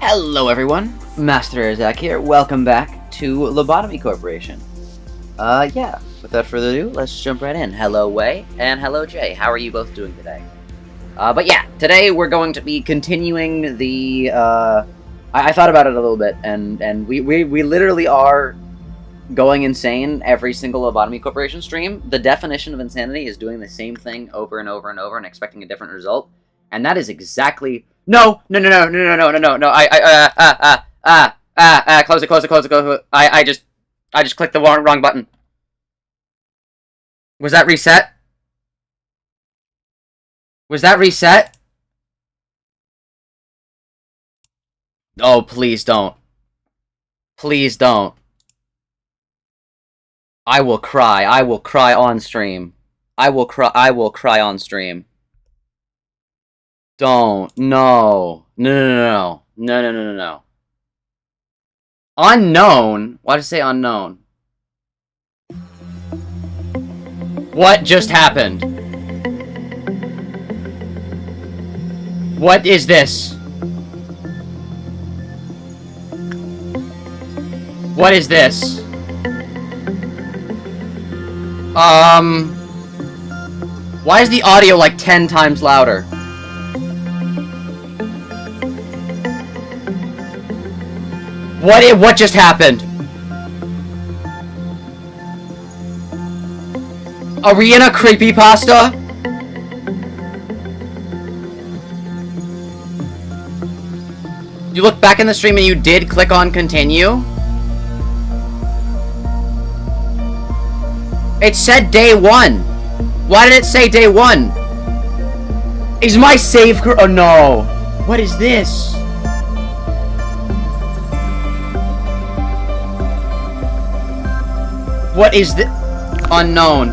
Hello everyone, Mast3r Zak here. Welcome back to Lobotomy Corporation. Yeah, without further ado, let's jump right in. Hello Wei, and hello Jay. How are you both doing today? But yeah, today we're going to be continuing the, I thought about it a little bit, and we literally are going insane every single Lobotomy Corporation stream. The definition of insanity is doing the same thing over and over and over and expecting a different result, and that is exactly... No! Close it. I just clicked the wrong button. Was that reset? Was that reset? Oh, please don't. Please don't. I will cry. I will cry on stream. I will cry on stream. Don't. No. No. Unknown? Why did it say unknown? What just happened? What is this? What is this? Why is the audio like 10 times louder? What just happened? Are we in a creepypasta? You look back in the stream and you did click on continue? It said day 1. Why did it say day 1? Is my save oh no. What is this? What is the unknown?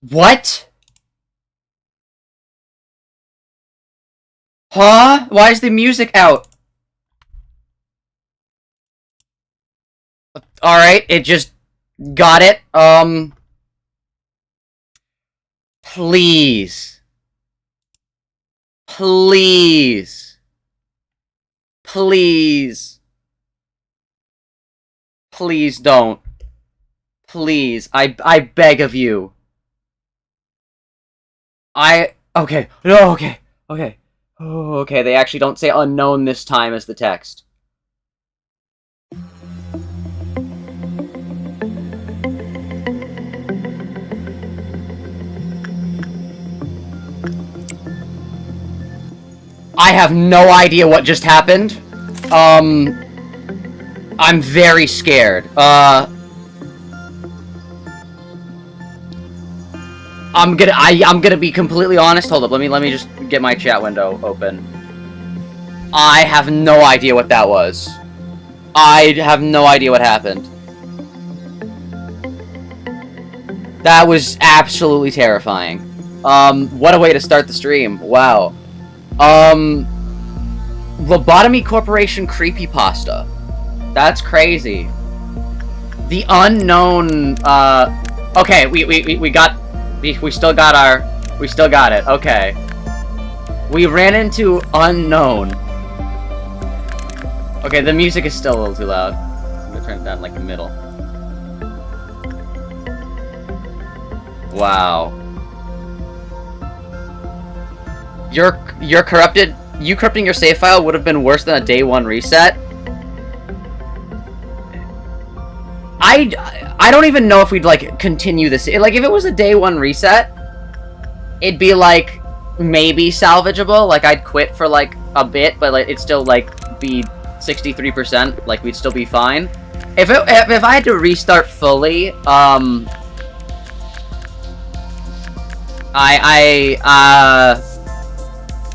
What? Huh? Why is the music out? Alright, it just got it. Please. Please. Please. Please don't. Please. I beg of you. Okay. No, okay. Okay. Oh, okay, they actually don't say unknown this time as the text. I have no idea what just happened. I'm very scared. I'm gonna be completely honest. Hold up, let me just get my chat window open. I have no idea what that was. I have no idea what happened. That was absolutely terrifying. What a way to start the stream. Wow. Lobotomy Corporation creepypasta. That's crazy. The unknown, okay, we still got it, okay. We ran into unknown. Okay, the music is still a little too loud. I'm gonna turn it down like the middle. Wow. You're corrupted. You corrupting your save file would have been worse than a day 1 reset. I don't even know if we'd, like, continue this. Like, if it was a day 1 reset, it'd be, like, maybe salvageable. Like, I'd quit for, like, a bit, but, like, it'd still, like, be 63%. Like, we'd still be fine. If I had to restart fully,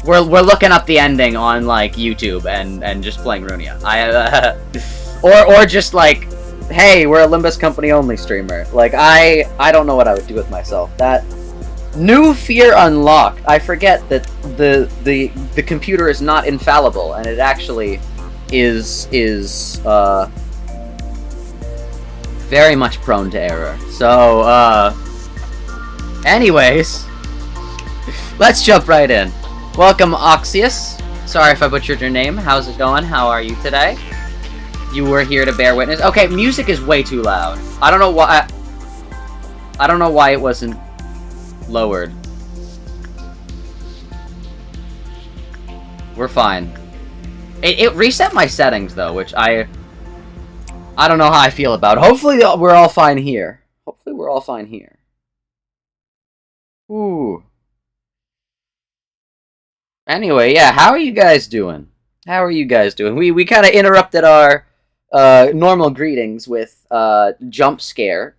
we're looking up the ending on, like, YouTube and just playing Runia. Or just, like, hey, we're a Limbus Company only streamer. Like, I don't know what I would do with myself. That new fear unlocked. I forget that the computer is not infallible, and it actually is very much prone to error. So, anyways, let's jump right in. Welcome, Oxius. Sorry if I butchered your name. How's it going? How are you today? You were here to bear witness. Okay, music is way too loud. I don't know why. I don't know why it wasn't lowered. We're fine. It reset my settings though, which I don't know how I feel about. Hopefully we're all fine here. Hopefully we're all fine here. Ooh. Anyway, yeah, how are you guys doing? How are you guys doing? We kind of interrupted our normal greetings with jump scare.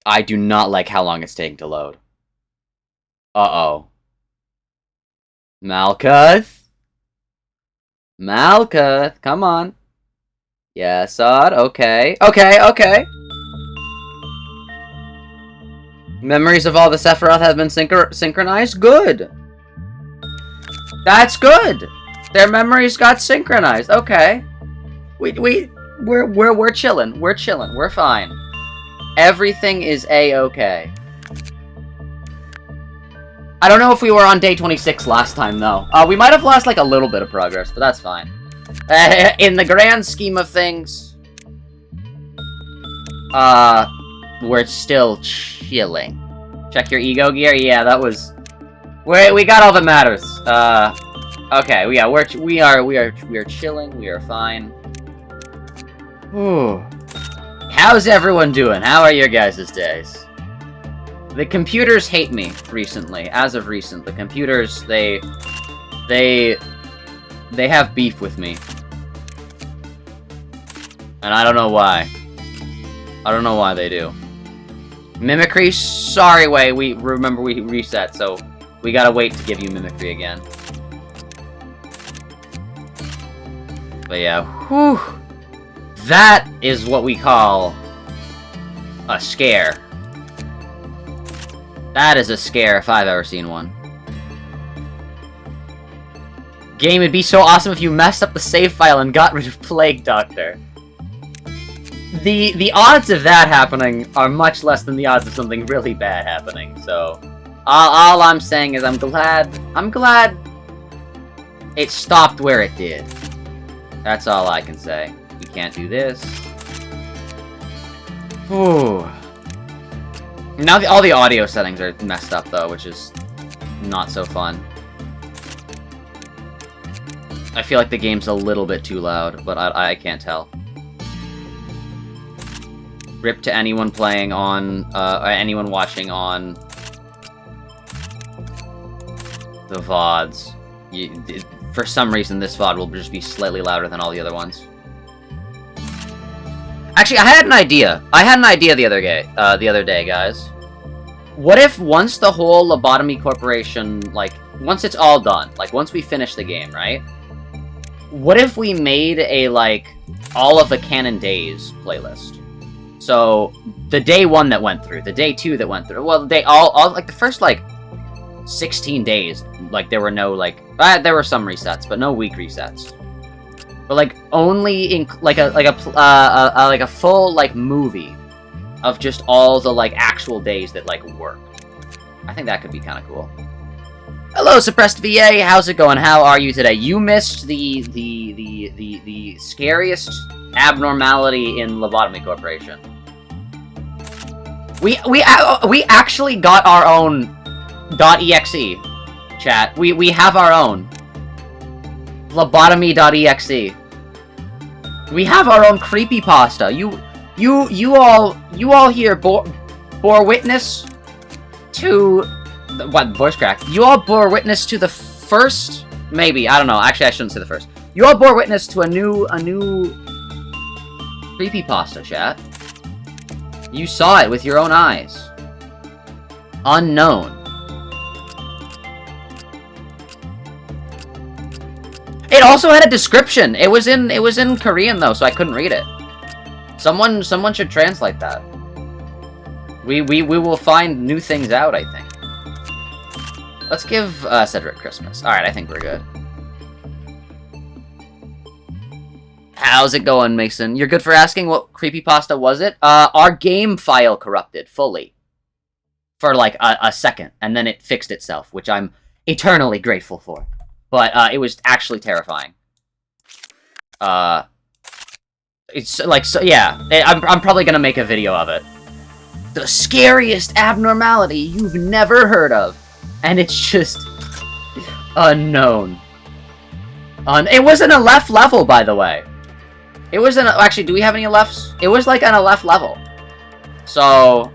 I do not like how long it's taking to load. Uh-oh. Malkuth? Malkuth, come on. Yes, Odd, okay. Okay. Memories of all the Sephiroth have been synchronized? Good! That's good! Their memories got synchronized, okay. We're chilling, we're fine. Everything is A-okay. I don't know if we were on day 26 last time, though. We might have lost, like, a little bit of progress, but that's fine. In the grand scheme of things, we're still chilling. Check your ego gear? Yeah, that was... We got all that matters. Okay, yeah, we are chilling, we are fine. Ooh. How's everyone doing? How are your guys' days? The computers hate me recently. As of recent, the computers, they have beef with me. And I don't know why. I don't know why they do. Mimicry? Sorry, we remember we reset, so we gotta wait to give you Mimicry again. But yeah, whew. That is what we call a scare. That is a scare if I've ever seen one. Game would be so awesome if you messed up the save file and got rid of Plague Doctor. The odds of that happening are much less than the odds of something really bad happening, so... all I'm saying is I'm glad it stopped where it did. That's all I can say. We can't do this. Ooh. Now all the audio settings are messed up, though, which is not so fun. I feel like the game's a little bit too loud, but I can't tell. Rip to anyone playing on, or anyone watching on the VODs. For some reason, this VOD will just be slightly louder than all the other ones. Actually, I had an idea. The other day, guys. What if once the whole Lobotomy Corporation, like, once it's all done, like, once we finish the game, right? What if we made a, like, all of the canon days playlist? So, the day 1 that went through, the day 2 that went through, well, they all like, the first, like, 16 days, like, there were no, like, there were some resets, but no week resets. But, like, only in, like a full, like, movie of just all the, like, actual days that, like, worked. I think that could be kind of cool. Hello, Suppressed VA, how's it going? How are you today? You missed the scariest abnormality in Lobotomy Corporation. We actually got our own .exe, chat. We have our own. Lobotomy.exe. We have our own creepypasta. You all here bore witness to what voice crack? You all bore witness to the first, maybe, I don't know. Actually, I shouldn't say the first. You all bore witness to a new creepypasta, chat. You saw it with your own eyes. Unknown. It also had a description. It was in Korean though, so I couldn't read it. Someone should translate that. We will find new things out, I think. Let's give Cedric Christmas. Alright, I think we're good. How's it going, Mason? You're good for asking. What creepypasta was it? Our game file corrupted fully. For like a second, and then it fixed itself, which I'm eternally grateful for. But it was actually terrifying. It's like, so yeah, I'm probably gonna make a video of it. The scariest abnormality you've never heard of. And it's just unknown. It wasn't a left level, by the way. It wasn't actually, do we have any lefts? It was like on a left level. So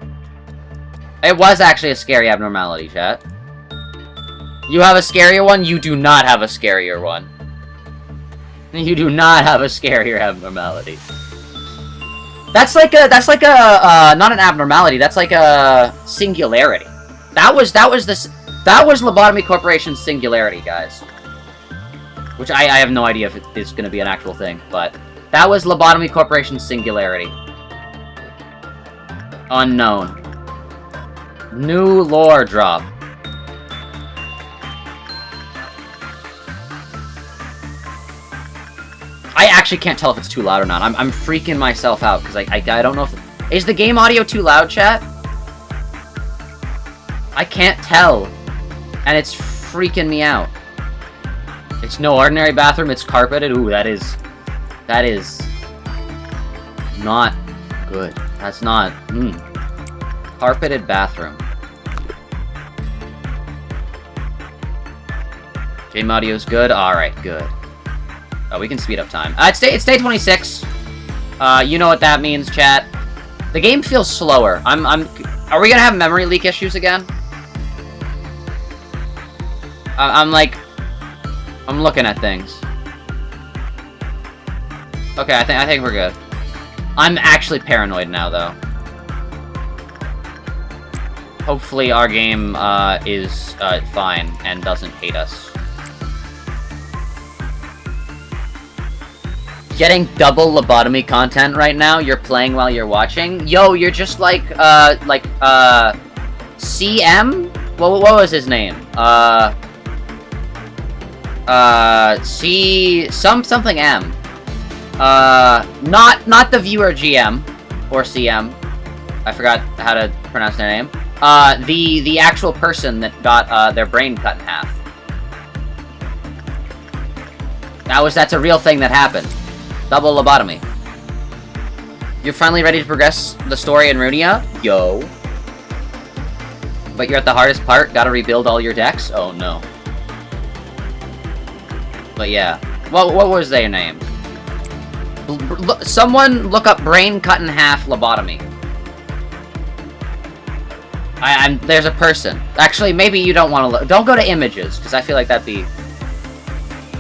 it was actually a scary abnormality, chat. You have a scarier one? You do not have a scarier one. You do not have a scarier abnormality. That's like a not an abnormality, that's like a singularity. That was Lobotomy Corporation's singularity, guys. Which I have no idea if it's gonna be an actual thing, but that was Lobotomy Corporation's singularity. Unknown. New lore drop. I actually can't tell if it's too loud or not. I'm freaking myself out, because I don't know if... Is the game audio too loud, chat? I can't tell. And it's freaking me out. It's no ordinary bathroom, it's carpeted. Ooh, that is not good. That's not... Carpeted bathroom. Game audio's good? Alright, good. Oh, we can speed up time. It's day 26. You know what that means, chat. The game feels slower. Are we gonna have memory leak issues again? I'm looking at things. Okay, I think we're good. I'm actually paranoid now, though. Hopefully our game is fine and doesn't hate us. Getting double lobotomy content right now. You're playing while you're watching. Yo, you're just like CM? What was his name? Something M. Not the viewer GM or CM. I forgot how to pronounce their name. The actual person that got their brain cut in half. That's a real thing that happened. Double lobotomy. You're finally ready to progress the story in Runia? Yo. But you're at the hardest part? Gotta rebuild all your decks? Oh no. But yeah. What was their name? Someone look up brain cut in half lobotomy. There's a person. Actually, maybe you don't want to look. Don't go to images, because I feel like that'd be...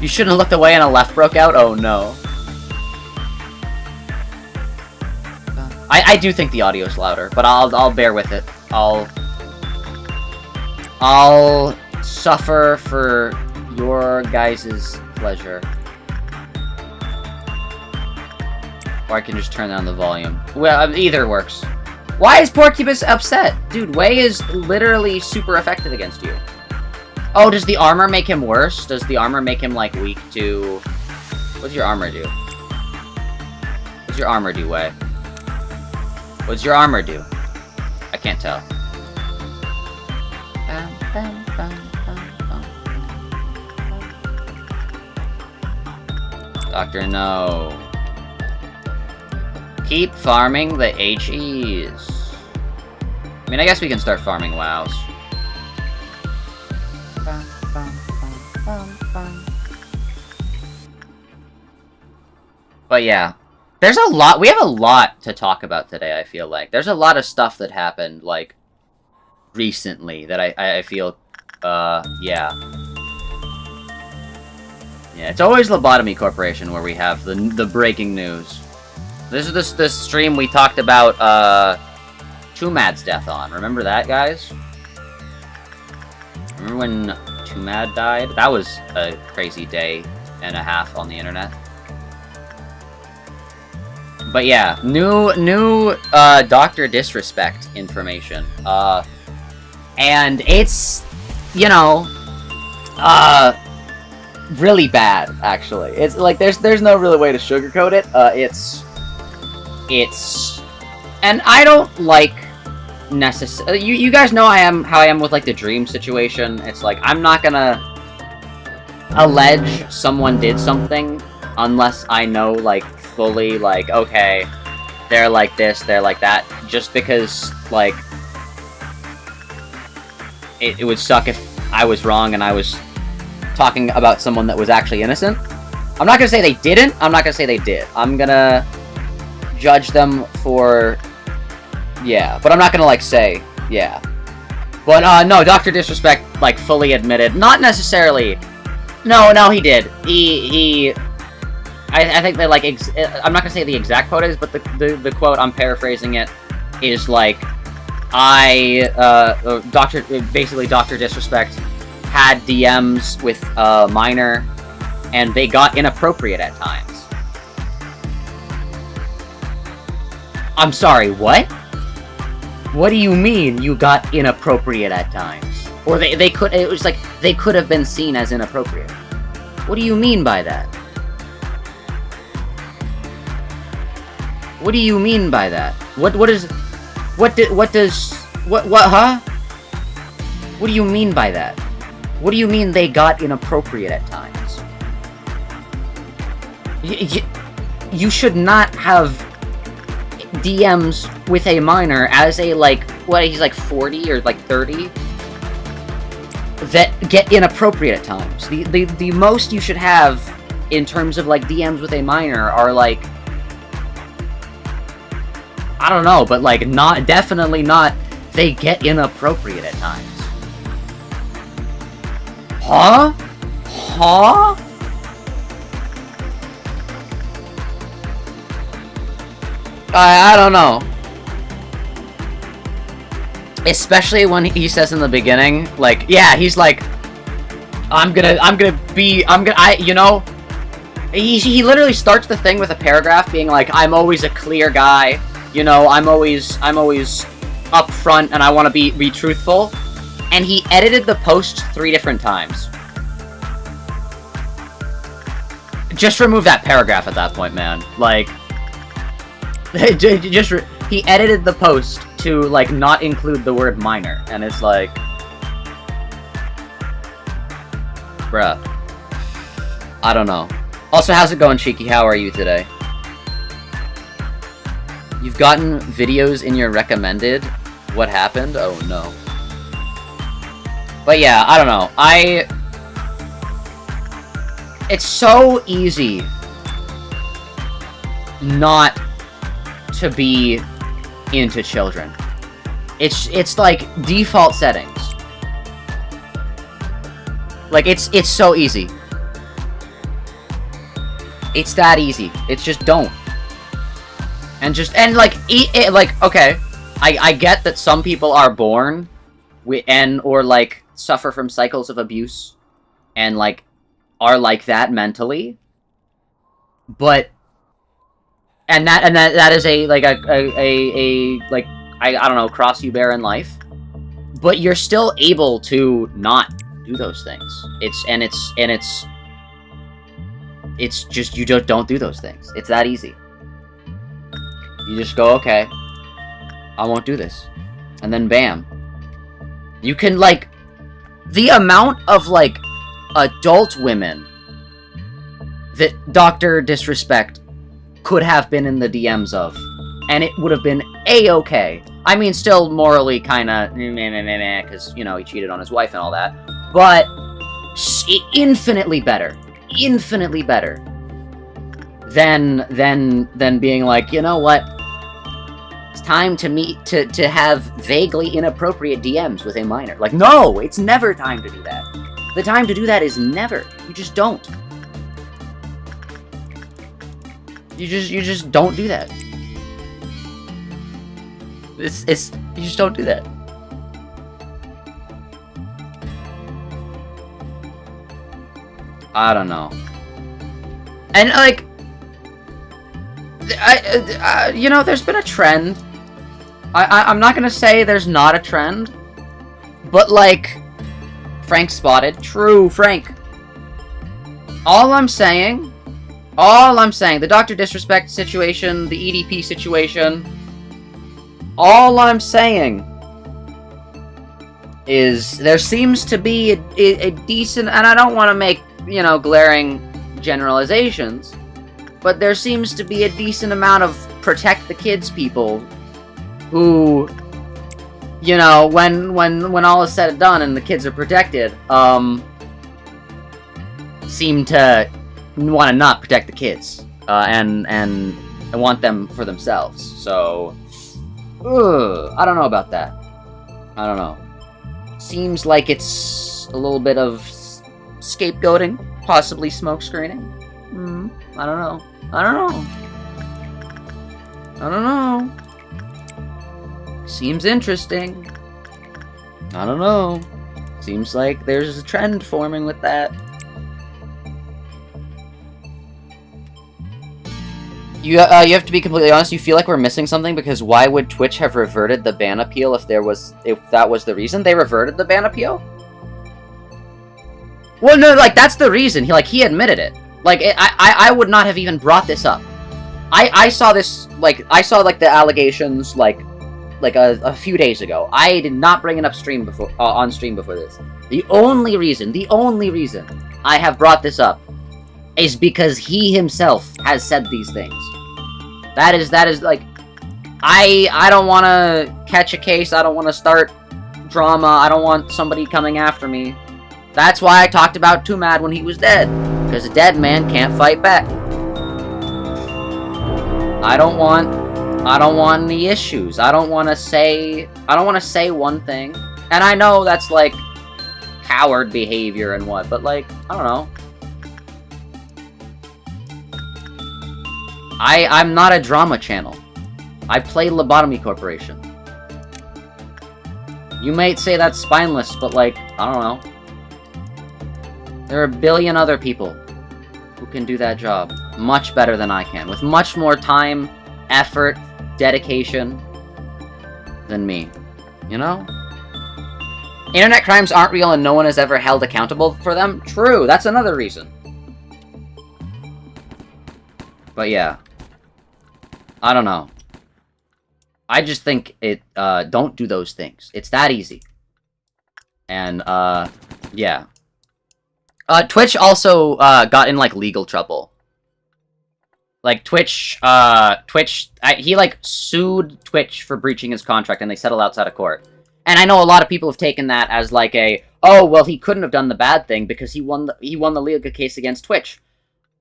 You shouldn't have looked away and a left broke out? Oh no. I do think the audio's louder, but I'll bear with it. I'll suffer for your guys' pleasure. Or I can just turn down the volume. Well, either works. Why is Porcupus upset? Dude, Wei is literally super effective against you. Oh, does the armor make him worse? Does the armor make him, like, weak to... What does your armor do? What does your armor do, Wei? What does your armor do? I can't tell. Doctor, no. Keep farming the HEs. I mean, I guess we can start farming wows. But yeah, there's a lot, we have a lot to talk about today, I feel like. There's a lot of stuff that happened, like, recently that I feel, yeah. Yeah, it's always Lobotomy Corporation where we have the breaking news. This is this stream we talked about, Tumad's death on. Remember that, guys? Remember when Tumad died? That was a crazy day and a half on the internet. But yeah, new Dr. Disrespect information. And it's, you know, really bad, actually. It's like, there's no really way to sugarcoat it. It's, and I don't like necessarily, you guys know how I am with, like, the dream situation. It's like, I'm not gonna allege someone did something unless I know, like, fully, like, okay, they're like this, they're like that, just because, like, it would suck if I was wrong and I was talking about someone that was actually innocent. I'm not gonna say they didn't, I'm not gonna say they did. I'm gonna judge them for, yeah, but I'm not gonna, like, say, yeah. But, no, Dr. Disrespect, like, fully admitted, not necessarily, no, he did. I think that, like, I'm not gonna say the exact quote is, but the quote, I'm paraphrasing it, is like, basically Dr. Disrespect had DMs with a minor, and they got inappropriate at times. I'm sorry, what? What do you mean you got inappropriate at times? Or they could, it was like, they could have been seen as inappropriate. What do you mean by that? What do you mean by that? What do you mean by that? What do you mean they got inappropriate at times? You should not have DMs with a minor as a, like, what, he's like 40 or like 30? That get inappropriate at times. The most you should have in terms of, like, DMs with a minor are, like, I don't know, but, like, definitely not, they get inappropriate at times. Huh? Huh? I don't know. Especially when he says in the beginning, like, yeah, he's like, you know, he literally starts the thing with a paragraph being like, I'm always a clear guy, you know, I'm always upfront and I want to be truthful, and he edited the post 3 different times. Just remove that paragraph at that point, man. Like, he edited the post to, like, not include the word minor, and it's like, bruh. I don't know. Also, how's it going, Cheeky? How are you today? You've gotten videos in your recommended? What happened? Oh, no. But yeah, I don't know. It's so easy not to be into children. It's like default settings. Like, it's so easy. It's that easy. It's just don't. And like, okay, I get that some people are born or like suffer from cycles of abuse and like are like that mentally, but that is a like a like I don't know, cross you bear in life, but you're still able to not do those things. It's just, you don't do those things. It's that easy. You just go, okay, I won't do this. And then bam. You can, like, the amount of, like, adult women that Dr. Disrespect could have been in the DMs of, and it would have been A-okay. I mean, still morally kind of meh, because, you know, he cheated on his wife and all that. But infinitely better. Infinitely better. Than being like, you know what? It's time to to have vaguely inappropriate DMs with a minor. Like, no! It's never time to do that. The time to do that is never. You just don't. You just don't do that. You just don't do that. I don't know. And, like, you know, there's been a trend. I'm not gonna say there's not a trend, but, like, Frank spotted. True, Frank. All I'm saying, the Dr. Disrespect situation, the EDP situation, all I'm saying is there seems to be a decent, and I don't want to make, you know, glaring generalizations, but there seems to be a decent amount of protect the kids people who, you know, when all is said and done and the kids are protected, seem to want to not protect the kids, and want them for themselves. So, I don't know about that. I don't know. Seems like it's a little bit of scapegoating, possibly smoke screening. I don't know. I don't know. Seems interesting. I don't know. Seems like there's a trend forming with that. You have to be completely honest, you feel like we're missing something, because why would Twitch have reverted the ban appeal if that was the reason they reverted the ban appeal? Well, no, like, that's the reason. He admitted it. Like, I would not have even brought this up. I saw this, like, the allegations, like a few days ago. I did not bring it up on stream before this. The only reason I have brought this up is because he himself has said these things. That is, like, I don't want to catch a case, I don't want to start drama, I don't want somebody coming after me. That's why I talked about Too Mad when he was dead, because a dead man can't fight back. I don't want any issues. I don't want to say one thing, and I know that's, like, coward behavior and what, but, like, I don't know. I'm not a drama channel. I play Lobotomy Corporation. You might say that's spineless, but, like, I don't know. There are a billion other people who can do that job much better than I can, with much more time, effort, dedication than me. You know? Internet crimes aren't real and no one is ever held accountable for them? True, that's another reason. But yeah. I don't know. I just think don't do those things. It's that easy. And, yeah. Twitch also, got in, like, legal trouble. Like, Twitch, he, like, sued Twitch for breaching his contract, and they settled outside of court. And I know a lot of people have taken that as, like, oh, well, he couldn't have done the bad thing because he won the legal case against Twitch.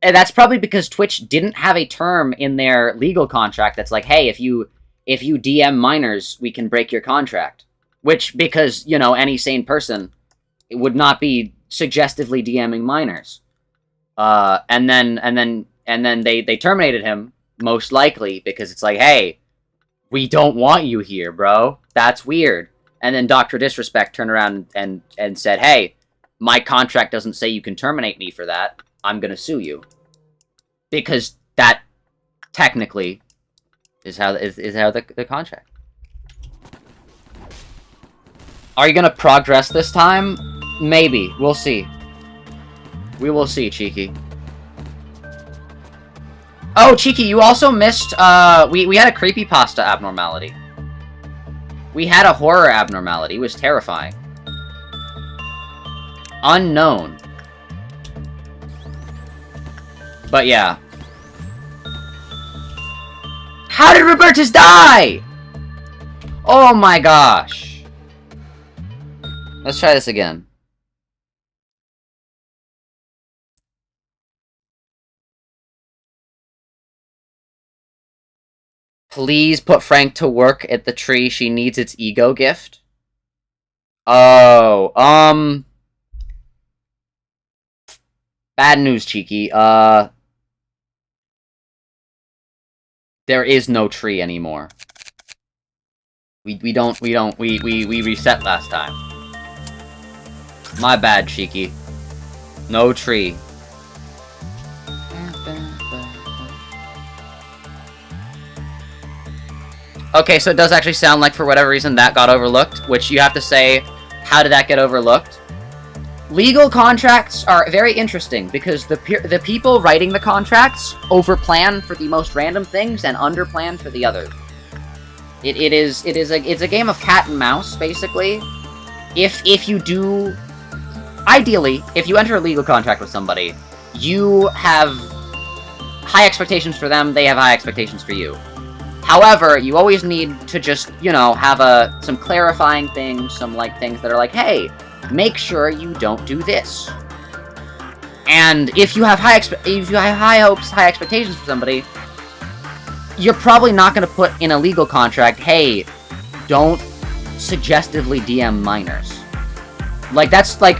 And that's probably because Twitch didn't have a term in their legal contract that's like, hey, if you DM minors, we can break your contract. Which, because, you know, any sane person would not be suggestively DMing minors. And then they terminated him, most likely, because it's like, hey, we don't want you here, bro. That's weird. And then Dr. Disrespect turned around and said, hey, my contract doesn't say you can terminate me for that. I'm gonna sue you. Because that, technically, is how the contract. Are you gonna progress this time? Maybe. We'll see. We will see, Cheeky. Oh, Cheeky, you also missed, we had a creepypasta abnormality. We had a horror abnormality. It was terrifying. Unknown. But yeah. How did Robertus die? Oh my gosh! Let's try this again. Please put Frank to work at the tree. She needs its ego gift. Oh, bad news, Cheeky. There is no tree anymore. We reset last time. My bad, Cheeky. No tree. Okay, so it does actually sound like, for whatever reason, that got overlooked, which you have to say, how did that get overlooked? Legal contracts are very interesting, because the people writing the contracts overplan for the most random things and underplan for the others. It's a game of cat and mouse, basically. If you do... Ideally, if you enter a legal contract with somebody, you have high expectations for them, they have high expectations for you. However, you always need to just, you know, have some clarifying things, some, like, things that are like, hey, make sure you don't do this. And if you have high hopes, high expectations for somebody, you're probably not going to put in a legal contract, hey, don't suggestively DM minors. Like, that's, like,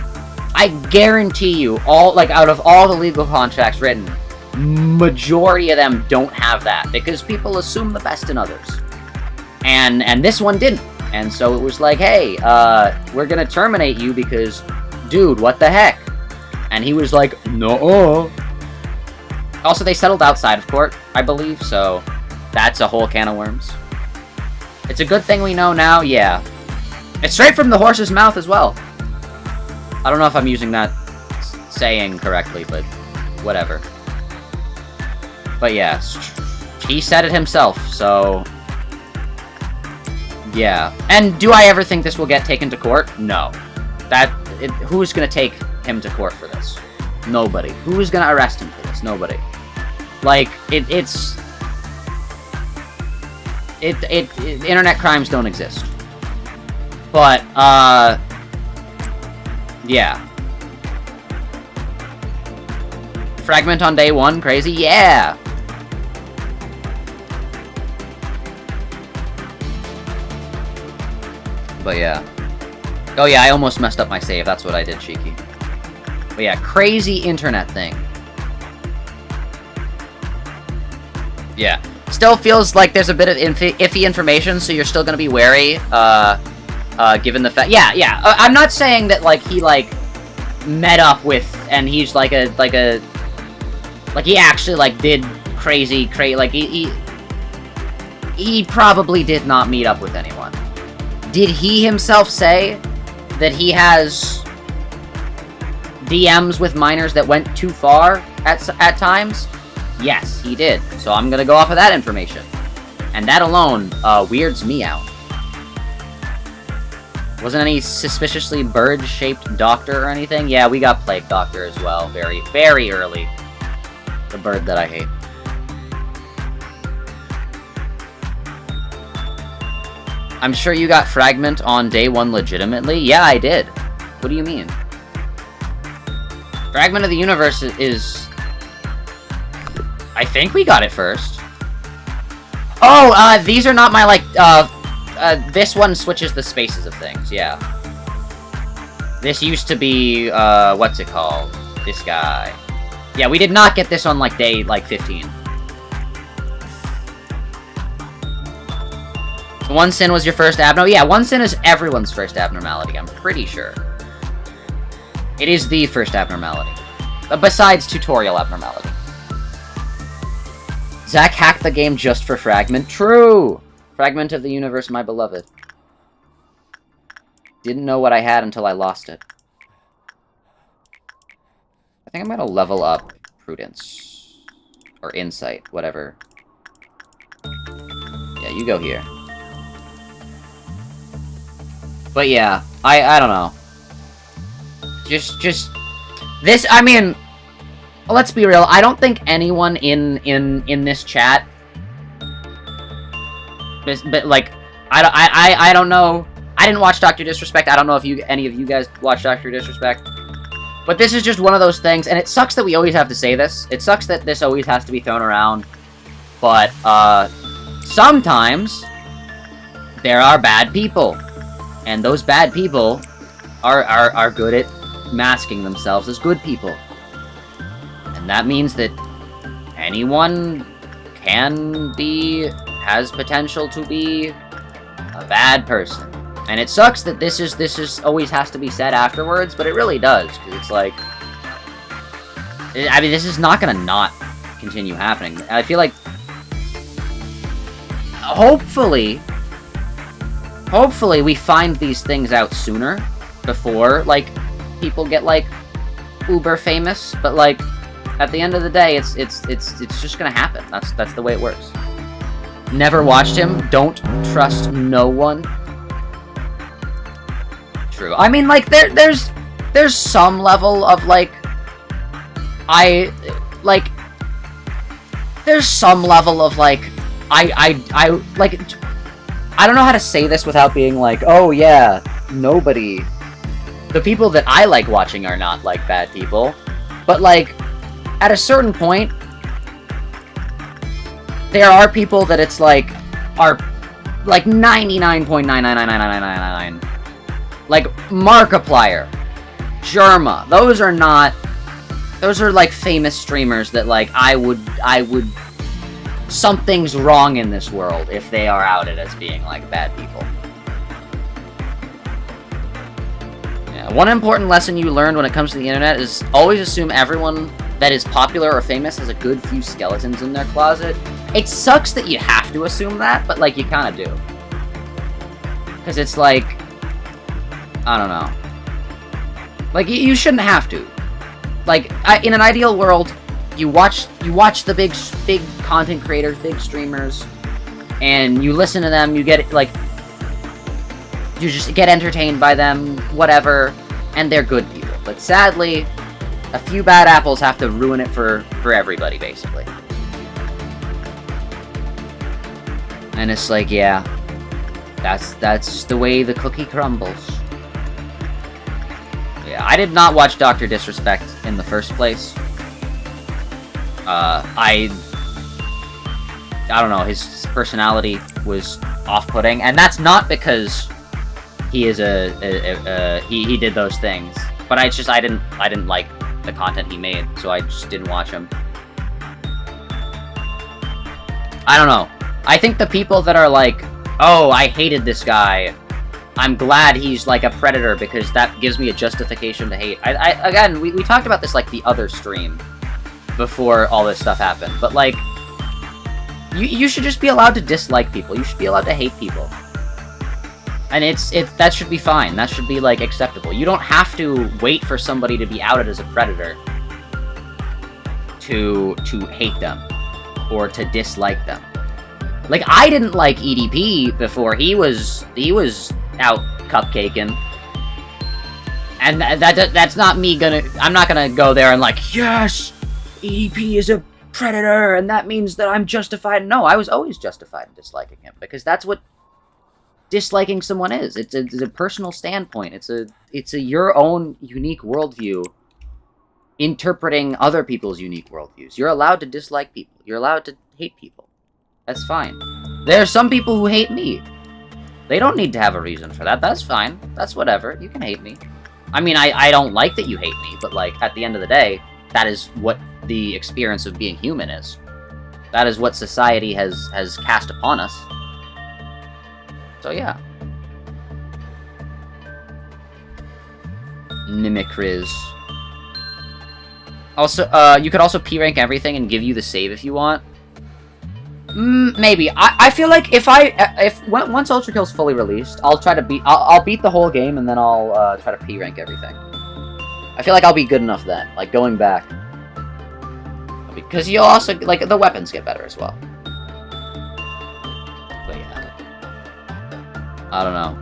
I guarantee you, out of all the legal contracts written, majority of them don't have that, because people assume the best in others. And this one didn't. And so it was like, hey, we're gonna terminate you because, dude, what the heck? And he was like, no. Also, they settled outside of court, I believe, so that's a whole can of worms. It's a good thing we know now, yeah. It's straight from the horse's mouth as well. I don't know if I'm using that saying correctly, but whatever. But yeah, he said it himself, so... Yeah. And do I ever think this will get taken to court? No. Who's gonna take him to court for this? Nobody. Who's gonna arrest him for this? Nobody. Like, internet crimes don't exist. But, yeah. Fragment on day one, crazy? Yeah! But yeah. Oh yeah, I almost messed up my save, that's what I did, Cheeky. But yeah, crazy internet thing. Yeah. Still feels like there's a bit of iffy information, so you're still gonna be wary, given the fact... Yeah. I'm not saying that, like, he, like, met up with, and he's, like, like, he actually, like, did crazy, like, he probably did not meet up with anyone. Did he himself say that he has DMs with minors that went too far at times? Yes, he did. So I'm gonna go off of that information. And that alone, weirds me out. Wasn't any suspiciously bird-shaped doctor or anything? Yeah, we got Plague Doctor as well, very, very early. The bird that I hate. I'm sure you got Fragment on day one legitimately? Yeah, I did. What do you mean? Fragment of the Universe is... I think we got it first. Oh, these are not my, like, this one switches the spaces of things, yeah. This used to be, what's it called? This guy. Yeah, we did not get this on, like, day, like, 15. One sin was your first abnormality? Yeah, one sin is everyone's first abnormality, I'm pretty sure. It is the first abnormality. Besides tutorial abnormality. Zach hacked the game just for Fragment. True! Fragment of the Universe, my beloved. Didn't know what I had until I lost it. I think I'm gonna level up Prudence. Or Insight, whatever. Yeah, you go here. But yeah, I don't know. Just... This, I mean... Let's be real, I don't think anyone in this chat... But, like, I don't know. I didn't watch Dr. Disrespect. I don't know if any of you guys watch Dr. Disrespect. But this is just one of those things, and it sucks that we always have to say this. It sucks that this always has to be thrown around. But, sometimes there are bad people. And those bad people are good at masking themselves as good people. And that means that anyone has potential to be a bad person. And it sucks that this is always has to be said afterwards, but it really does, because it's like, I mean, this is not gonna not continue happening. I feel like, hopefully we find these things out sooner, before, like, people get, like, uber famous, but, like, at the end of the day, it's just gonna happen. That's the way it works. Never watched him, don't trust no one. True. I mean, like, there's some level of, like, there's some level of, like, I don't know how to say this without being like, oh yeah, the people that I like watching are not, like, bad people, but, like, at a certain point, there are people that it's, like, are, like, 99.9999999. Like, Markiplier, Germa, those are, like, famous streamers that, like, I would, something's wrong in this world if they are outed as being, like, bad people. Yeah, one important lesson you learned when it comes to the internet is always assume everyone that is popular or famous has a good few skeletons in their closet. It sucks that you have to assume that, but, like, you kind of do. Because it's, like, I don't know. Like, you shouldn't have to. Like, in an ideal world, you watch the big content creators, big streamers, and you listen to them, you get, like, you just get entertained by them, whatever, and they're good people. But sadly, a few bad apples have to ruin it for everybody, basically. And it's like, yeah, that's the way the cookie crumbles. Yeah, I did not watch Dr. Disrespect in the first place. I don't know, his personality was off-putting, and that's not because he is he did those things, but I didn't like the content he made, so I just didn't watch him. I don't know. I think the people that are like, oh, I hated this guy, I'm glad he's, like, a predator, because that gives me a justification to hate. Again, we talked about this, like, the other stream, before all this stuff happened, but, like, you should just be allowed to dislike people, you should be allowed to hate people. And that should be fine, that should be, like, acceptable. You don't have to wait for somebody to be outed as a predator to hate them, or to dislike them. Like, I didn't like EDP before he was out cupcaking. And that's not me I'm not gonna go there and, like, yes, EDP is a predator, and that means that I'm justified. No, I was always justified in disliking him, because that's what disliking someone is. It's a personal standpoint. It's a your own unique worldview interpreting other people's unique worldviews. You're allowed to dislike people. You're allowed to hate people. That's fine. There are some people who hate me. They don't need to have a reason for that. That's fine. That's whatever. You can hate me. I mean, I don't like that you hate me, but, like, at the end of the day, that is what the experience of being human is. That is what society has cast upon us. So, yeah. Mimicries. Also, you could also P-rank everything and give you the save if you want. Maybe. I feel like once Ultra Kill's fully released, I'll try to I'll beat the whole game, and then I'll try to P-rank everything. I feel like I'll be good enough then, like, going back. Because you'll also, like, the weapons get better as well. But yeah. I don't know.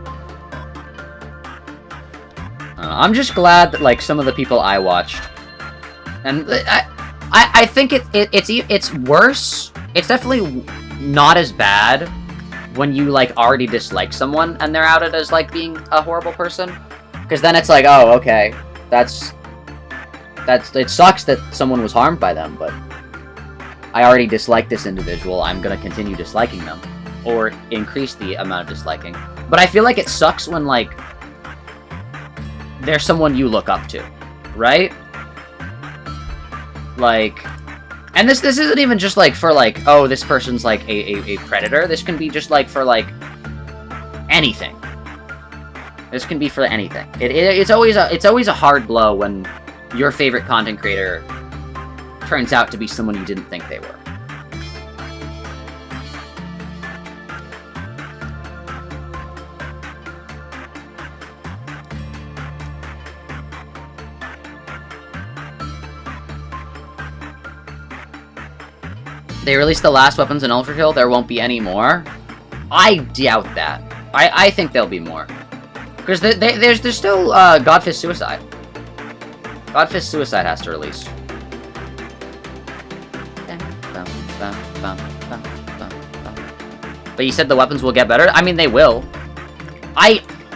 I'm just glad that, like, some of the people I watched, and I think it's worse. It's definitely not as bad, when you, like, already dislike someone and they're outed as, like, being a horrible person. Because then it's like, oh, okay, it sucks that someone was harmed by them, but I already dislike this individual, I'm gonna continue disliking them. Or increase the amount of disliking. But I feel like it sucks when, like, there's someone you look up to, right? Like, and this isn't even just, like, for, like, oh, this person's, like, a predator. This can be just, like, for, like, anything. This can be for anything. It's always a hard blow when your favorite content creator turns out to be someone you didn't think they were. They released the last weapons in Ultra Kill, there won't be any more? I doubt that. I think there'll be more. Because there's still Godfist Suicide. Godfist Suicide has to release. But you said the weapons will get better? I mean, they will.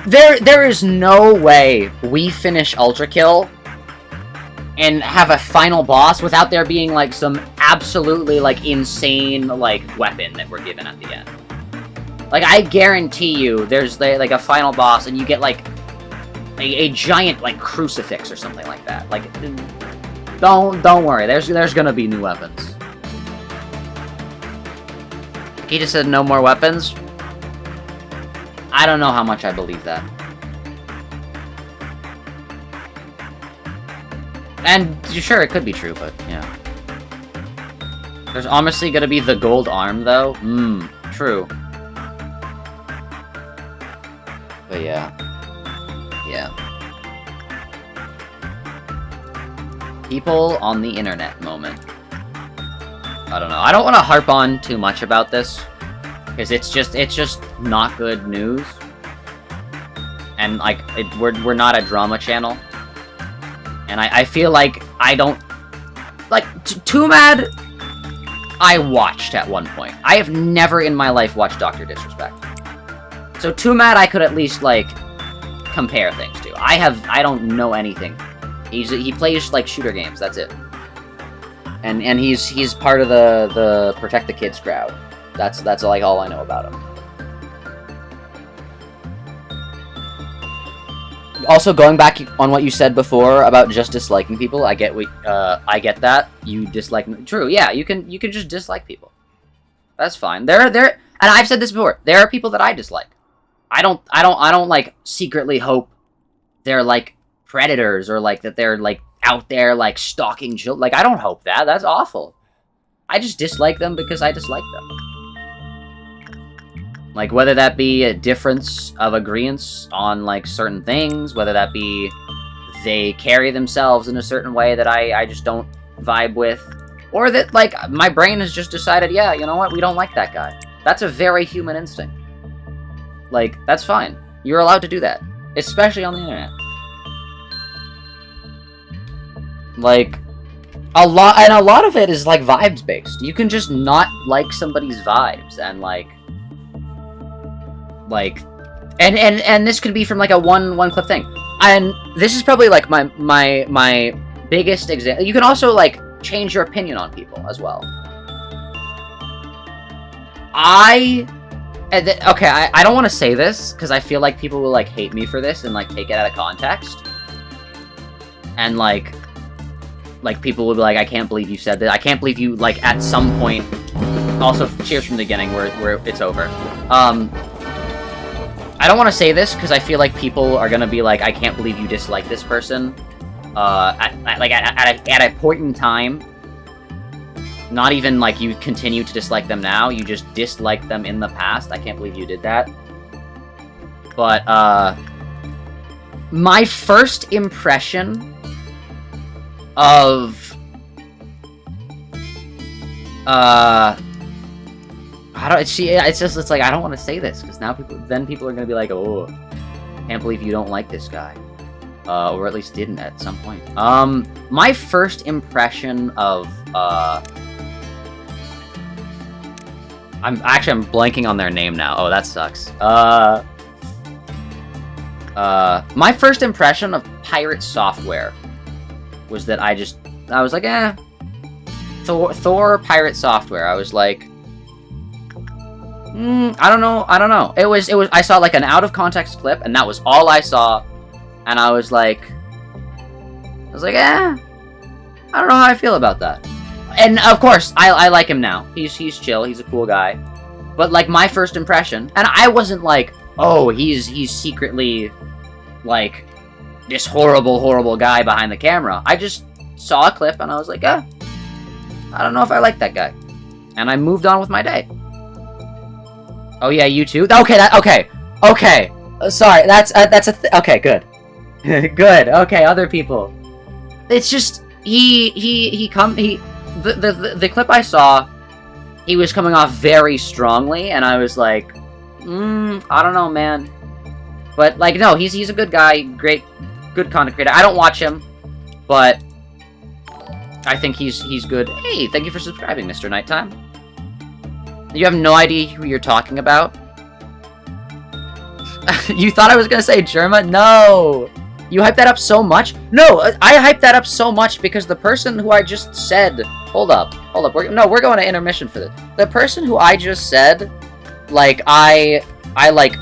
There is no way we finish Ultra Kill and have a final boss without there being, like, some absolutely, like, insane, like, weapon that we're given at the end. Like, I guarantee you, there's, like, a final boss, and you get, like, a giant, like, crucifix or something like that. Like, don't worry, there's gonna be new weapons. He just said no more weapons? I don't know how much I believe that. And, sure, it could be true, but, yeah. There's honestly gonna be the gold arm, though. True. But, yeah. Yeah. People on the internet moment. I don't know. I don't want to harp on too much about this. Because it's just not good news. And, like, we're not a drama channel. And I feel like I don't... Like, Too Mad, I watched at one point. I have never in my life watched Dr. Disrespect. So Too Mad I could at least, like, compare things to. I don't know anything. He plays, like, shooter games, that's it. And he's part of the Protect the Kids crowd. That's like all I know about him. Also, going back on what you said before about just disliking people, I get that. You dislike me. True, yeah, you can just dislike people. That's fine. And I've said this before. There are people that I dislike. I don't like secretly hope they're like predators or like that they're like out there like stalking children. Like, I don't hope that. That's awful. I just dislike them because I dislike them. Like, whether that be a difference of agreeance on, like, certain things, whether that be they carry themselves in a certain way that I just don't vibe with, or that, like, my brain has just decided, yeah, you know what, we don't like that guy. That's a very human instinct. Like, that's fine. You're allowed to do that. Especially on the internet. Like, a lot of it is, like, vibes-based. You can just not like somebody's vibes, and, and this could be from, like, a one clip thing. And this is probably, like, my biggest example. You can also, like, change your opinion on people as well. Okay, I don't want to say this, because I feel like people will, like, hate me for this and, like, take it out of context. And, like, people will be like, I can't believe you said that. I can't believe you, like, at some point... Also, cheers from the beginning, where it's over. I don't want to say this, because I feel like people are gonna be like, I can't believe you dislike this person. At a point in time, not even, like, you continue to dislike them now, you just disliked them in the past. I can't believe you did that. But, my first impression of, it's like, I don't want to say this, because now people are gonna be like, oh, can't believe you don't like this guy. Or at least didn't at some point. My first impression of, I'm blanking on their name now. Oh, that sucks. My first impression of Pirate Software was that I was like, eh. Thor Pirate Software. I was like, I don't know. It was, I saw like an out of context clip, and that was all I saw. And I was like, eh, I don't know how I feel about that. And of course, I like him now. He's chill. He's a cool guy. But like my first impression, and I wasn't like, oh, he's secretly like this horrible guy behind the camera. I just saw a clip and I was like, I don't know if I like that guy. And I moved on with my day. Oh yeah, you too? Okay, okay. Sorry, that's okay, good. Good, okay, other people. It's just, the clip I saw, he was coming off very strongly, and I was like, I don't know, man. But, like, no, he's a good guy, good content creator. I don't watch him, but I think he's good. Hey, thank you for subscribing, Mr. Nighttime. You have no idea who you're talking about? You thought I was gonna say Germa? No! You hyped that up so much? No, I hyped that up so much because the person who I just said... Hold up. We're going to intermission for this. The person who I just said, like, I like...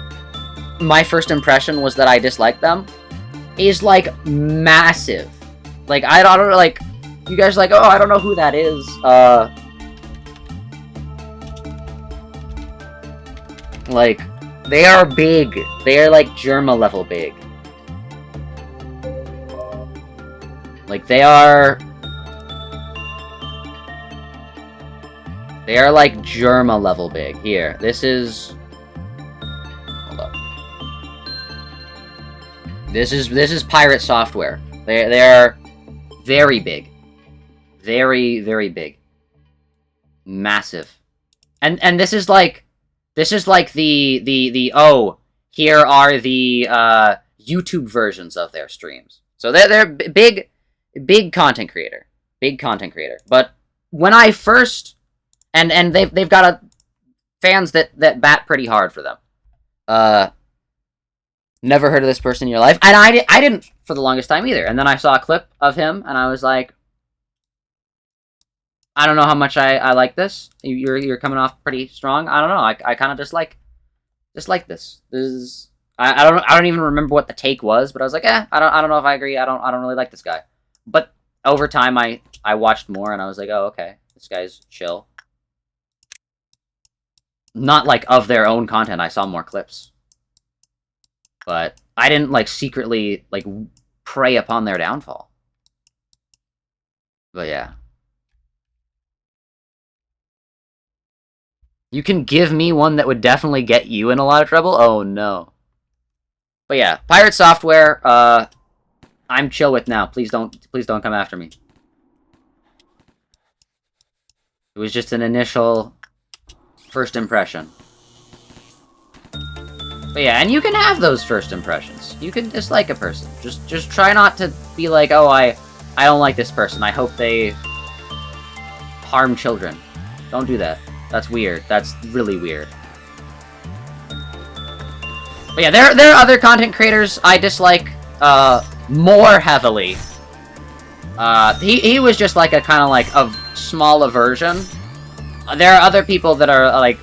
My first impression was that I disliked them, is, like, massive. Like, I don't know, like... You guys are like, oh, I don't know who that is. Like, they are big. They are, like, Germa level big. Like, they are like Germa level big. Here, this is... Hold up. This is Pirate Software. They're very big. Very, very big. Massive. And this is like the oh, here are the YouTube versions of their streams. So they're big content creator. But when I first and they've got fans that bat pretty hard for them. Never heard of this person in your life, and I didn't for the longest time either. And then I saw a clip of him, and I was like, I don't know how much I like this. You're coming off pretty strong. I don't know. I kind of dislike this. This is I don't even remember what the take was, but I was like, I don't know if I agree. I don't really like this guy. But over time, I watched more, and I was like, oh, okay, this guy's chill. Not like of their own content. I saw more clips, but I didn't like secretly like prey upon their downfall. But yeah. You can give me one that would definitely get you in a lot of trouble? Oh, no. But yeah, Pirate Software, I'm chill with now. Please don't come after me. It was just an initial first impression. But yeah, and you can have those first impressions. You can dislike a person. Just try not to be like, oh, I don't like this person. I hope they harm children. Don't do that. That's weird. That's really weird. But yeah, there are other content creators I dislike more heavily. He was just like a kind of like a smaller version. There are other people that are like,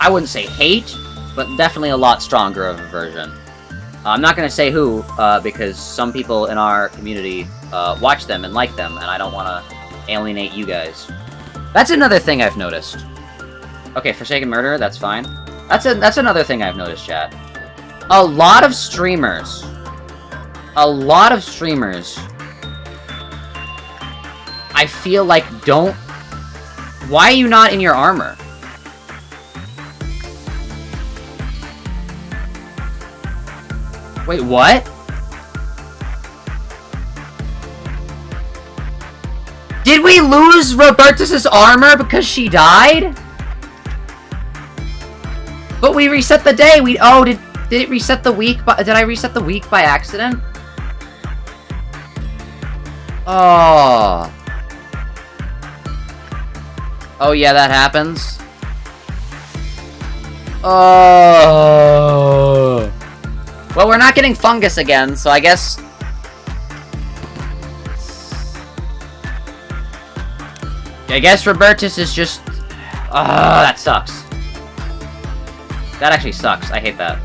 I wouldn't say hate, but definitely a lot stronger of a version. I'm not going to say who, because some people in our community watch them and like them, and I don't want to alienate you guys. That's another thing I've noticed. Okay, Forsaken Murder, that's fine. That's another thing I've noticed, chat. A lot of streamers, I feel like don't... Why are you not in your armor? Wait, what? Did we lose Robertus's armor because she died? But we reset the day. Did it reset the week? Did I reset the week by accident? Oh. Oh yeah, that happens. Oh. Well, we're not getting fungus again, so I guess... Robertus is just... that sucks. That actually sucks. I hate that.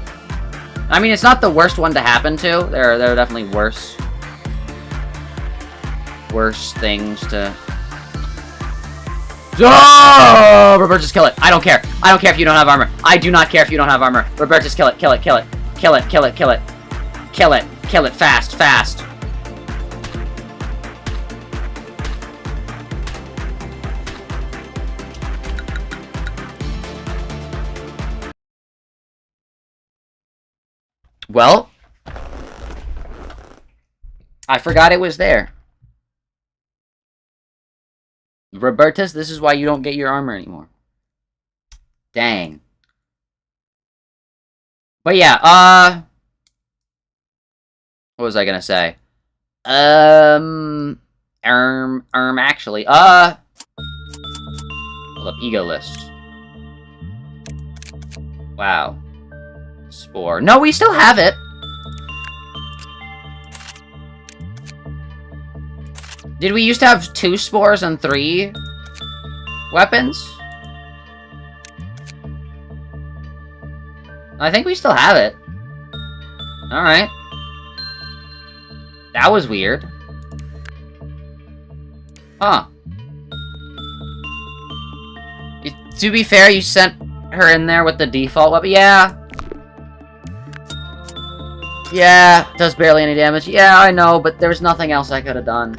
I mean, it's not the worst one to happen to. There are definitely worse things to... Oh! Robertus, kill it. I don't care. I don't care if you don't have armor. I do not care if you don't have armor. Robertus, kill it. Kill it. Kill it. Kill it. Kill it. Kill it. Kill it. Kill it. Fast. Fast. Well, I forgot it was there. Robertus, this is why you don't get your armor anymore. Dang. But yeah, what was I gonna say? Actually, hold up, ego list. Wow. Spore. No, we still have it! Did we used to have 2 spores and 3 weapons? I think we still have it. Alright. That was weird. Huh. To be fair, you sent her in there with the default weapon. Yeah. Yeah, does barely any damage. Yeah, I know, but there's nothing else I could have done.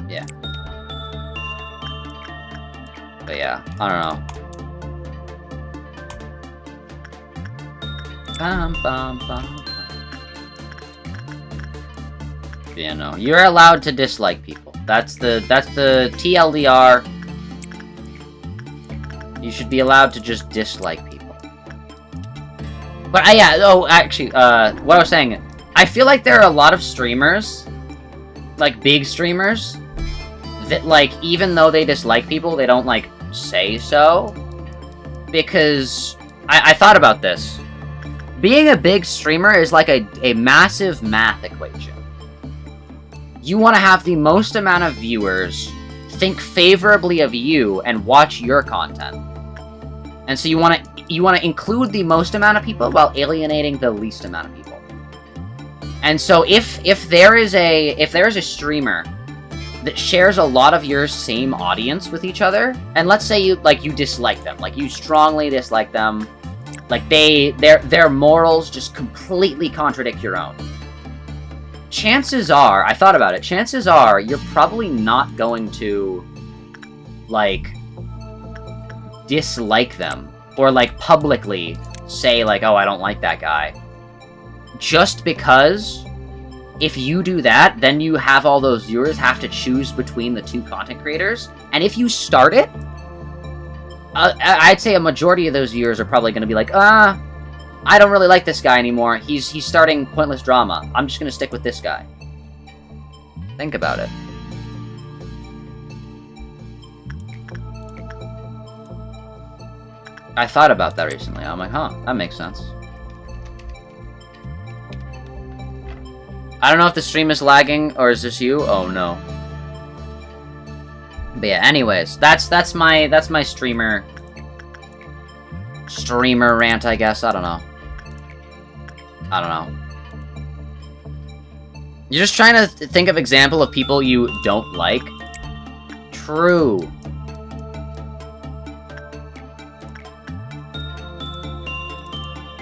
Yeah. But yeah, I don't know. Yeah, no. You're allowed to dislike people. That's the TLDR. You should be allowed to just dislike people. But, yeah, oh, actually, what I was saying, I feel like there are a lot of streamers, like, big streamers, that, like, even though they dislike people, they don't, like, say so. Because, I thought about this. Being a big streamer is like a massive math equation. You want to have the most amount of viewers think favorably of you and watch your content. And so you want to include the most amount of people while alienating the least amount of people. And so if there is a streamer that shares a lot of your same audience with each other, and let's say you dislike them, like you strongly dislike them, like their morals just completely contradict your own. Chances are, I thought about it, chances are you're probably not going to, like, dislike them. Or, like, publicly say, like, oh, I don't like that guy. Just because, if you do that, then you have all those viewers have to choose between the 2 content creators. And if you start it, I'd say a majority of those viewers are probably going to be like, I don't really like this guy anymore. He's starting pointless drama. I'm just going to stick with this guy. Think about it. I thought about that recently. I'm like, huh, that makes sense. I don't know if the stream is lagging, or is this you? Oh, no. But yeah, anyways, that's my streamer rant, I guess. I don't know. You're just trying to think of example of people you don't like? True.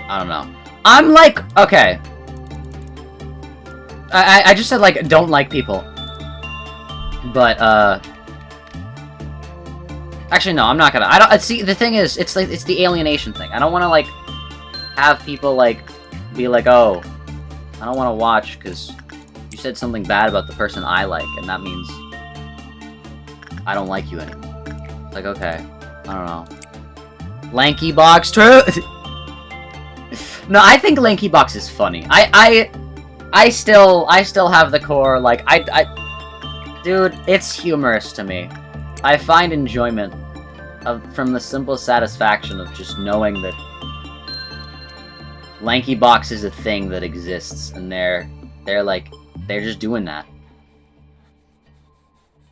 I don't know. I'm like, okay. I just said, like, don't like people. But, actually, no, I'm not gonna. See, the thing is, it's like, it's the alienation thing. I don't want to, like, have people, like, be like, oh, I don't want to watch because you said something bad about the person I like, and that means I don't like you anymore. It's like, okay, I don't know. Lanky Box, true? No, I think Lanky Box is funny. I still have the core, like, dude, it's humorous to me. I find enjoyment from the simple satisfaction of just knowing that Lankybox is a thing that exists, and they're just doing that.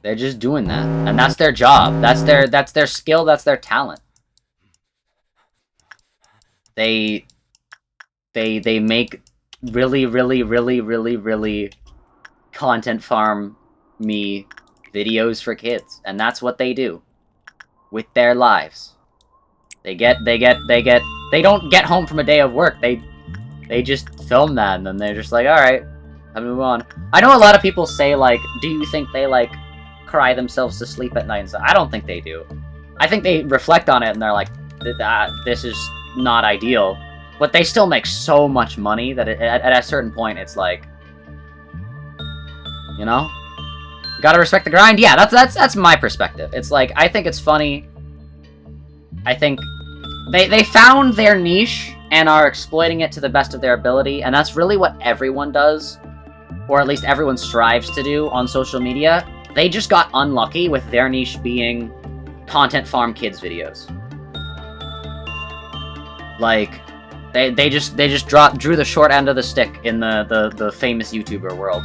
They're just doing that, and that's their job. That's their skill. That's their talent. They make really content farm me videos for kids, and that's what they do with their lives. They don't get home from a day of work. They just film that, and then they're just like, all right, I move on. I know a lot of people say, like, do you think they, like, cry themselves to sleep at night and stuff? I don't think they do. I think they reflect on it, and they're like, this is not ideal. But they still make so much money that at a certain point, it's like, you know? You gotta respect the grind. Yeah, that's my perspective. It's like, I think it's funny. I think they found their niche and are exploiting it to the best of their ability, and that's really what everyone does, or at least everyone strives to do on social media. They just got unlucky with their niche being content farm kids videos. Like, they just drew the short end of the stick in the famous YouTuber world.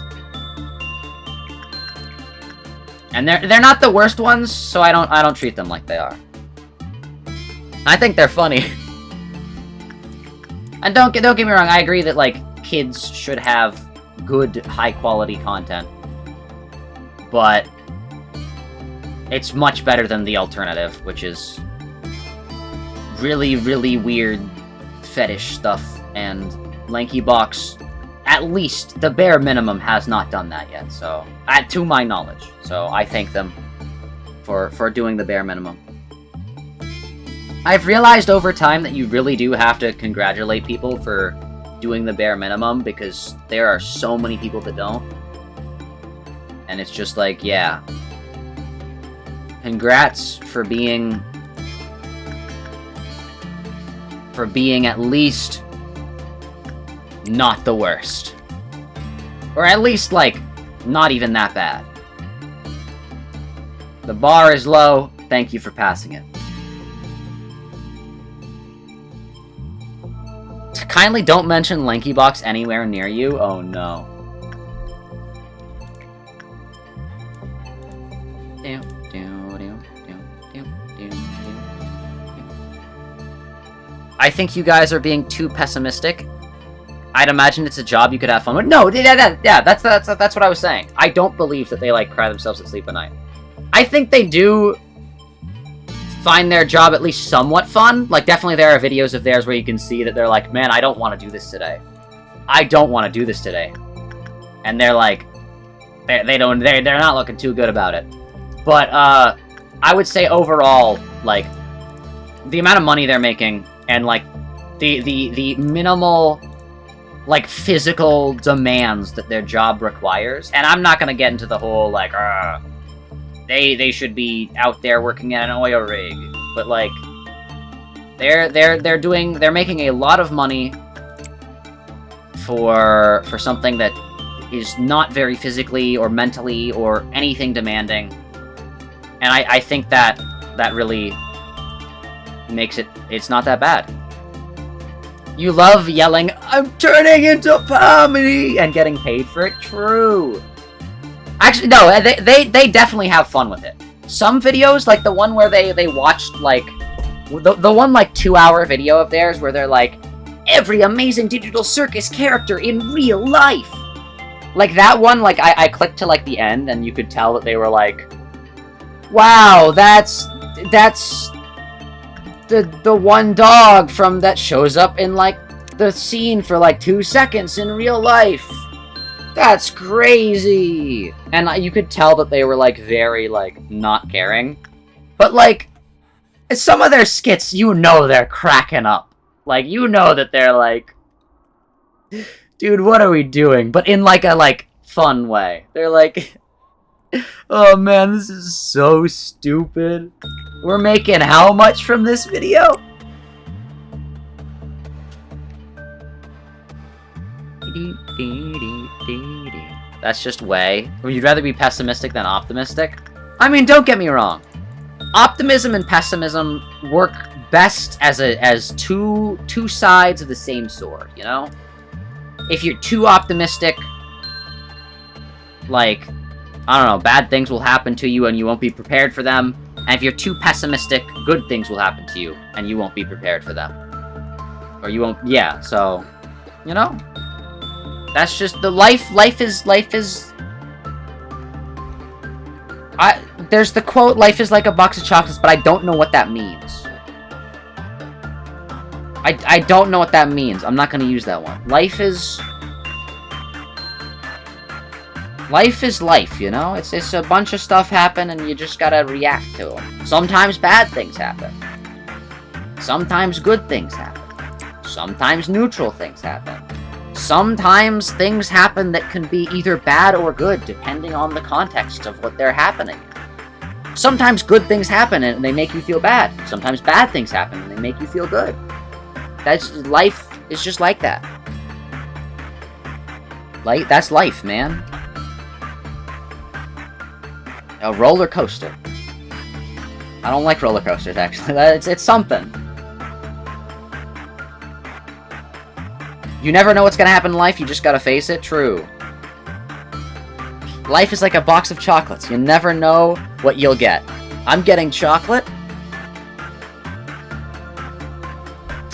And they're not the worst ones, so I don't treat them like they are. I think they're funny. And don't get me wrong, I agree that, like, kids should have good, high-quality content. But it's much better than the alternative, which is really weird fetish stuff, and Lankybox, at least the bare minimum, has not done that yet, so, to my knowledge. So I thank them for doing the bare minimum. I've realized over time that you really do have to congratulate people for doing the bare minimum, because there are so many people that don't. And it's just like, yeah. Congrats for being at least not the worst. Or at least, like, not even that bad. The bar is low, thank you for passing it. Kindly don't mention Lankybox anywhere near you. Oh no. I think you guys are being too pessimistic. I'd imagine it's a job you could have fun with. No, yeah, that's what I was saying. I don't believe that they, like, cry themselves to sleep at night. I think they do find their job at least somewhat fun. Like, definitely there are videos of theirs where you can see that they're like, man, I don't want to do this today. I don't want to do this today. And they're like, they're not looking too good about it. But, I would say overall, like, the amount of money they're making, and, like, the minimal, like, physical demands that their job requires. And I'm not gonna get into the whole, like, they should be out there working at an oil rig. But, like, they're making a lot of money for something that is not very physically or mentally or anything demanding. And I think that really makes it's not that bad. You love yelling, I'm turning into Pomni, and getting paid for it? True. Actually, no, they definitely have fun with it. Some videos, like the one where they watched, like, the one, like, 2-hour video of theirs where they're like, every amazing digital circus character in real life. Like, that one, like, I clicked to, like, the end, and you could tell that they were like, wow, that's the one dog from that shows up in, like, the scene for, like, 2 seconds in real life. That's crazy! And you could tell that they were, like, very, like, not caring. But, like, some of their skits, you know they're cracking up. Like, you know that they're like, dude, what are we doing? But in, like, a, like, fun way. They're like, oh man, this is so stupid. We're making how much from this video? That's just way. Would you rather be pessimistic than optimistic? I mean, don't get me wrong. optimism and pessimism work best as two sides of the same sword, you know? If you're too optimistic, like, I don't know, bad things will happen to you and you won't be prepared for them. And if you're too pessimistic, good things will happen to you and you won't be prepared for them. Or you won't, yeah, so, you know? That's just the life is... There's the quote, life is like a box of chocolates, but I don't know what that means. I don't know what that means. I'm not gonna use that one. Life is life, you know? It's a bunch of stuff happen and you just gotta react to them. Sometimes bad things happen. Sometimes good things happen. Sometimes neutral things happen. Sometimes things happen that can be either bad or good, depending on the context of what they're happening. Sometimes good things happen and they make you feel bad. Sometimes bad things happen and they make you feel good. Life is just like that. That's life, man. A roller coaster. I don't like roller coasters, actually. It's something. You never know what's gonna happen in life, you just gotta face it. True. Life is like a box of chocolates. You never know what you'll get. I'm getting chocolate.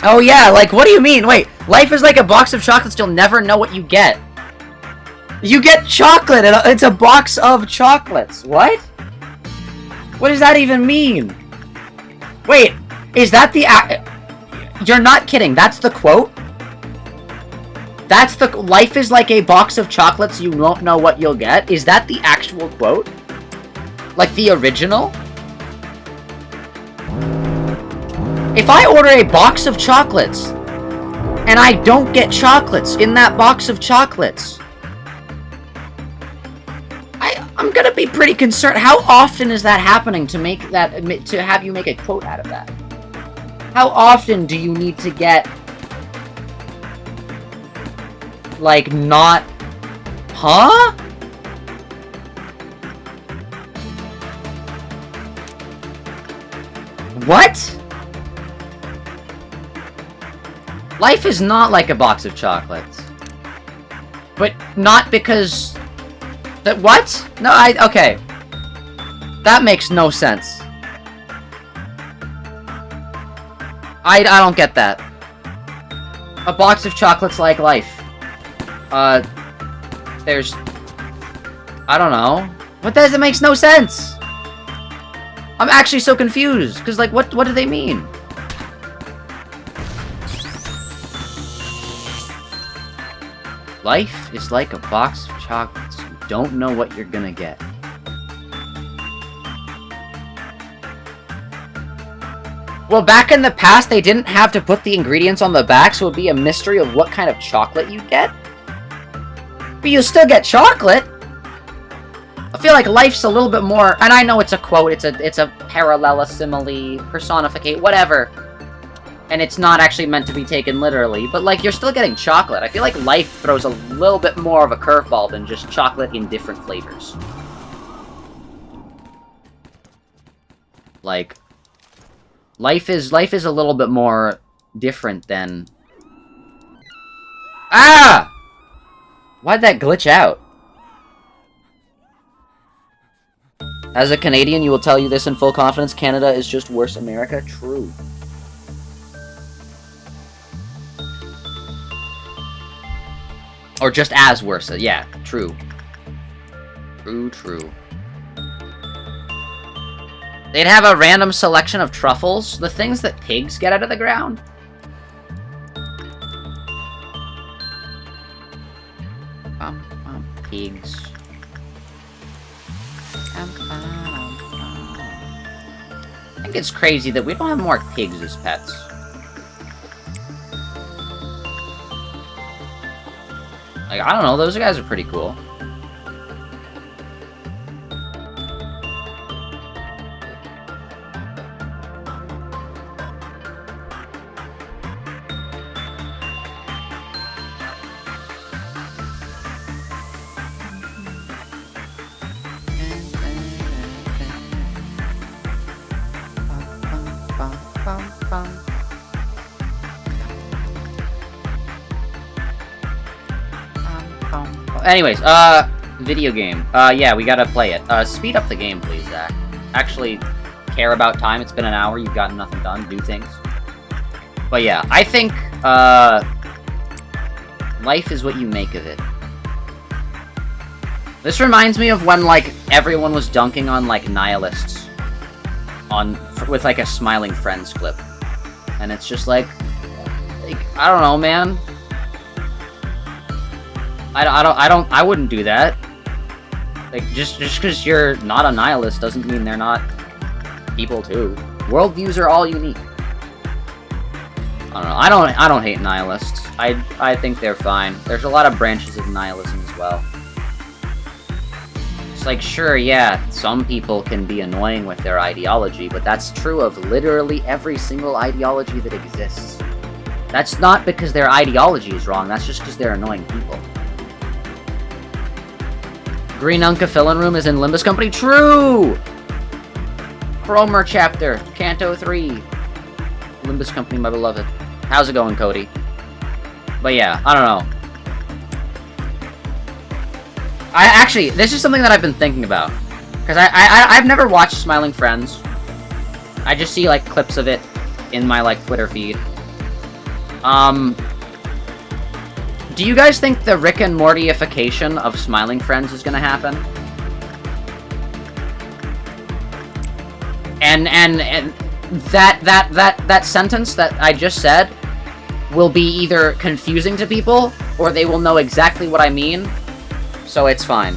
Oh yeah, like, what do you mean? Wait, life is like a box of chocolates, you'll never know what you get. You get chocolate, it's a box of chocolates. What? What does that even mean? Wait, is that the... You're not kidding, that's the quote? That's the... Life is like a box of chocolates, you won't know what you'll get? Is that the actual quote? Like the original? If I order a box of chocolates, and I don't get chocolates in that box of chocolates, I'm gonna be pretty concerned. How often is that happening to make that, to have you make a quote out of that? How often do you need to get, like, not... Huh? What? Life is not like a box of chocolates. But not because... That what? No, okay. That makes no sense. I don't get that. A box of chocolates like life. There's... I don't know. What does it makes no sense? I'm actually so confused, because, like, what do they mean? Life is like a box of chocolates. You don't know what you're gonna get. Well, back in the past, they didn't have to put the ingredients on the back, so it would be a mystery of what kind of chocolate you get. But you'll still get chocolate. I feel like life's a little bit more, and I know it's a quote, it's a parallel, simile, personificate, whatever. And it's not actually meant to be taken literally, but, like, you're still getting chocolate. I feel like life throws a little bit more of a curveball than just chocolate in different flavors. Like, life is a little bit more different than... Ah! Why'd that glitch out? As a Canadian, you will tell you this in full confidence, Canada is just worse America. True. Or just as worse. Yeah, true. True. They'd have a random selection of truffles, the things that pigs get out of the ground. Pigs. I think it's crazy that we don't have more pigs as pets. Like, I don't know, those guys are pretty cool. Anyways, video game. Yeah, we gotta play it. Speed up the game, please, Zach. Actually care about time. It's been an hour. You've gotten nothing done. Do things. But yeah, I think, life is what you make of it. This reminds me of when, like, everyone was dunking on, like, nihilists with, like, a Smiling Friends clip. And it's just like, I don't know, man. I wouldn't do that. Like, just because you're not a nihilist doesn't mean they're not people, too. Worldviews are all unique. I don't know, I don't hate nihilists. I think they're fine. There's a lot of branches of nihilism as well. It's like, sure, yeah, some people can be annoying with their ideology, but that's true of literally every single ideology that exists. That's not because their ideology is wrong, that's just because they're annoying people. Green Unca Fill-In Room is in Limbus Company? True! Cromer Chapter, Canto 3. Limbus Company, my beloved. How's it going, Cody? But yeah, I don't know. Actually, this is something that I've been thinking about. Because I've never watched Smiling Friends. I just see, like, clips of it in my, like, Twitter feed. Do you guys think the Rick and Mortyification of Smiling Friends is gonna happen? And that sentence that I just said will be either confusing to people, or they will know exactly what I mean, so it's fine.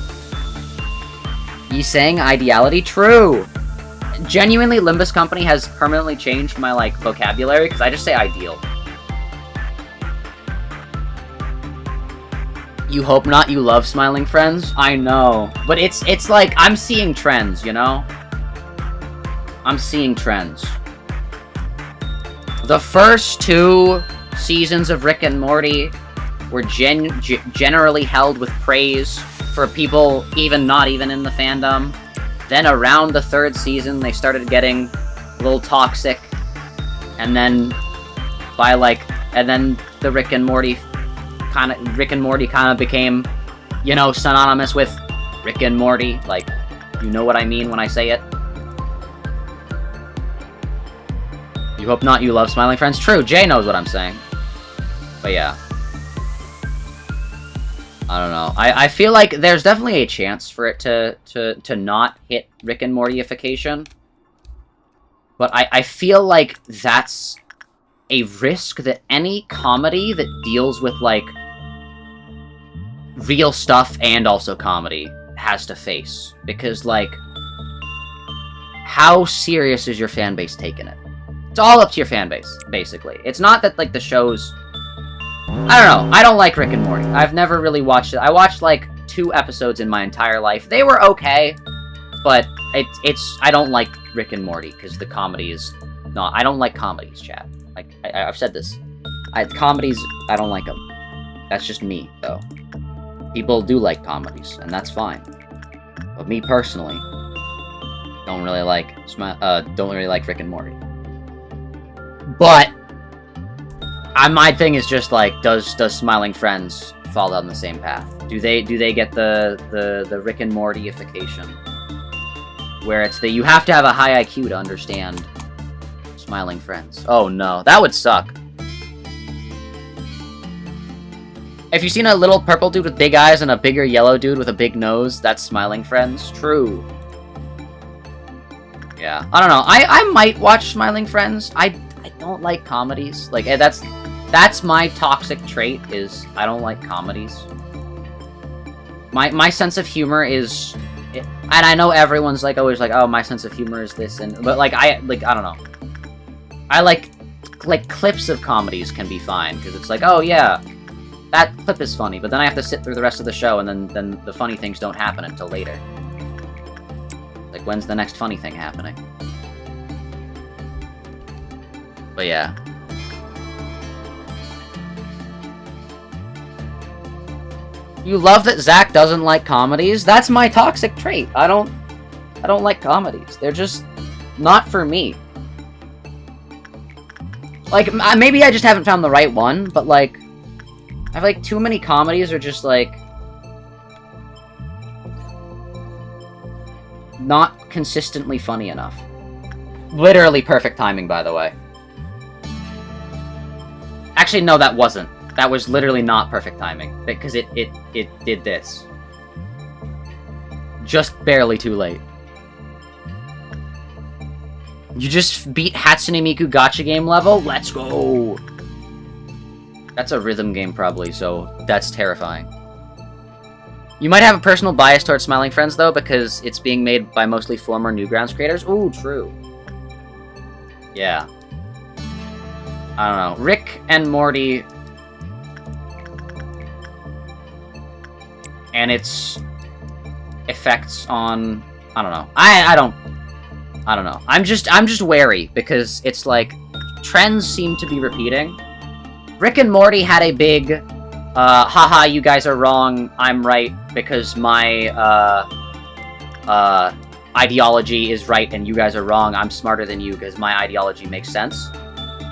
You saying ideality? True! Genuinely, Limbus Company has permanently changed my, like, vocabulary, because I just say ideal. You hope not, you love Smiling Friends? I know. But it's like, I'm seeing trends, you know? I'm seeing trends. The first 2 seasons of Rick and Morty were generally held with praise for people not even in the fandom. Then around the 3rd season, they started getting a little toxic. And then the Rick and Morty kind of became, you know, synonymous with Rick and Morty. Like, you know what I mean when I say it. You hope not, you love Smiling Friends? True, Jay knows what I'm saying. But yeah. I don't know. I feel like there's definitely a chance for it to not hit Rick and Mortyification. But I feel like that's a risk that any comedy that deals with, like, real stuff and also comedy has to face. Because, like, how serious is your fan base taking it? It's all up to your fan base, basically. It's not that, like, the show's... I don't know. I don't like Rick and Morty. I've never really watched it. I watched, like, 2 episodes in my entire life. They were okay, but I don't like Rick and Morty, because the comedy is not... I don't like comedies, chat. Like, I've said this. Comedies, I don't like them. That's just me, though. People do like comedies, and that's fine. But me, personally, don't really like Rick and Morty. But my thing is just like, does Smiling Friends fall down the same path? Do they get the Rick and Mortyification, where it's that you have to have a high IQ to understand Smiling Friends? Oh no, that would suck. If you've seen a little purple dude with big eyes and a bigger yellow dude with a big nose, that's Smiling Friends. True. Yeah, I don't know. I might watch Smiling Friends. I don't like comedies. Like, that's my toxic trait, is I don't like comedies. My sense of humor is... And I know everyone's, like, always like, oh, my sense of humor is this, but, like, I don't know. I like, clips of comedies can be fine, because it's like, oh, yeah, that clip is funny, but then I have to sit through the rest of the show, and then the funny things don't happen until later. Like, when's the next funny thing happening? But yeah. You love that Zach doesn't like comedies? That's my toxic trait. I don't like comedies. They're just not for me. Like, maybe I just haven't found the right one, but, like, I feel like too many comedies are just, like, not consistently funny enough. Literally perfect timing, by the way. Actually, no, that wasn't. That was literally not perfect timing, because it did this. Just barely too late. You just beat Hatsune Miku gacha game level? Let's go! That's a rhythm game, probably, so that's terrifying. You might have a personal bias towards Smiling Friends, though, because it's being made by mostly former Newgrounds creators. Ooh, true. Yeah. I don't know. Rick and Morty... and its effects on... I don't know. I don't know. I'm just wary, because it's like... trends seem to be repeating. Rick and Morty had a big... haha, you guys are wrong, I'm right, because my, ideology is right and you guys are wrong, I'm smarter than you because my ideology makes sense.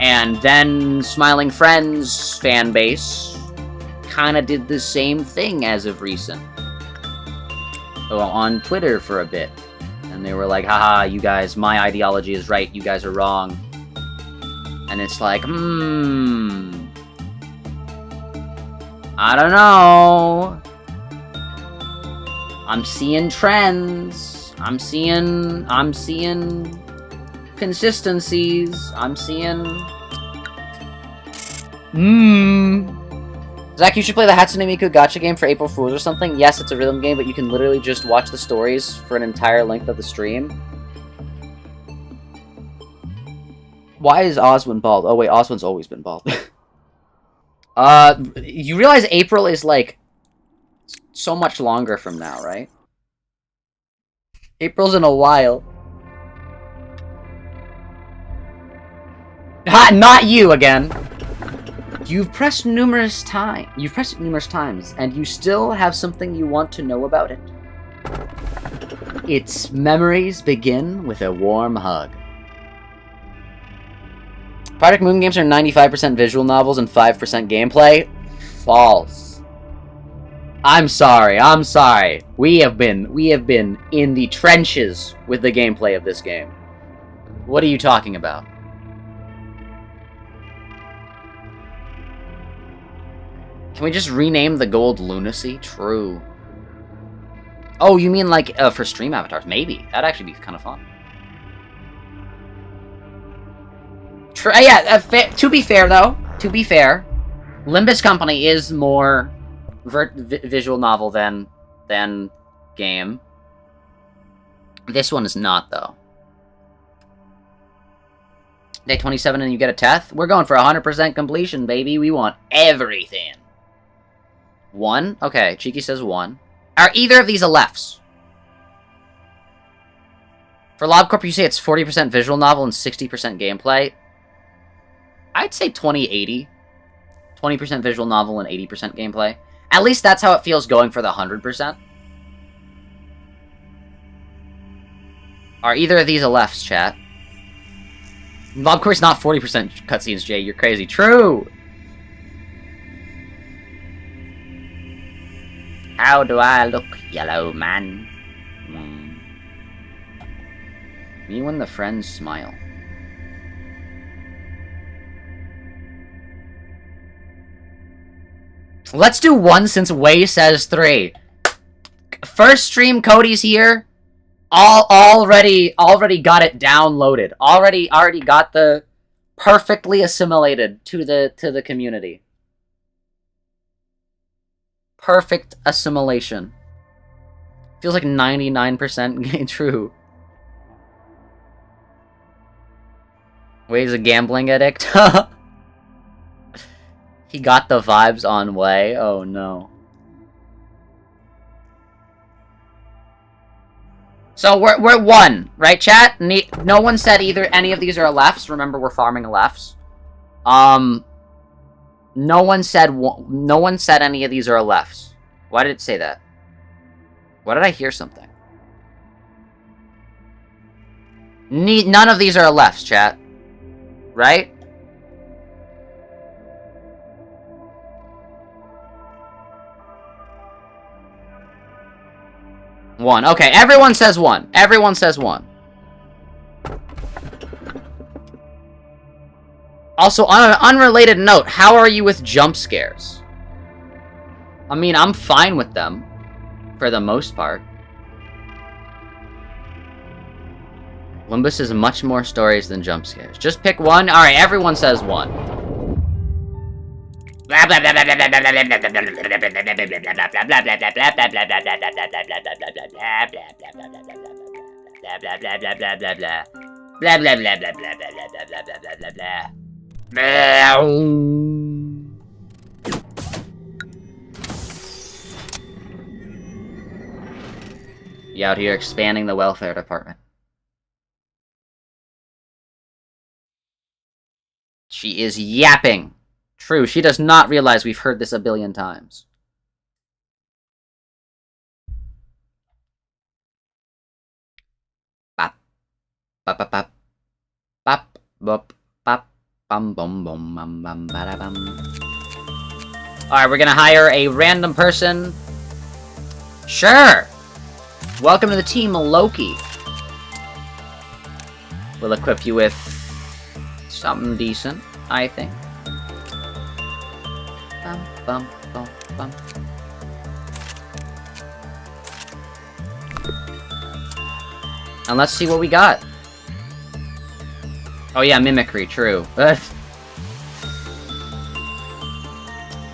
And then Smiling Friends fanbase kinda did the same thing as of recent. On Twitter for a bit. And they were like, haha, you guys, my ideology is right, you guys are wrong. And it's like, I don't know. I'm seeing trends. I'm seeing consistencies. I'm seeing... Zach, you should play the Hatsune Miku gacha game for April Fools or something. Yes, it's a rhythm game, but you can literally just watch the stories for an entire length of the stream. Why is Oswin bald? Oh wait, Oswin's always been bald. You realize April is, like, so much longer from now, right? April's in a while. Ha! Not you again! You've pressed numerous times, and you still have something you want to know about it. Its memories begin with a warm hug. Project Moon games are 95% visual novels and 5% gameplay? False. I'm sorry. We have been in the trenches with the gameplay of this game. What are you talking about? Can we just rename the gold Lunacy? True. Oh, you mean like for stream avatars? Maybe. That'd actually be kind of fun. Yeah, to be fair, though, Limbus Company is more visual novel than game. This one is not, though. Day 27 and you get a Teth? We're going for 100% completion, baby. We want everything. 1? Okay, Cheeky says 1. Are either of these a lefts? For LobCorp, you say it's 40% visual novel and 60% gameplay. I'd say 20-80. 20% visual novel and 80% gameplay. At least that's how it feels going for the 100%. Are either of these a lefts, chat? LobCorp's not 40% cutscenes, Jay. You're crazy. True! How do I look, yellow man? Me when the friends smile. Let's do 1 since Way says 3. First stream, Cody's here. Already got it downloaded. Already got the perfectly assimilated to the community. Perfect assimilation. Feels like 99% true. Way's a gambling addict. He got the vibes on Way. Oh no. So we're 1, right, chat? No one said either any of these are lefts. Remember, we're farming lefts. No one said any of these are lefts. Why did it say that? Why did I hear something? None of these are lefts, chat. Right? 1. Okay, everyone says 1. Everyone says 1. Also, on an unrelated note, how are you with jump scares? I mean, I'm fine with them, for the most part. Limbus is much more stories than jump scares. Just pick 1. Alright, everyone says 1. You out here expanding the welfare department. She is yapping. True, she does not realize we've heard this a billion times. Bop. Bop bop bop. Bop bop bop. Bum bum bum bum bum bada bum. Alright, we're gonna hire a random person. Sure! Welcome to the team, Loki. We'll equip you with something decent, I think. Bum, bum, bum, bum. And let's see what we got. Oh yeah, mimicry, true.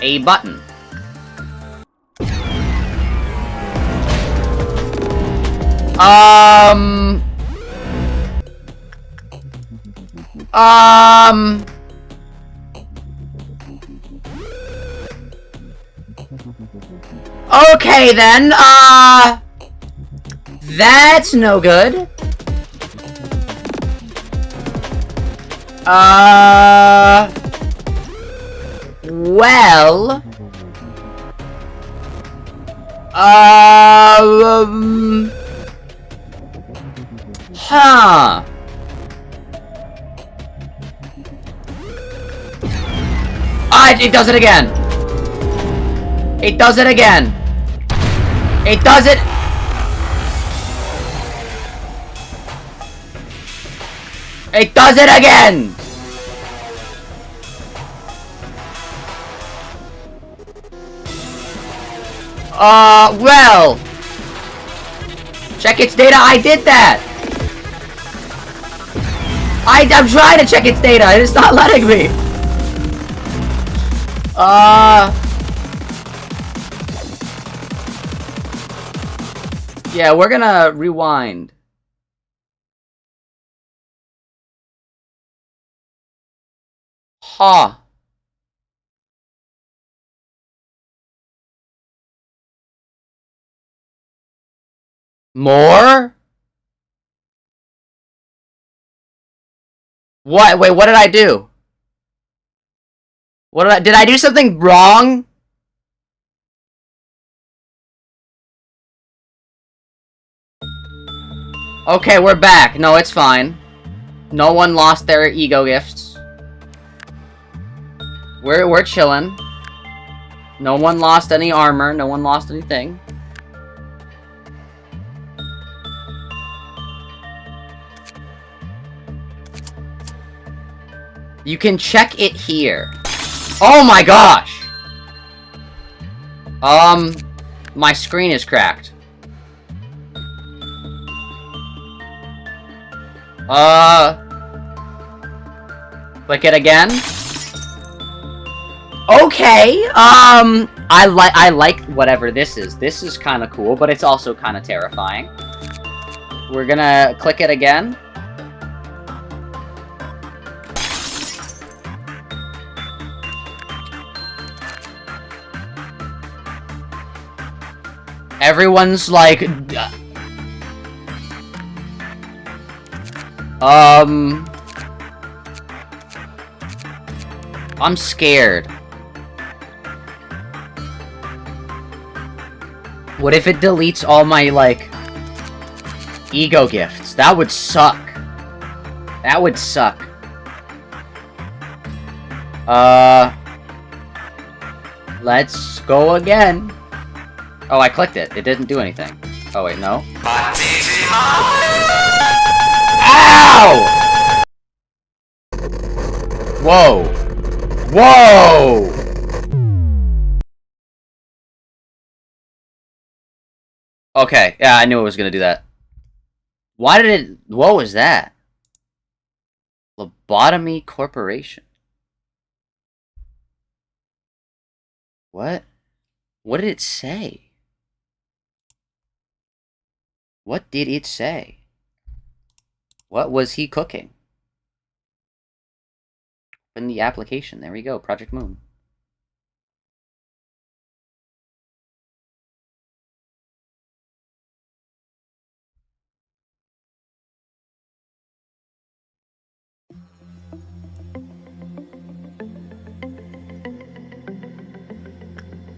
A button. Okay then, that's no good. Well... Huh. It does it again. It does it again. It does it. It does it again. Well. Check its data. I did that. I'm trying to check its data. It's not letting me. Yeah, we're gonna rewind. Huh. More? What? Wait, what did I do? Did I do something wrong? Okay, we're back. No, it's fine. No one lost their ego gifts. We're chilling. No one lost any armor. No one lost anything. You can check it here. Oh my gosh! My screen is cracked. Click it again. Okay, I like whatever this is. This is kind of cool, but it's also kind of terrifying. We're gonna click it again. Everyone's like... I'm scared. What if it deletes all my, like, ego gifts? That would suck. That would suck. Let's go again. Oh, I clicked it. It didn't do anything. Oh wait, no. Ow! Whoa! Whoa! Okay, yeah, I knew it was gonna do that. Why did it... What was that? Lobotomy Corporation. What? What did it say? What did it say? What was he cooking? In the application, there we go, Project Moon.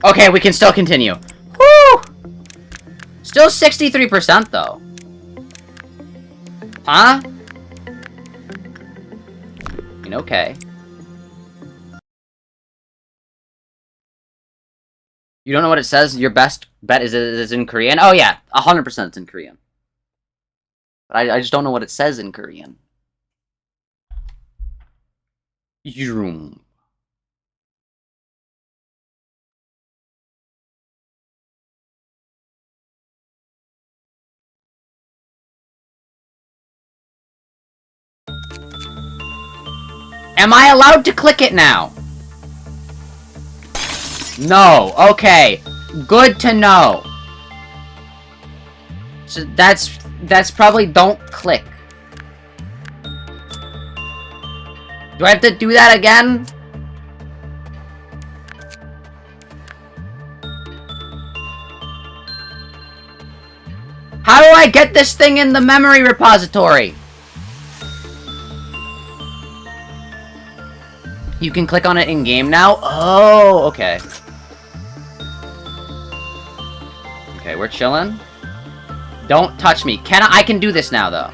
Okay, we can still continue. Woo! Still 63% though. Huh? I mean, okay. You don't know what it says? Your best bet is in Korean? Oh yeah, 100% it's in Korean. But I just don't know what it says in Korean. Yrum. Am I allowed to click it now? No. Okay. Good to know. So that's probably don't click. Do I have to do that again? How do I get this thing in the memory repository? You can click on it in-game now? Oh, okay. Okay, we're chilling. Don't touch me. I can do this now, though.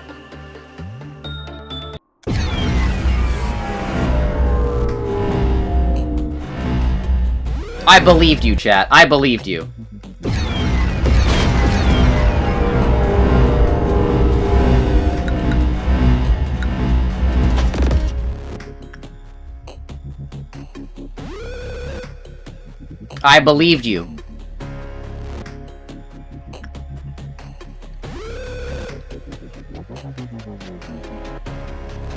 I believed you, chat. I believed you. I believed you.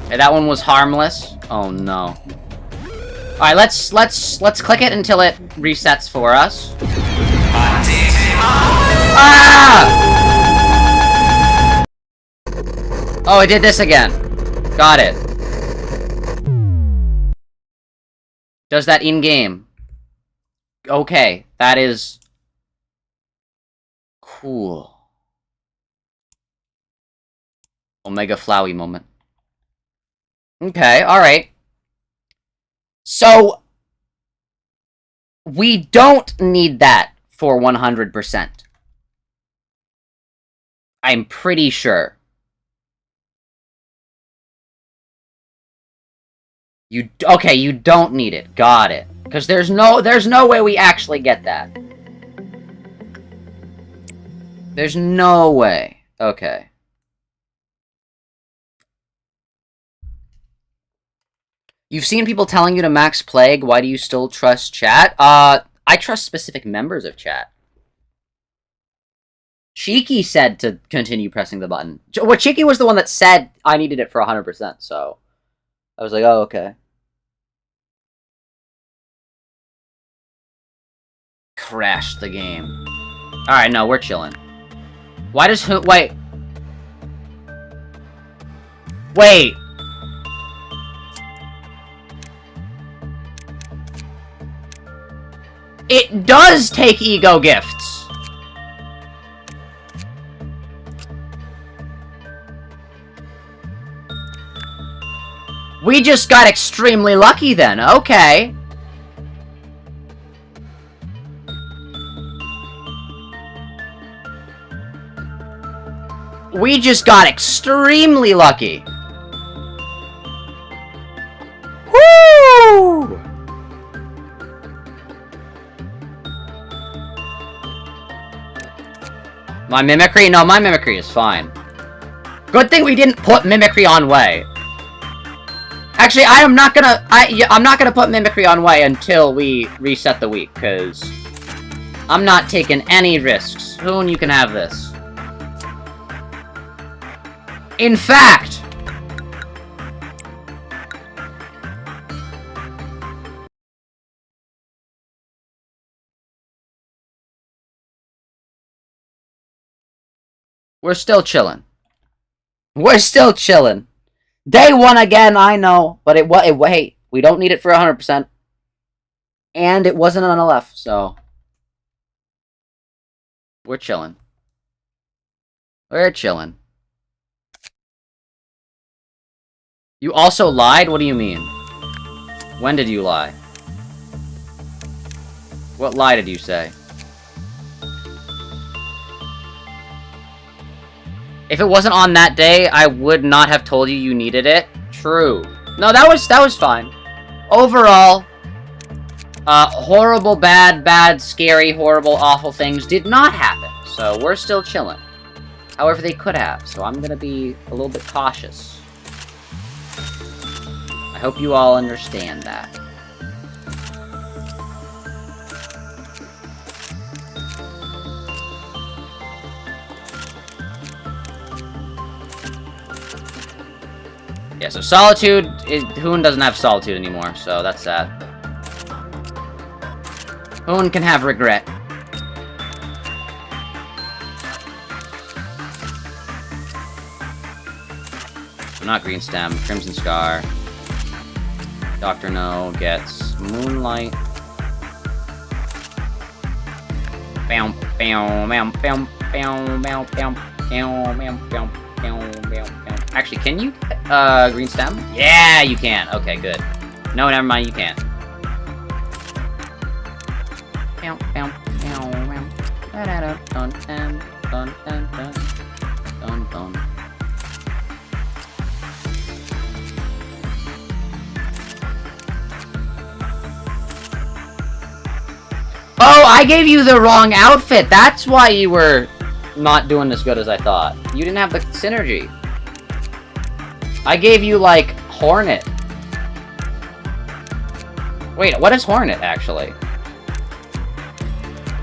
Okay, that one was harmless. Oh no. Alright, let's click it until it resets for us. Ah! Oh, it did this again. Got it. Does that in-game. Okay, that is cool. Omega Flowey moment. Okay, alright. So, we don't need that for 100%. I'm pretty sure. Okay, you don't need it. Got it. Because there's no way we actually get that. There's no way. Okay. You've seen people telling you to max plague. Why do you still trust chat? I trust specific members of chat. Cheeky said to continue pressing the button. Well, Cheeky was the one that said I needed it for 100%, so I was like, oh, okay. Crashed the game. Alright, no, we're chilling. Why does wait. Wait. It does take ego gifts. We just got extremely lucky then. Okay. We just got extremely lucky. Woo! My mimicry? No, my mimicry is fine. Good thing we didn't put mimicry on Way. Actually, I'm not gonna put mimicry on Way until we reset the week, because I'm not taking any risks. Hoon, you can have this. In fact, we're still chilling. We're still chilling. Day 1 again, I know, but hey, we don't need it for 100%. And it wasn't on LF, so we're chilling. We're chilling. You also lied? What do you mean? When did you lie? What lie did you say? If it wasn't on that day, I would not have told you you needed it. True. No, that was fine. Overall, horrible, bad, scary, horrible, awful things did not happen. So we're still chilling. However, they could have. So I'm gonna be a little bit cautious. I hope you all understand that. Yeah, so Solitude, Hoon doesn't have Solitude anymore, so that's sad. Hoon can have Regret. So not Green Stem, Crimson Scar. Dr. No gets Moonlight. Bam, bam, bam, bam, bam, bam, bam, bam, bam, bam. Actually, can you Green Stem? Yeah, you can. Okay, good. No, never mind, you can't. Oh, I gave you the wrong outfit! That's why you were not doing as good as I thought. You didn't have the synergy. I gave you, like, Hornet. Wait, what is Hornet, actually?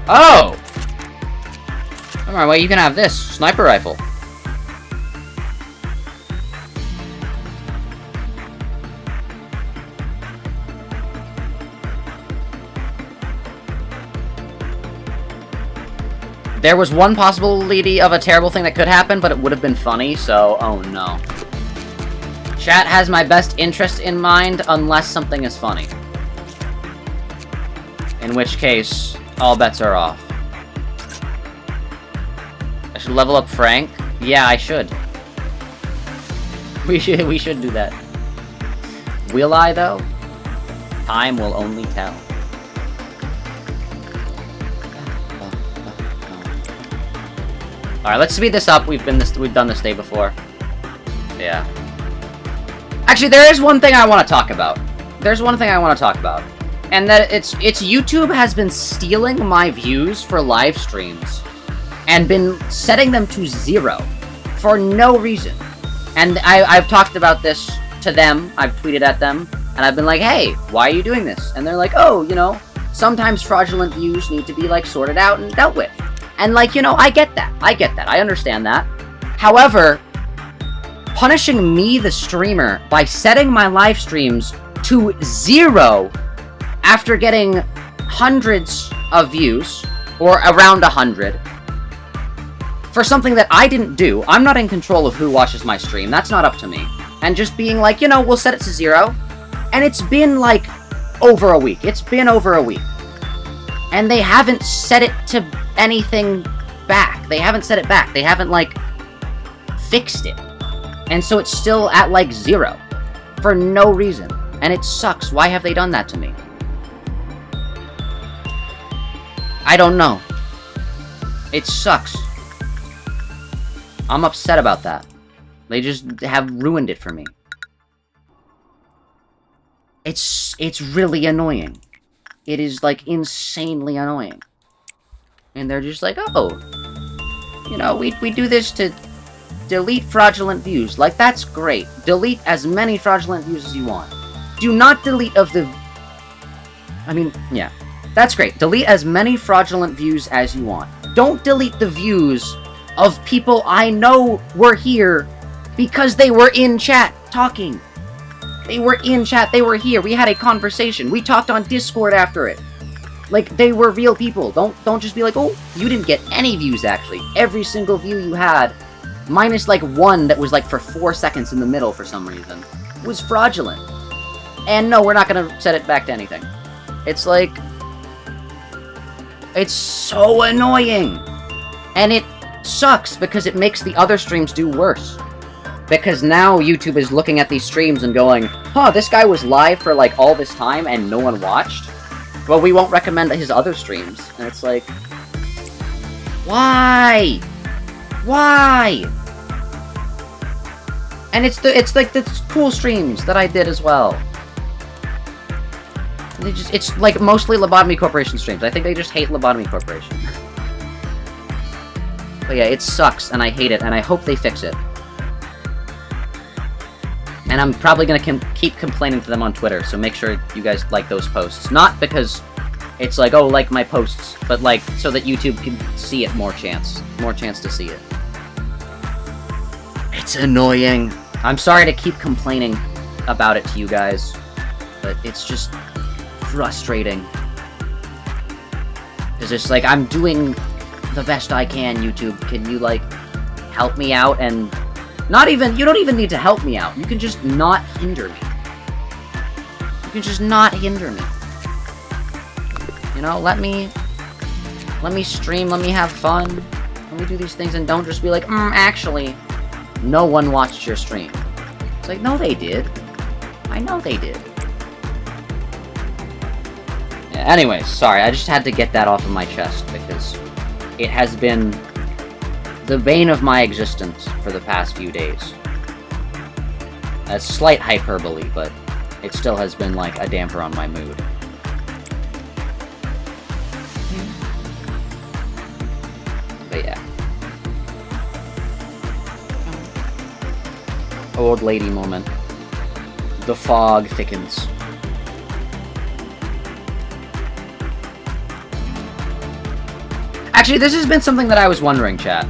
Oh! Alright, well, you can have this. Sniper rifle. There was one possibility of a terrible thing that could happen, but it would have been funny, so oh no. Chat has my best interest in mind unless something is funny. In which case, all bets are off. I should level up Frank? Yeah, I should. We should do that. Will I, though? Time will only tell. Alright, let's speed this up. We've done this day before. Yeah. Actually, there is one thing I want to talk about. And that it's YouTube has been stealing my views for live streams and been setting them to 0 for no reason. And I've talked about this to them. I've tweeted at them, and I've been like, hey, why are you doing this? And they're like, oh, you know, sometimes fraudulent views need to be, like, sorted out and dealt with. And, like, you know, I get that. I understand that. However, punishing me, the streamer, by setting my live streams to 0 after getting hundreds of views, or around 100, for something that I didn't do. I'm not in control of who watches my stream. That's not up to me. And just being like, you know, we'll set it to 0. And it's been, like, over a week. And they haven't set it to anything back. They haven't set it back. They haven't, like, fixed it. And so it's still at, like, 0. For no reason. And it sucks. Why have they done that to me? I don't know. It sucks. I'm upset about that. They just have ruined it for me. It's really annoying. It is, like, insanely annoying. And they're just like, oh, you know, we do this to delete fraudulent views. Like, that's great. Delete as many fraudulent views as you want. Do not delete of the... I mean, yeah. That's great. Delete as many fraudulent views as you want. Don't delete the views of people I know were here because they were in chat talking. They were in chat. They were here. We had a conversation. We talked on Discord after it. Like, they were real people. Don't just be like, oh, you didn't get any views, actually. Every single view you had, minus, like, one that was, like, for 4 seconds in the middle for some reason, was fraudulent. And no, we're not gonna set it back to anything. It's like... It's so annoying! And it sucks because it makes the other streams do worse. Because now YouTube is looking at these streams and going, huh, this guy was live for, like, all this time and no one watched? Well, we won't recommend his other streams. And it's like... Why? Why? And it's like the cool streams that I did as well. It's like mostly Lobotomy Corporation streams. I think they just hate Lobotomy Corporation. But yeah, it sucks, and I hate it, and I hope they fix it. And I'm probably gonna keep complaining to them on Twitter, so make sure you guys like those posts. Not because it's like, oh, like my posts, but like, so that YouTube can see it more chance to see it. It's annoying. I'm sorry to keep complaining about it to you guys, but it's just frustrating. It's just like, I'm doing the best I can, YouTube. Can you, like, help me out? And not even, you don't even need to help me out. You can just not hinder me. You can just not hinder me. You know, let me stream, let me have fun, let me do these things, and don't just be like, actually, no one watched your stream. It's like, no, they did. I know they did. Yeah, anyways, sorry, I just had to get that off of my chest, because it has been the bane of my existence for the past few days. That's slight hyperbole, but it still has been, like, a damper on my mood. But yeah. Old lady moment. The fog thickens. Actually, this has been something that I was wondering, chat.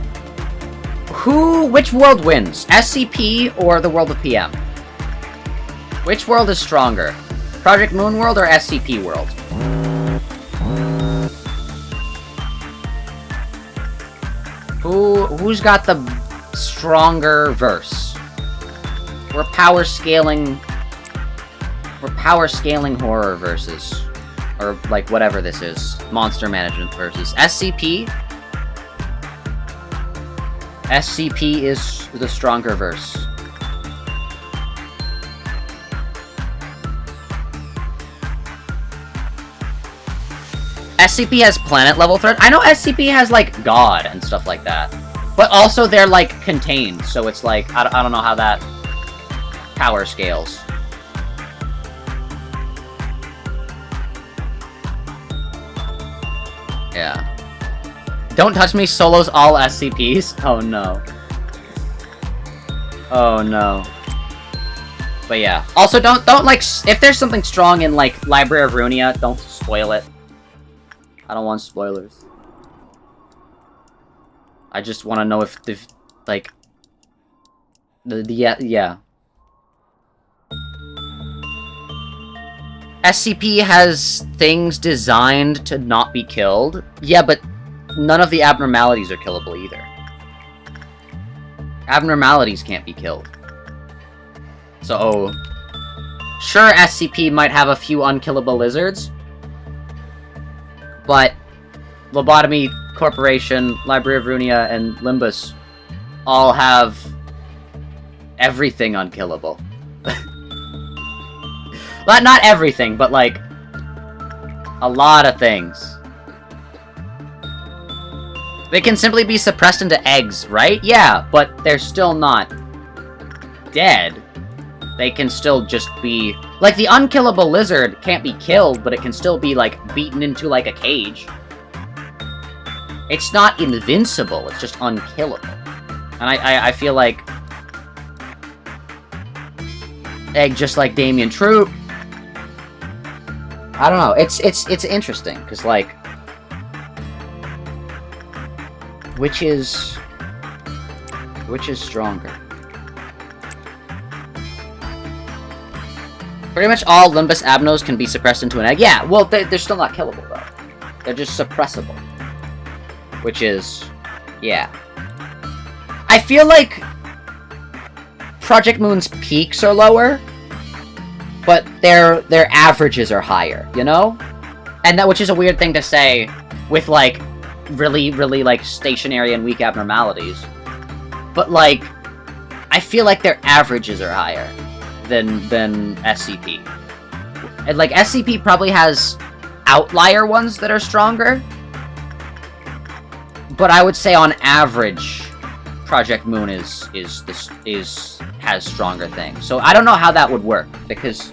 Which world wins? SCP or the world of PM? Which world is stronger? Project Moon World or SCP World? Who's got the stronger verse? We're power scaling horror versus, or like whatever this is, monster management versus SCP. SCP is the stronger verse. SCP has planet-level threat. I know SCP has, like, God and stuff like that. But also they're, like, contained, so it's like, I don't know how that power scales. Yeah. Don't touch me, solos all SCPs? Oh no. Oh no. But yeah. Also, don't like, if there's something strong in, like, Library of Runia, don't spoil it. I don't want spoilers. I just want to know if like, yeah. SCP has things designed to not be killed. Yeah, but none of the abnormalities are killable either. Abnormalities can't be killed. So, sure, SCP might have a few unkillable lizards, but Lobotomy Corporation, Library of Runia, and Limbus all have everything unkillable. Not everything, but like a lot of things. They can simply be suppressed into eggs, right? Yeah, but they're still not dead. They can still just be... Like, the unkillable lizard can't be killed, but it can still be, like, beaten into, like, a cage. It's not invincible, it's just unkillable. And I feel like... just like Damien Troop. I don't know, it's interesting, because, like... Which is stronger? Pretty much all Limbus Abnos can be suppressed into an egg. Yeah, well, they're still not killable, though. They're just suppressible. Which is... yeah. I feel like... Project Moon's peaks are lower, but their averages are higher, you know? And that, which is a weird thing to say with, like, really, like, stationary and weak abnormalities. But, like, I feel like their averages are higher than SCP. And, like, SCP probably has outlier ones that are stronger, but I would say on average, Project Moon has stronger things. So I don't know how that would work, because,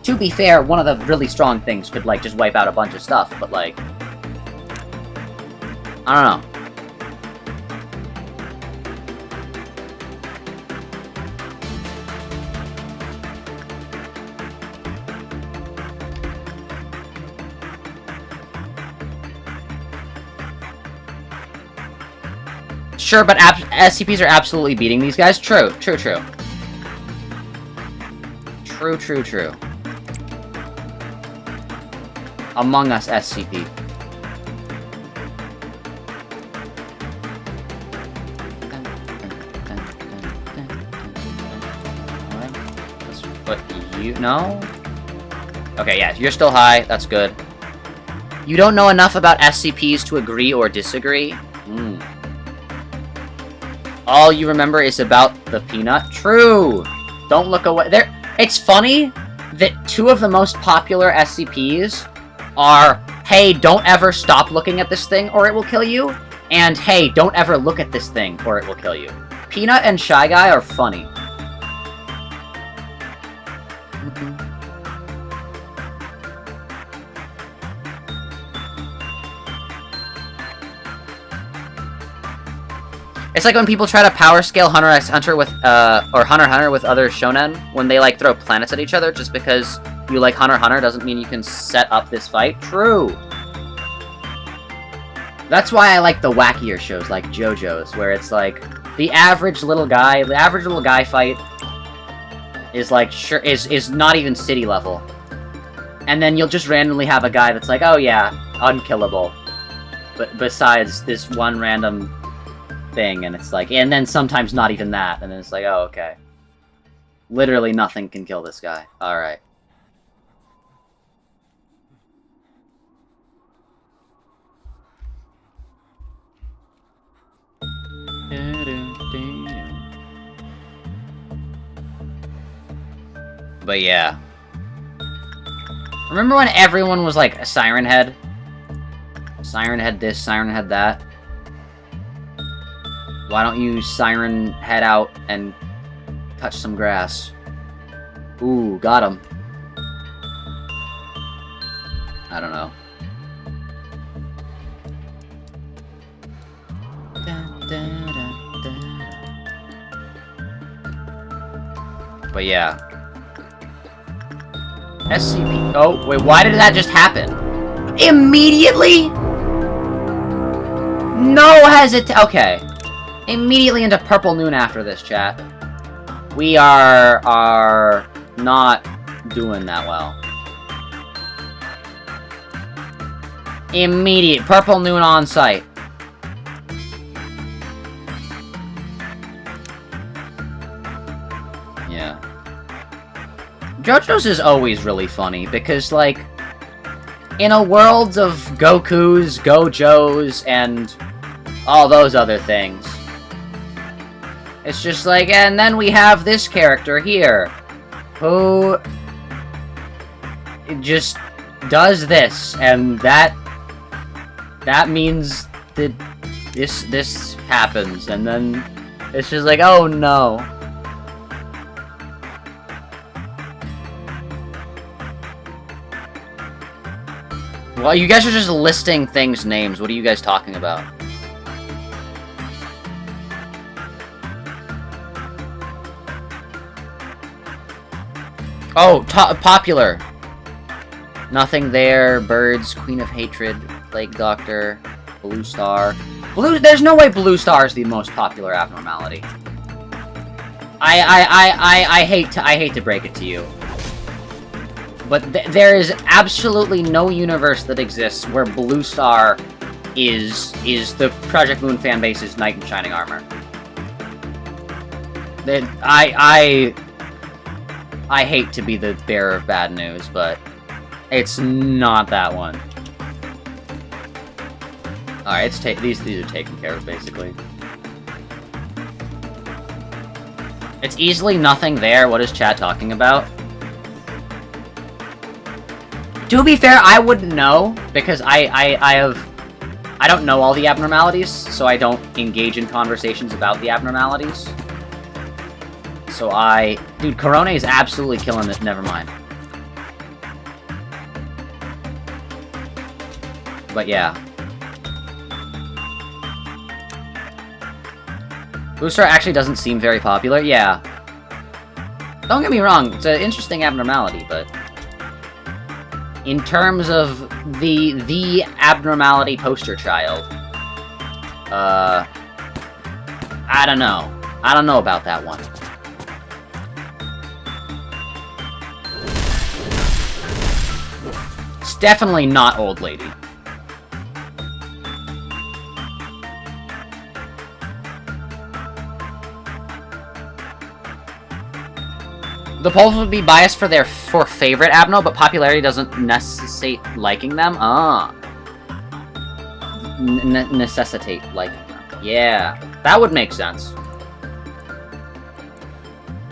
to be fair, one of the really strong things could, like, just wipe out a bunch of stuff, but, like... I don't know. Sure, but SCPs are absolutely beating these guys? True. True. Among Us SCP. But you... no? Okay, yeah, you're still high. That's good. You don't know enough about SCPs to agree or disagree? All you remember is about the peanut? True! Don't look away. It's funny that two of the most popular SCPs are, hey, don't ever stop looking at this thing or it will kill you, and hey, don't ever look at this thing or it will kill you. Peanut and Shy Guy are funny. It's like when people try to power scale Hunter x Hunter with, or Hunter x Hunter with other shonen, when they, like, throw planets at each other, just because you like Hunter x Hunter doesn't mean you can set up this fight. True! That's why I like the wackier shows, like JoJo's, where it's, like, the average little guy fight is, like, sure, is not even city level. And then you'll just randomly have a guy that's like, oh yeah, unkillable. But besides this one random thing, and it's like, and then sometimes not even that, and then it's like, oh, okay. Literally nothing can kill this guy. Alright. But yeah. Remember when everyone was like a Siren Head? Siren Head this, Siren Head that? Why don't you Siren Head out and touch some grass? Ooh, got him. I don't know. But yeah. SCP... oh, wait, why did that just happen? Immediately? No hesitation. Okay. Immediately into Purple Noon after this, chat. We are not doing that well. Immediate Purple Noon on site. Yeah. JoJo's is always really funny, because, like, in a world of Gokus, Gojos, and all those other things, it's just like, and then we have this character here, who just does this, and that means that this happens, and then it's just like, oh no. Well, you guys are just listing things' names. What are you guys talking about? Oh, popular. Nothing there. Birds, Queen of Hatred, Plague Doctor, Blue Star. There's no way Blue Star is the most popular abnormality. I hate to break it to you, but there is absolutely no universe that exists where Blue Star is the Project Moon fanbase's knight in shining armor. I hate to be the bearer of bad news, but it's not that one. Alright, these are taken care of, basically. It's easily nothing there. What is chat talking about? To be fair, I wouldn't know, because I don't know all the abnormalities, so I don't engage in conversations about the abnormalities. So dude, Corona is absolutely killing this, never mind. But yeah. Blue Star actually doesn't seem very popular, yeah. Don't get me wrong, it's an interesting abnormality, but... in terms of the abnormality poster child, I don't know. I don't know about that one. It's definitely not Old Lady. The polls would be biased for their favorite abno, but popularity doesn't necessitate liking them. Necessitate liking them. Yeah, that would make sense.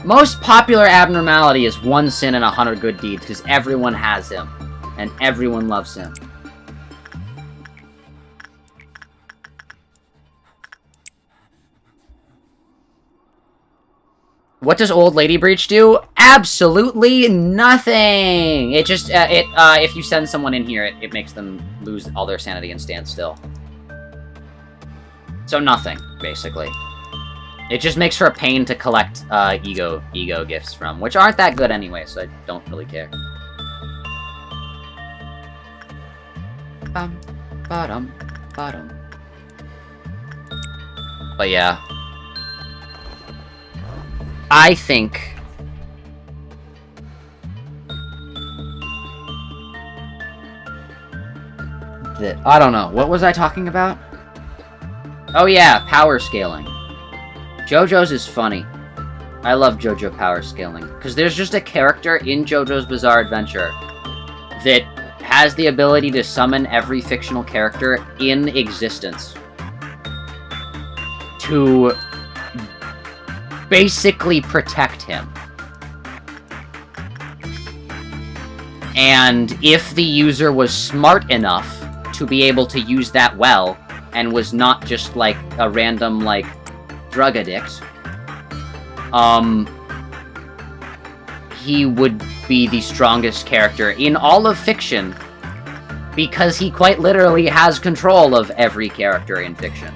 Most popular abnormality is 1 sin and 100 good deeds, because everyone has him, and everyone loves him. What does Old Lady Breach do? Absolutely nothing! It just, if you send someone in here, it makes them lose all their sanity and stand still. So nothing, basically. It just makes for a pain to collect, ego gifts from, which aren't that good anyway, so I don't really care. But yeah. I think... that... I don't know. What was I talking about? Oh yeah, power scaling. JoJo's is funny. I love JoJo power scaling. Because there's just a character in JoJo's Bizarre Adventure that has the ability to summon every fictional character in existence to basically protect him. And if the user was smart enough to be able to use that well, and was not just like a random, like, drug addict, he would be the strongest character in all of fiction, because he quite literally has control of every character in fiction.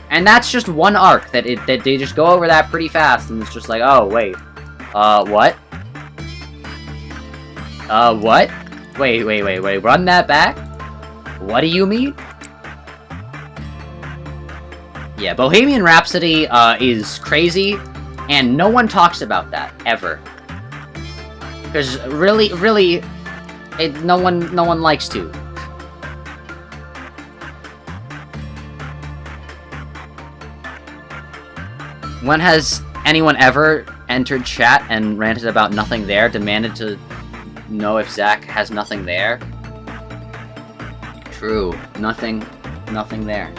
And that's just one arc, that they just go over that pretty fast, and it's just like, oh, wait. What? What? Wait, run that back? What do you mean? Yeah, Bohemian Rhapsody, is crazy, and no one talks about that, ever. Because, really, no one likes to. When has anyone ever entered chat and ranted about nothing there, demanded to know if Zach has nothing there? True. Nothing there.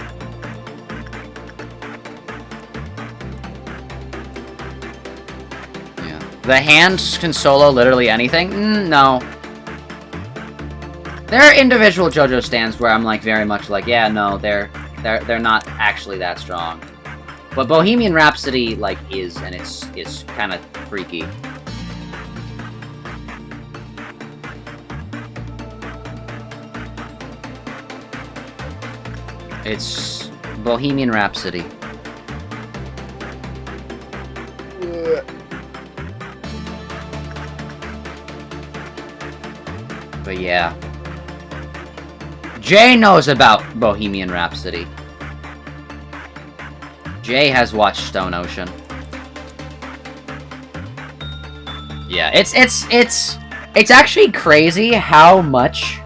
Yeah. The hand can solo literally anything? No. There are individual JoJo stands where I'm like very much like, yeah, no, they're not actually that strong. But Bohemian Rhapsody, like, is, and it's kind of freaky. It's Bohemian Rhapsody. But yeah. Jay knows about Bohemian Rhapsody. Jay has watched Stone Ocean. Yeah, it's actually crazy how much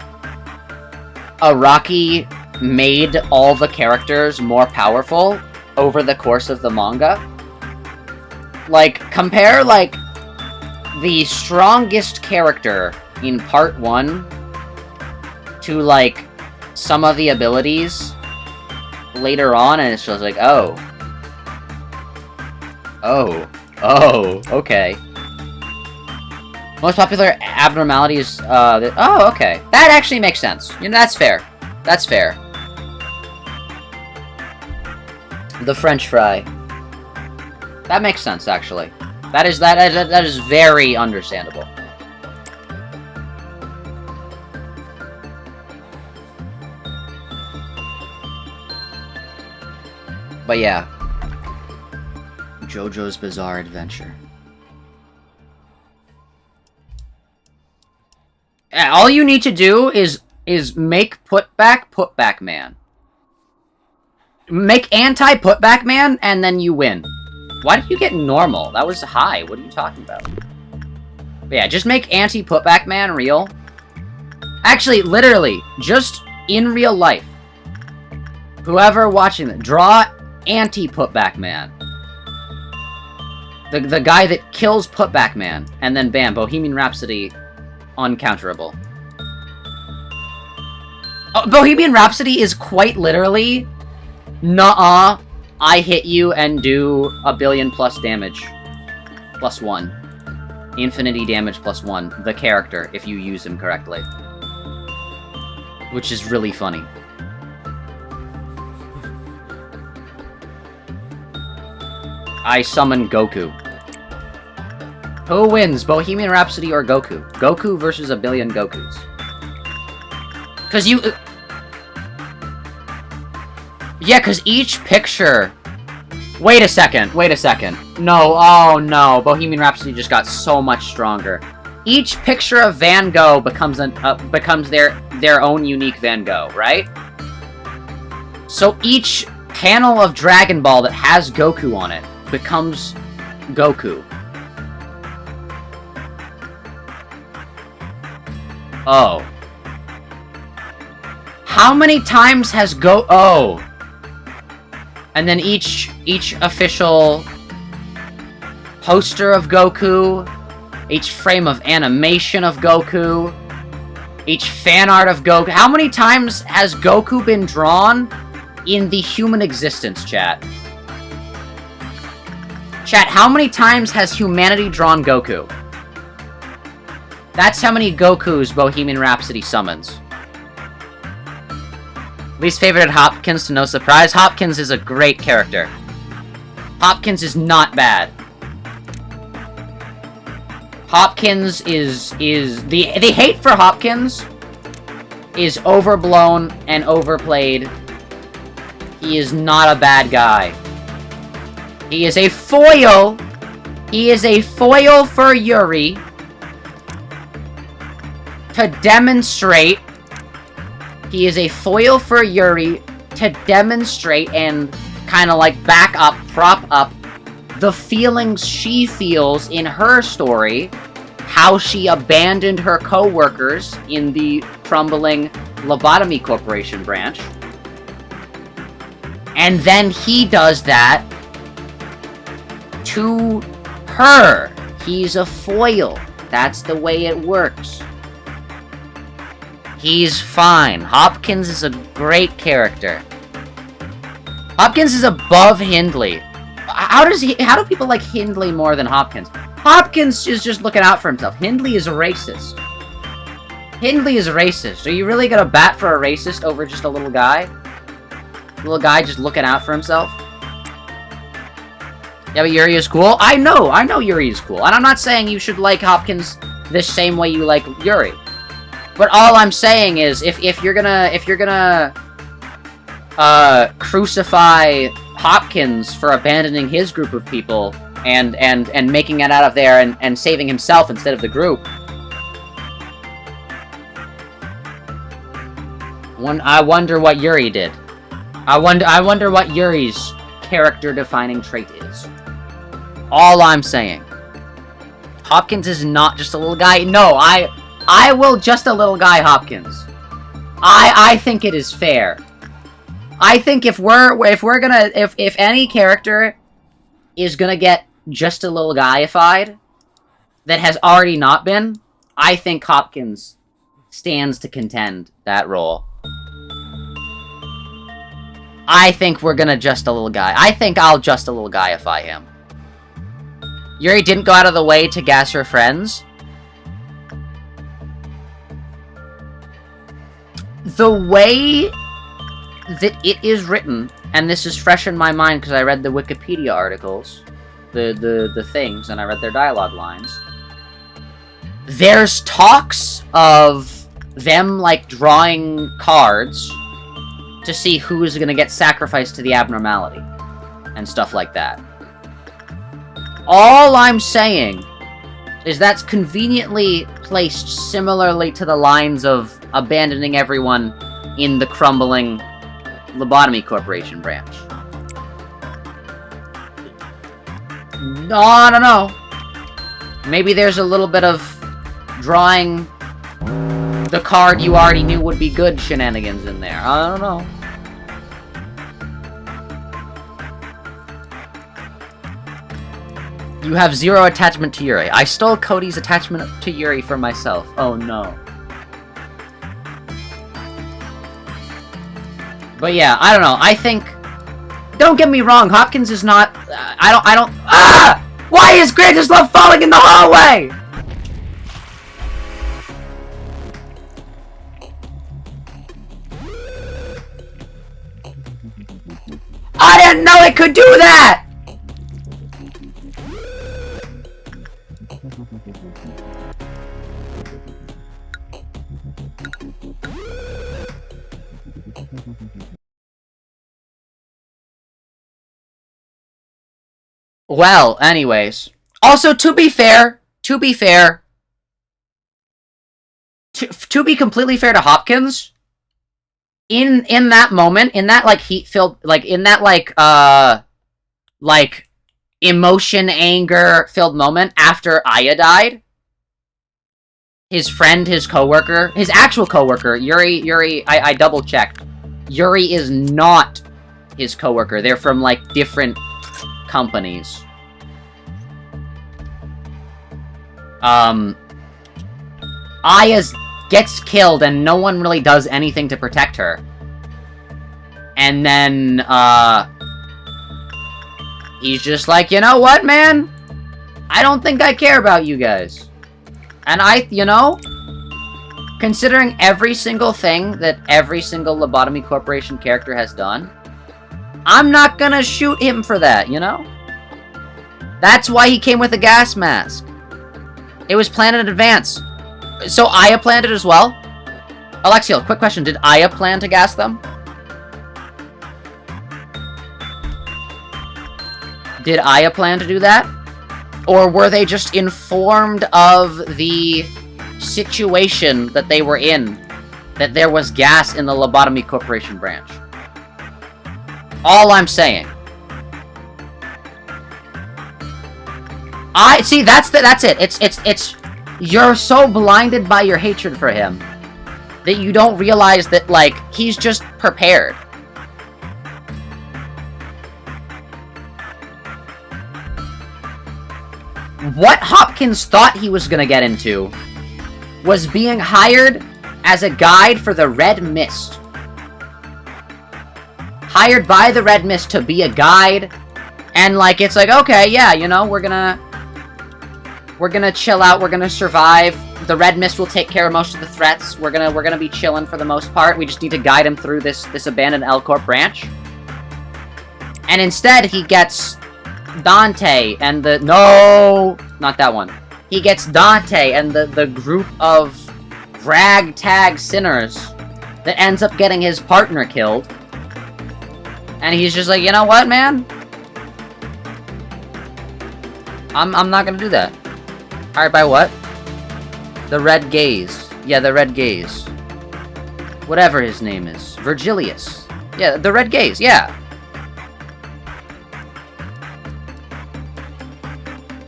Araki made all the characters more powerful over the course of the manga. Like, compare, like, the strongest character in part 1 to, like, some of the abilities later on, and it's just like, oh, okay. Most popular abnormalities, oh, okay. That actually makes sense. You know, that's fair. That's fair. The French fry. That makes sense, actually. That is very understandable. But yeah. JoJo's Bizarre Adventure. All you need to do is make Putback Man. Make anti-Putback Man, and then you win. Why did you get normal? That was high. What are you talking about? But yeah, just make anti-Putback Man real. Actually, literally, just in real life. Whoever watching it, draw anti-Putback Man. The guy that kills Putback Man, and then bam, Bohemian Rhapsody, uncounterable. Oh, Bohemian Rhapsody is quite literally, nuh-uh, I hit you and do 1 billion plus damage. Plus 1. Infinity damage plus 1. The character, if you use him correctly. Which is really funny. I summon Goku. Who wins, Bohemian Rhapsody or Goku? Goku versus 1 billion Gokus. Cause you... Yeah, cause each picture... Wait a second. No, oh no, Bohemian Rhapsody just got so much stronger. Each picture of Van Gogh becomes their own unique Van Gogh, right? So each panel of Dragon Ball that has Goku on it becomes Goku. Oh. How many times has Oh. And then each official poster of Goku, each frame of animation of Goku, each fan art of Goku. How many times has Goku been drawn in the human existence, chat? Chat, how many times has humanity drawn Goku? That's how many Gokus Bohemian Rhapsody summons. Least favorite Hopkins, to no surprise. Hopkins is a great character. Hopkins is not bad. Hopkins is the hate for Hopkins is overblown and overplayed. He is not a bad guy. He is a foil. He is a foil for Yuri to demonstrate. He is a foil for Yuri to demonstrate and kind of like back up, prop up the feelings she feels in her story, how she abandoned her co-workers in the crumbling Lobotomy Corporation branch. And then he does that to her. He's a foil. That's the way it works. He's fine. Hopkins is a great character. Hopkins is above Hindley. How do people like Hindley more than Hopkins? Hopkins is just looking out for himself. Hindley is a racist. Hindley is a racist. Are you really gonna bat for a racist over just a little guy? Little guy just looking out for himself? Yeah, but Yuri is cool. I know Yuri is cool. And I'm not saying you should like Hopkins the same way you like Yuri. But all I'm saying is, if you're gonna crucify Hopkins for abandoning his group of people and making it out of there and saving himself instead of the group, I wonder what Yuri did. I wonder what Yuri's character-defining trait is. All I'm saying. Hopkins is not just a little guy. No, I will just a little guy Hopkins. I think it is fair. I think if any character is gonna get just a little guyified that has already not been, I think Hopkins stands to contend that role. I think we're gonna just a little guy. I think I'll just a little guyify him. Yuri didn't go out of the way to gas her friends. The way that it is written, and this is fresh in my mind because I read the Wikipedia articles, the things, and I read their dialogue lines. There's talks of them, like, drawing cards to see who is gonna get sacrificed to the abnormality, and stuff like that. All I'm saying is that's conveniently placed similarly to the lines of abandoning everyone in the crumbling Lobotomy Corporation branch. No, no. Maybe there's a little bit of drawing the card you already knew would be good shenanigans in there. I don't know. You have zero attachment to Yuri. I stole Cody's attachment to Yuri for myself. Oh no. But yeah, I don't know. I think... Don't get me wrong, Hopkins is not... I don't... Ah! Why is Greatest Love falling in the hallway? I didn't know it could do that! Well, anyways. Also, to be completely fair to Hopkins, in that moment, in that, like, heat-filled, like, in that, like, emotion, anger-filled moment after Aya died, his friend, his coworker, his actual coworker, Yuri, I double-checked. Yuri is not his coworker. They're from, like, different companies. Aya gets killed and no one really does anything to protect her. And then, he's just like, you know what, man? I don't think I care about you guys. And you know, considering every single thing that every single Lobotomy Corporation character has done, I'm not gonna shoot him for that, you know? That's why he came with a gas mask. It was planned in advance. So Aya planned it as well? Alexiel, quick question. Did Aya plan to gas them? Did Aya plan to do that? Or were they just informed of the situation that they were in? That there was gas in the Lobotomy Corporation branch? All I'm saying. See, that's it. It's you're so blinded by your hatred for him that you don't realize that, like, he's just prepared. What Hopkins thought he was gonna get into was being hired as a guide for the Red Mist. Hired by the Red Mist to be a guide, and, like, it's like, okay, yeah, you know, we're gonna chill out, we're gonna survive, the Red Mist will take care of most of the threats, we're gonna be chilling for the most part, we just need to guide him through this abandoned L-Corp branch. And instead, he gets Dante and no, not that one. He gets Dante and the group of ragtag sinners that ends up getting his partner killed. And he's just like, you know what, man? I'm not gonna do that. Alright, by what? The Red Gaze. Yeah, the Red Gaze. Whatever his name is. Virgilius. Yeah, the red gaze, yeah.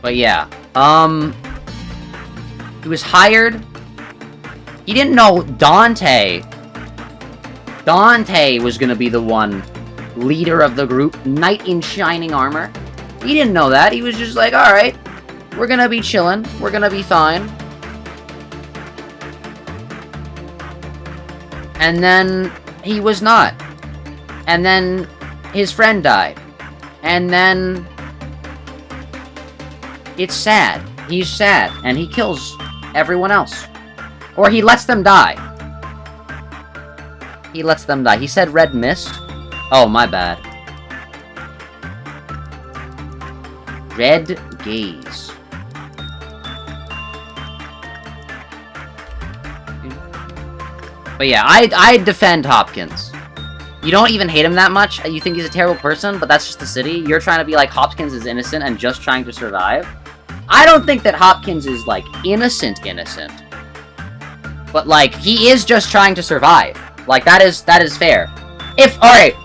But yeah, he was hired. He didn't know Dante was gonna be the one leader of the group, knight in shining armor. He didn't know that. He was just like, alright, we're gonna be chillin', we're gonna be fine. And then he was not. And then his friend died. And then it's sad. He's sad, and he kills everyone else. Or he lets them die. He lets them die. He said red mist. Oh, my bad. Red gaze. But yeah, I defend Hopkins. You don't even hate him that much. You think he's a terrible person, but that's just the city. You're trying to be like, Hopkins is innocent and just trying to survive. I don't think that Hopkins is, like, innocent. But, like, he is just trying to survive. Like, that is fair. Alright,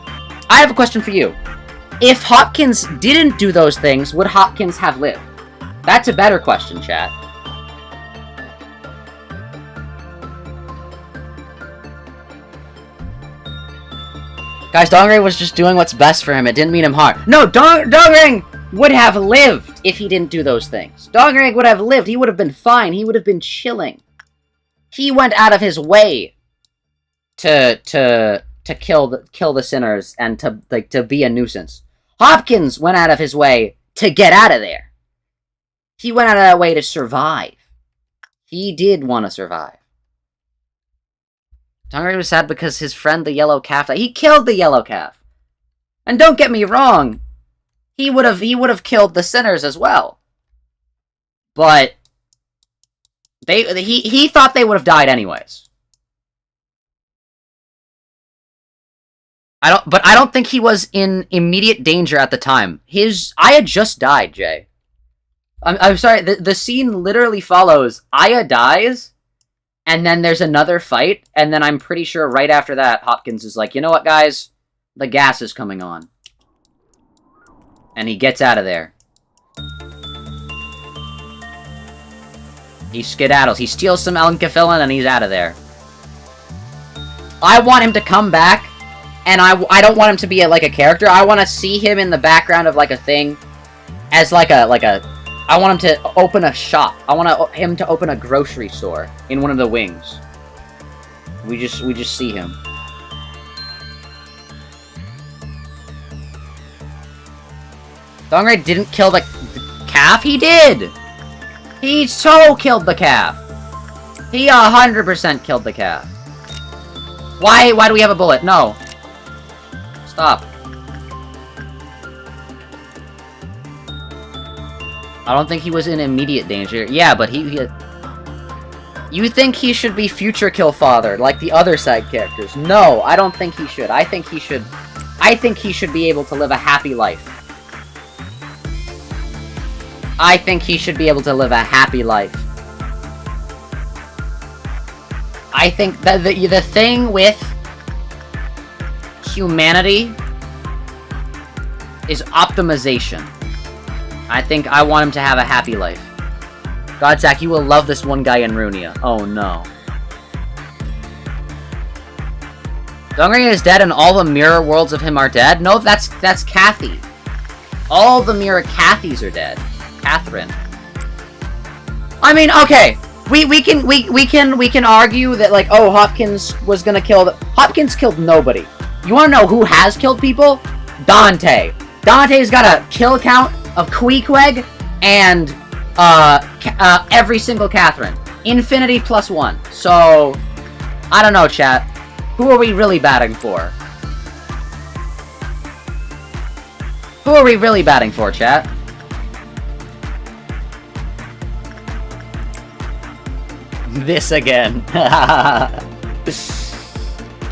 I have a question for you. If Hopkins didn't do those things, would Hopkins have lived? That's a better question, chat. Guys, Dongray was just doing what's best for him. It didn't mean him harm. No, Dongray would have lived if he didn't do those things. Dongray would have lived. He would have been fine. He would have been chilling. He went out of his way to kill the sinners and to be a nuisance. Hopkins went out of his way to get out of there. He went out of that way to survive. He did want to survive. Dongray was sad because his friend, the yellow calf, he killed the yellow calf. And don't get me wrong, he would have killed the sinners as well. But he thought they would have died anyways. I don't think he was in immediate danger at the time. Aya just died, Jay. I'm sorry, the scene literally follows. Aya dies, and then there's another fight, and then I'm pretty sure right after that, Hopkins is like, you know what, guys? The gas is coming on. And he gets out of there. He skedaddles. He steals some Elnkafillin, and he's out of there. I want him to come back, and I don't want him to be like a character. I want to see him in the background of like a thing, as like a. I want him to open a shop. I want him to open a grocery store in one of the wings. We just see him. Dongray didn't kill the calf? He did! He so killed the calf! He 100% killed the calf. Why do we have a bullet? No. Stop. I don't think he was in immediate danger. Yeah, but he you think he should be future kill father, like the other side characters. No, I don't think he should. I think he should be able to live a happy life. I think he should be able to live a happy life. I think that the thing with humanity is optimization. I think I want him to have a happy life. God, Zach, you will love this one guy in Runia. Oh, no. Dongray is dead and all the mirror worlds of him are dead? No, that's Kathy. All the mirror Kathys are dead. Catherine. I mean, okay. We can argue that, like, oh, Hopkins was gonna kill Hopkins killed nobody. You wanna know who has killed people? Dante. Dante's got a kill count of Queequeg and every single Catherine. Infinity +1. So, I don't know, chat. Who are we really batting for? Who are we really batting for, chat? This again.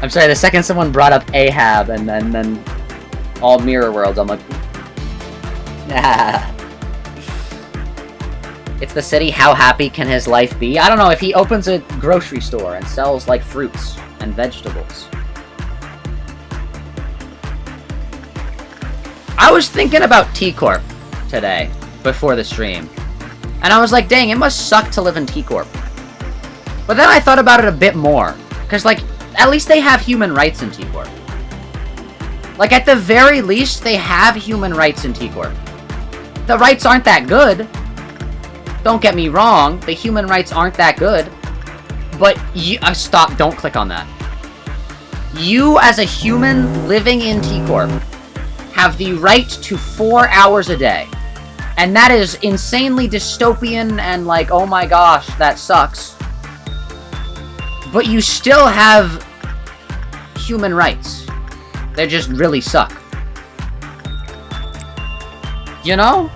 I'm sorry, the second someone brought up Ahab and then all mirror worlds, I'm like, nah. It's the city, how happy can his life be? I don't know, if he opens a grocery store and sells, like, fruits. and vegetables. I was thinking about T-Corp today, before the stream. And I was like, dang, it must suck to live in T-Corp. But then I thought about it a bit more. Because, like, at least they have human rights in T-Corp. Like, at the very least, they have human rights in T-Corp. The rights aren't that good. Don't get me wrong, the human rights aren't that good. But, stop, don't click on that. You, as a human living in T-Corp, have the right to 4 hours a day. And that is insanely dystopian and like, oh my gosh, that sucks. But you still have human rights. They just really suck. You know?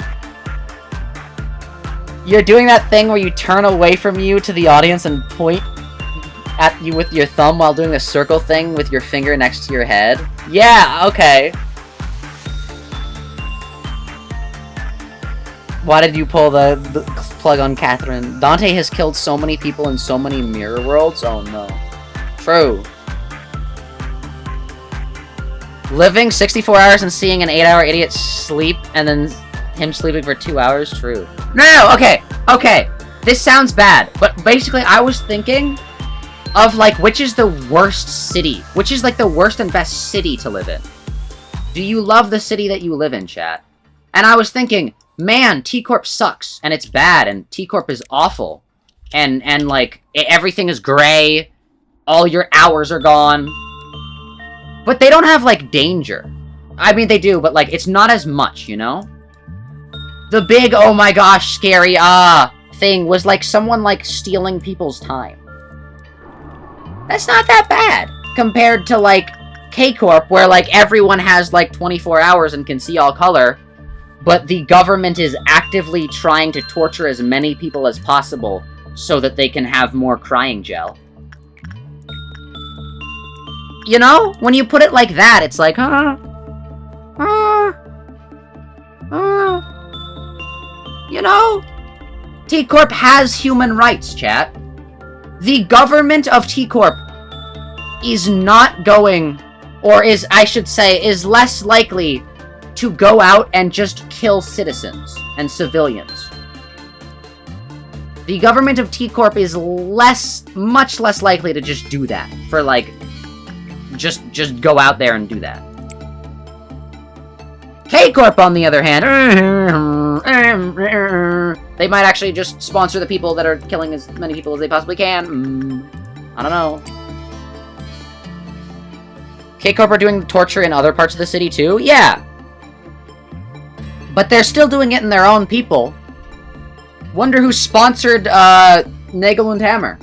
You're doing that thing where you turn away from you to the audience and point at you with your thumb while doing a circle thing with your finger next to your head. Yeah, okay. Why did you pull the plug on Catherine? Dante has killed so many people in so many mirror worlds? Oh no. True. Living 64 hours and seeing an 8-hour idiot sleep and then him sleeping for 2 hours? True. No, okay, okay. This sounds bad, but basically I was thinking of like, which is the worst city? Which is like the worst and best city to live in? Do you love the city that you live in, chat? And I was thinking, man, T-Corp sucks, and it's bad, and T-Corp is awful. And like, everything is gray, all your hours are gone. But they don't have, like, danger. I mean, they do, but, like, it's not as much, you know? The big, oh my gosh, scary, thing was, like, someone, like, stealing people's time. That's not that bad, compared to, like, K-Corp, where, like, everyone has, like, 24 hours and can see all color, but the government is actively trying to torture as many people as possible so that they can have more crying gel. You know? When you put it like that, it's like, you know? T-Corp has human rights, chat. The government of T-Corp is not going, or is, I should say, is less likely to go out and just kill citizens and civilians. The government of T-Corp is much less likely to just do that. For, like, just go out there and do that. K-Corp, on the other hand, they might actually just sponsor the people that are killing as many people as they possibly can. I don't know. K-Corp are doing torture in other parts of the city, too? Yeah. But they're still doing it in their own people. Wonder who sponsored, Nagel and Hammer.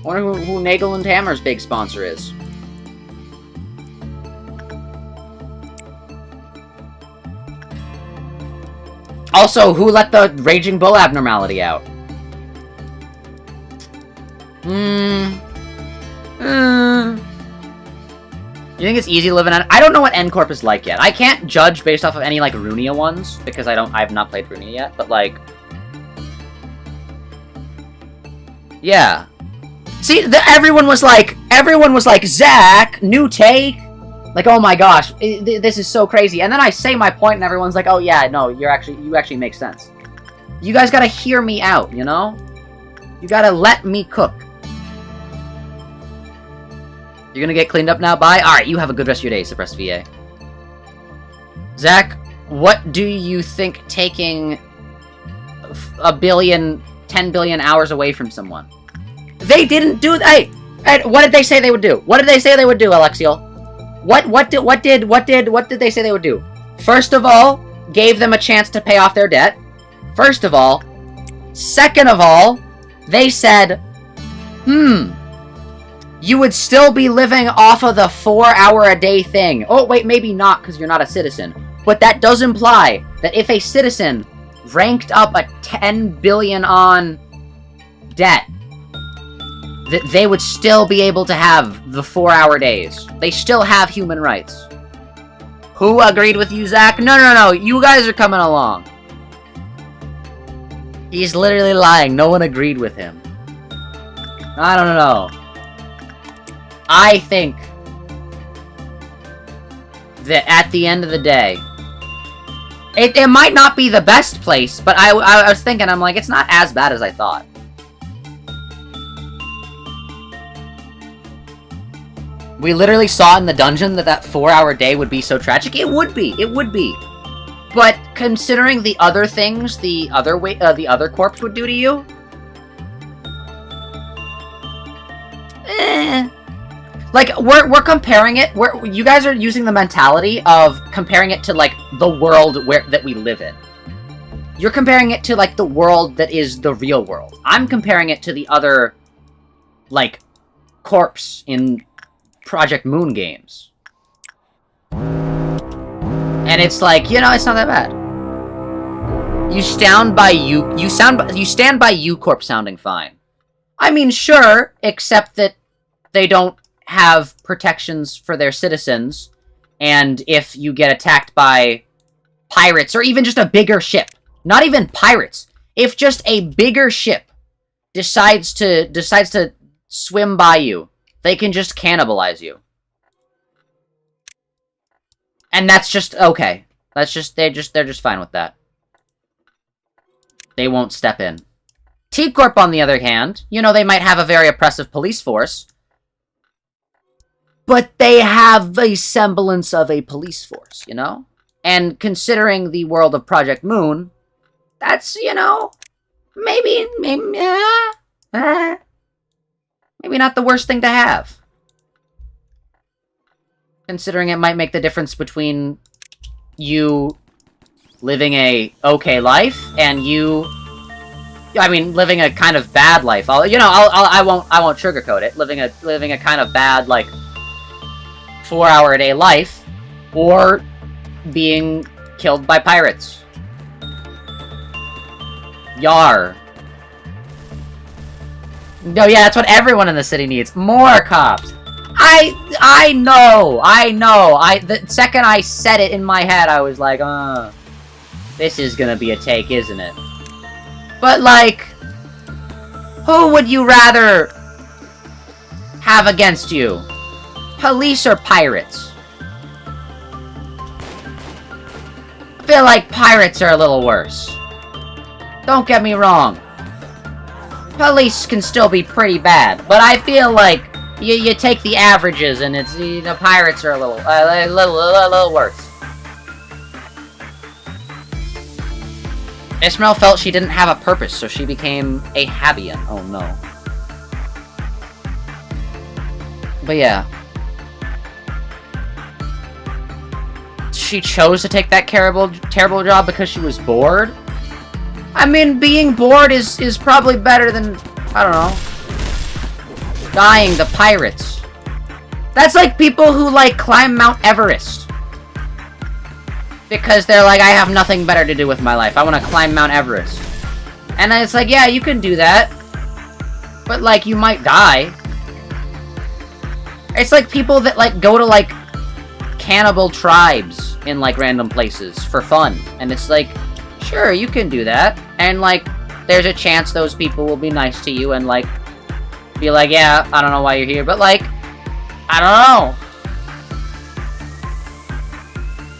Wonder who Nagel and Hammer's big sponsor is. Also, who let the Raging Bull abnormality out? You think it's easy living on? I don't know what N-Corp is like yet. I can't judge based off of any, like, Runia ones, because I've not played Runia yet, but, like... Yeah. See, everyone was like, Zach, new take! Like, oh my gosh, this is so crazy. And then I say my point and everyone's like, oh yeah, no, you actually make sense. You guys gotta hear me out, you know? You gotta let me cook. You're gonna get cleaned up now? Bye? Alright, you have a good rest of your day, Suppressed VA. Zach, what do you think taking 10 billion hours away from someone? They didn't do that! Hey, what did they say they would do? What did they say they would do, Alexiel? What did they say they would do? First of all, gave them a chance to pay off their debt. First of all. Second of all, they said, you would still be living off of the 4-hour-a-day thing. Oh, wait, maybe not, because you're not a citizen. But that does imply that if a citizen ranked up a 10 billion on debt, that they would still be able to have the 4-hour days. They still have human rights. Who agreed with you, Zach? No, you guys are coming along. He's literally lying. No one agreed with him. I don't know. I think that at the end of the day, it might not be the best place, but I was thinking, I'm like, it's not as bad as I thought. We literally saw in the dungeon that 4-hour day would be so tragic. It would be. It would be. But considering the other things the other corpse would do to you, like we're comparing it. You guys are using the mentality of comparing it to like the world that we live in. You're comparing it to like the world that is the real world. I'm comparing it to the other, like, corpse in Project Moon games. And it's like, you know, it's not that bad. You stand by U Corp sounding fine. I mean, sure, except that they don't have protections for their citizens, and if you get attacked by pirates, or even just a bigger ship, not even pirates, if just a bigger ship decides to swim by you, they can just cannibalize you. And that's just okay. That's just they're just fine with that. They won't step in. T-Corp, on the other hand, you know, they might have a very oppressive police force, but they have a semblance of a police force, you know? And considering the world of Project Moon, that's, you know, maybe not the worst thing to have. Considering it might make the difference between you living a okay life and you, I mean, living a kind of bad life. I won't sugarcoat it. Living a kind of bad, like, 4-hour a day life, or being killed by pirates. Yar. No, yeah, that's what everyone in the city needs. More cops. I know. The second I said it in my head, I was like, this is gonna be a take, isn't it? But, like, who would you rather have against you? Police or pirates? I feel like pirates are a little worse. Don't get me wrong. Police can still be pretty bad, but I feel like you take the averages, and it's, you know, pirates are a little worse. Ishmael felt she didn't have a purpose, so she became a Habian. Oh no. But yeah. She chose to take that terrible job because she was bored? I mean, being bored is probably better than, I don't know, dying to pirates. That's like people who, like, climb Mount Everest. Because they're like, I have nothing better to do with my life. I want to climb Mount Everest. And then it's like, yeah, you can do that. But, like, you might die. It's like people that, like, go to, like, cannibal tribes in, like, random places for fun. And it's like, sure, you can do that. And, like, there's a chance those people will be nice to you and, like, be like, yeah, I don't know why you're here, but, like, I don't know.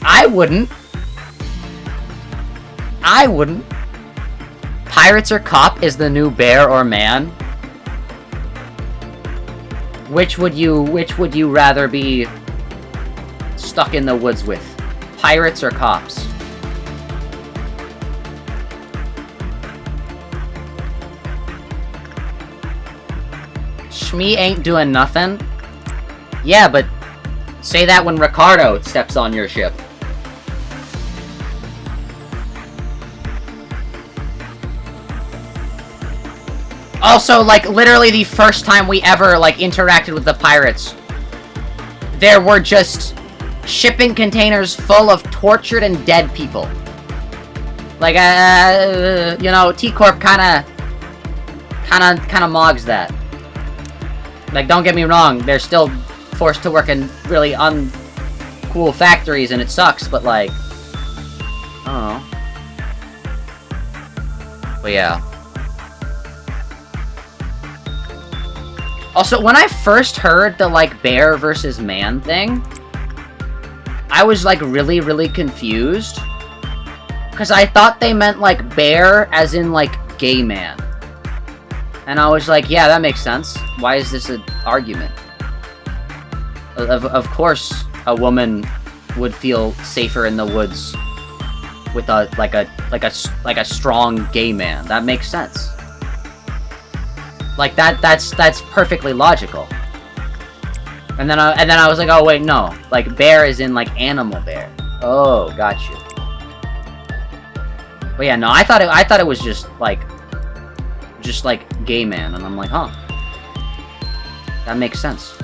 I wouldn't. Pirates or cop is the new bear or man. Which would you rather be stuck in the woods with? Pirates or cops? Shmee ain't doing nothing? Yeah, but say that when Ricardo steps on your ship. Also, like, literally the first time we ever, like, interacted with the pirates, there were just shipping containers full of tortured and dead people. Like, you know, T-Corp kinda mogs that. Like, don't get me wrong, they're still forced to work in really uncool factories, and it sucks, but, like, I don't know. But yeah. Also, when I first heard the, like, bear versus man thing, I was, like, really, really confused. Because I thought they meant, like, bear as in, like, gay man. And I was like, yeah, that makes sense. Why is this an argument? Of course, a woman would feel safer in the woods with a strong gay man. That makes sense. Like that's perfectly logical. And then I was like, oh wait, no. Like bear is in like animal bear. Oh, got you. But yeah, no, I thought it was just like gay man, and I'm like, huh. That makes sense.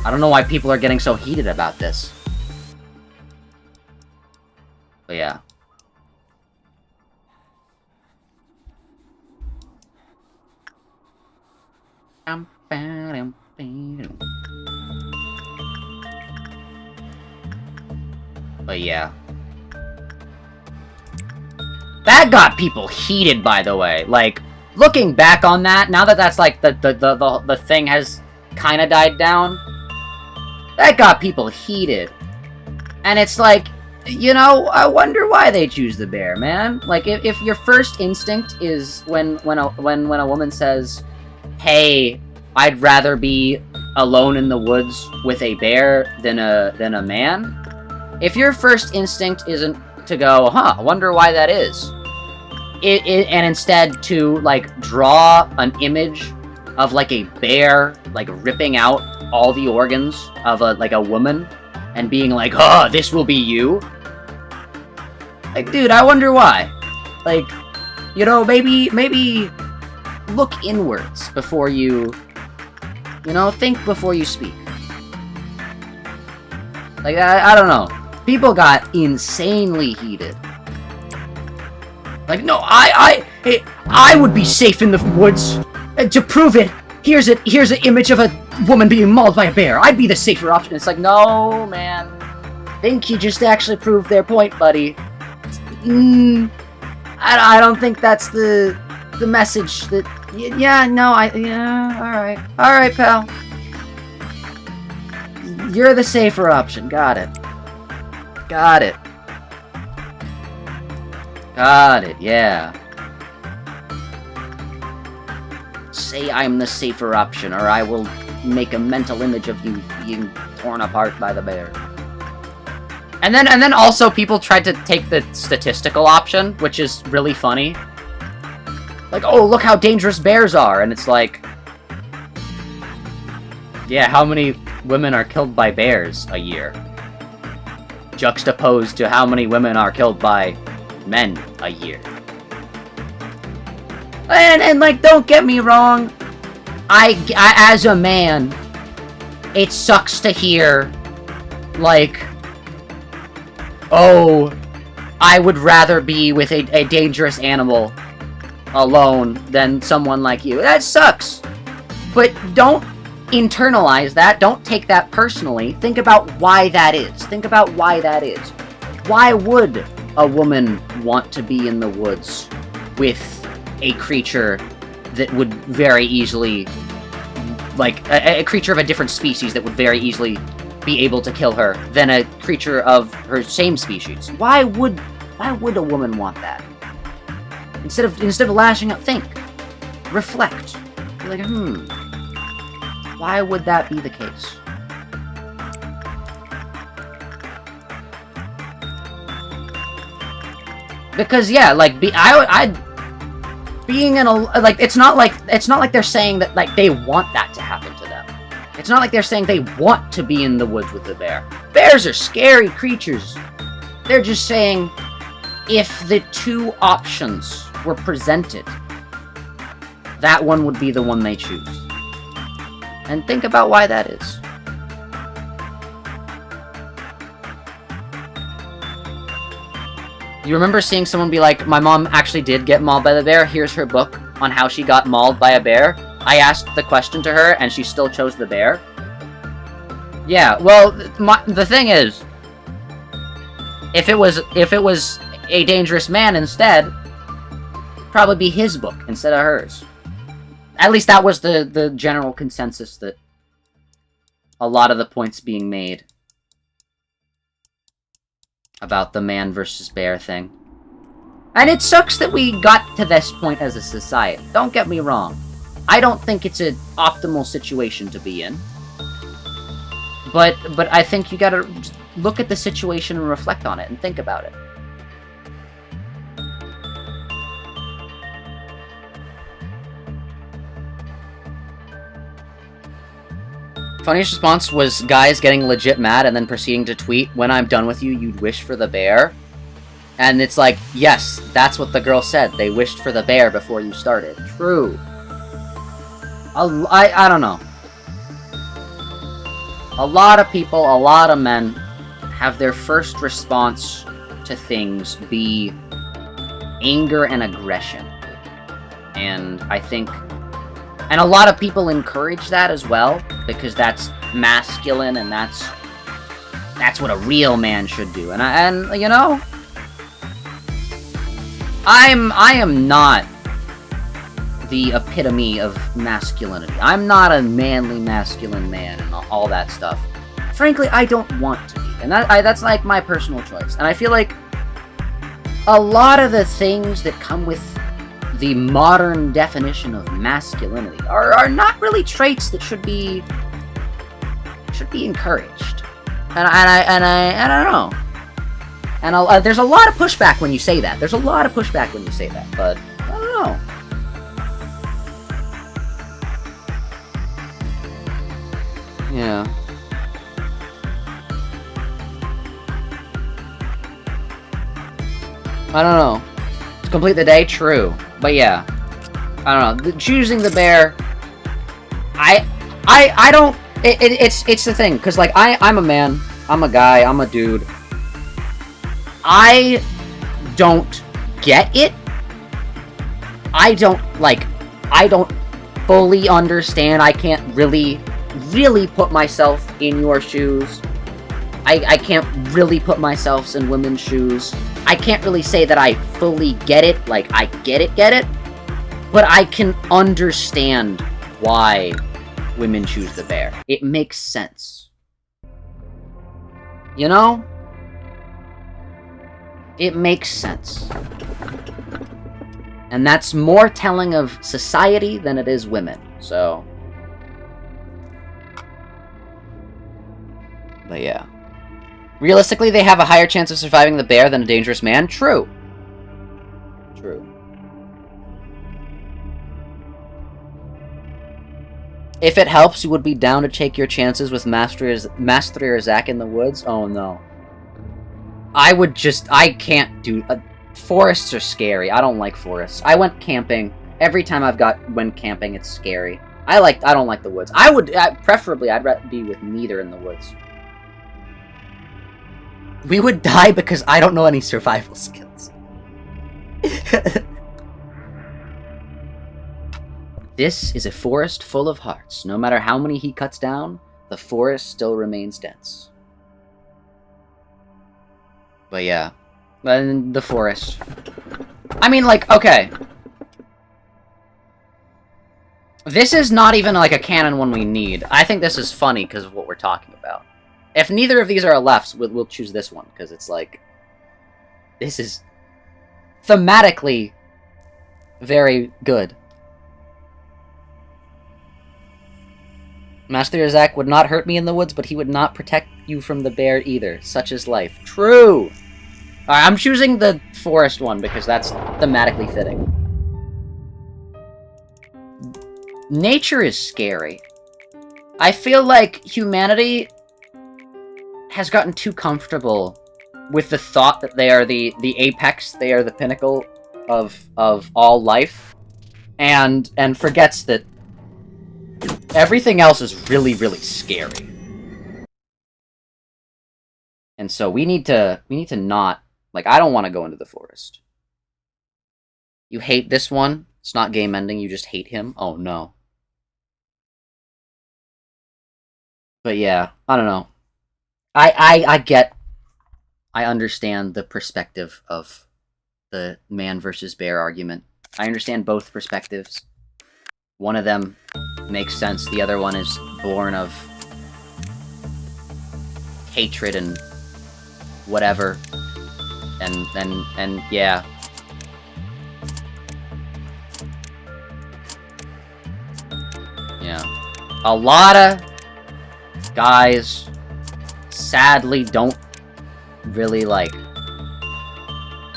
I don't know why people are getting so heated about this. But yeah. But yeah. That got people heated, by the way. Like, looking back on that, now that that's like the thing has kind of died down, that got people heated. And it's like, you know, I wonder why they choose the bear, man. Like, if your first instinct is when a woman says, "Hey, I'd rather be alone in the woods with a bear than a man," if your first instinct isn't to go, "Huh, I wonder why that is," and instead to like draw an image of like a bear like ripping out all the organs of a woman and being like, "Oh, this will be you." Like, dude, I wonder why. Like, you know, maybe look inwards before you know, think before you speak. Like, I don't know. People got insanely heated. Like, no, I would be safe in the woods. And to prove it, here's an image of a woman being mauled by a bear. I'd be the safer option. It's like, no, man. I think you just actually proved their point, buddy. I don't think that's the message that... Yeah, no, alright, pal. You're the safer option. Got it, yeah. Say I'm the safer option, or I will make a mental image of you being torn apart by the bear. And then also people tried to take the statistical option, which is really funny. Like, oh, look how dangerous bears are, and it's like... Yeah, how many women are killed by bears a year? Juxtaposed to how many women are killed by men a year. And like, don't get me wrong, I as a man, it sucks to hear, like, oh, I would rather be with a dangerous animal alone than someone like you. That sucks. But don't internalize that. Don't take that personally. Think about why that is. Why would a woman want to be in the woods with a creature that would very easily, like, a creature of a different species that would very easily be able to kill her than a creature of her same species? Why would a woman want that? Instead of lashing out, think. Reflect. Be like, why would that be the case? Because yeah, like being in a, like, it's not like they're saying that like they want that to happen to them. It's not like they're saying they want to be in the woods with the bear. Bears are scary creatures. They're just saying if the two options were presented, that one would be the one they choose. And think about why that is. You remember seeing someone be like, my mom actually did get mauled by the bear, here's her book on how she got mauled by a bear. I asked the question to her, and she still chose the bear. Yeah, well, the thing is, if it was a dangerous man instead, it'd probably be his book instead of hers. At least that was the general consensus that a lot of the points being made about the man versus bear thing. And it sucks that we got to this point as a society. Don't get me wrong. I don't think it's an optimal situation to be in. But I think you gotta look at the situation and reflect on it and think about it. Funniest response was guys getting legit mad and then proceeding to tweet, "When I'm done with you, you'd wish for the bear." And it's like, yes, that's what the girl said. They wished for the bear before you started. True. I don't know. A lot of people, a lot of men, have their first response to things be anger and aggression. And I think... And a lot of people encourage that as well, because that's masculine and that's what a real man should do. And you know, I am not the epitome of masculinity. I'm not a manly, masculine man and all that stuff. Frankly, I don't want to be, and that's like my personal choice. And I feel like a lot of the things that come with the modern definition of masculinity are not really traits that should be encouraged. And I don't know. And there's a lot of pushback when you say that. There's a lot of pushback when you say that, but I don't know. Yeah. I don't know. To complete the day, true. But yeah. I don't know. Choosing the bear, I don't... It's the thing, because, like, I'm a man. I'm a guy. I'm a dude. I don't get it. I don't fully understand. I can't really put myself in your shoes. I can't really put myself in women's shoes. I can't really say that I fully get it, like, I get it, but I can understand why women choose the bear. It makes sense. You know? It makes sense. And that's more telling of society than it is women, so... But yeah. Realistically, they have a higher chance of surviving the bear than a dangerous man? True. True. If it helps, you would be down to take your chances with Mast3r Zak in the woods? Oh no. I can't do... forests are scary. I don't like forests. I went camping. Every time went camping, it's scary. I don't like the woods. Preferably, I'd rather be with neither in the woods. We would die because I don't know any survival skills. This is a forest full of hearts. No matter how many he cuts down, the forest still remains dense. But yeah. And the forest. I mean, like, okay. This is not even, like, a canon one we need. I think this is funny because of what we're talking about. If neither of these are a lefts, we'll choose this one, because it's like... This is... thematically... very good. Mast3r Zak would not hurt me in the woods, but he would not protect you from the bear either. Such is life. True! Alright, I'm choosing the forest one, because that's thematically fitting. Nature is scary. I feel like humanity has gotten too comfortable with the thought that they are the apex, they are the pinnacle of all life, and forgets that everything else is really, really scary. And so we need to not, like, I don't want to go into the forest. You hate this one? It's not game ending, you just hate him? Oh no. But yeah, I don't know. I understand the perspective of the man versus bear argument. I understand both perspectives. one of them makes sense, the other one is born of hatred and whatever. And yeah. Yeah. A lot of guys sadly don't really like...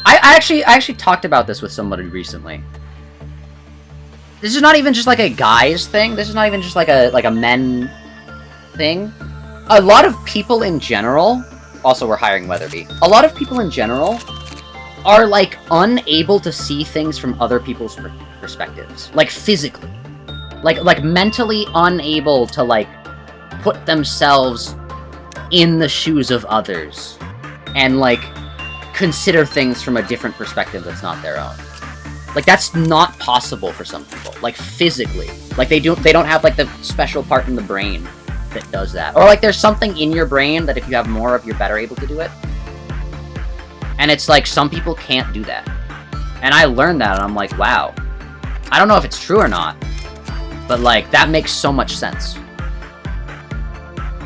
I actually talked about this with somebody recently. This is not even just like a guys thing. This is not even just like a men thing. A lot of people in general, also we're hiring Weatherby. A lot of people in general are like unable to see things from other people's perspectives, like physically, like mentally unable to like put themselves in the shoes of others and like consider things from a different perspective that's not their own. Like, that's not possible for some people. Like, physically. Like, they don't have, like, the special part in the brain that does that. Or, like, there's something in your brain that if you have more of, you're better able to do it. And it's like, some people can't do that. And I learned that, and I'm like, wow. I don't know if it's true or not. But, like, that makes so much sense.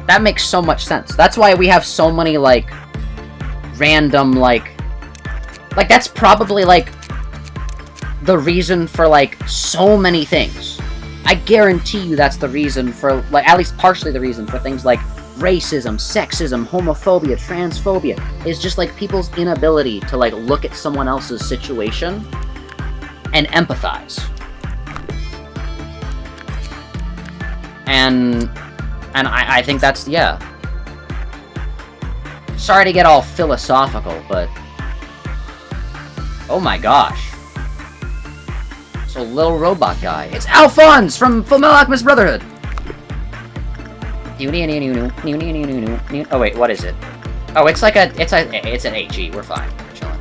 That makes so much sense. That's why we have so many, like, random, like, that's probably, like, the reason for, like, so many things. I guarantee you that's the reason for, like, at least partially the reason for things like racism, sexism, homophobia, transphobia, is just, like, people's inability to, like, look at someone else's situation and empathize. And I think that's, yeah. Sorry to get all philosophical, but... oh my gosh. It's a little robot guy. It's Alphonse from Fullmetal Alchemist Brotherhood! Oh wait, what is it? Oh, it's like it's an HE. We're fine. We're chilling.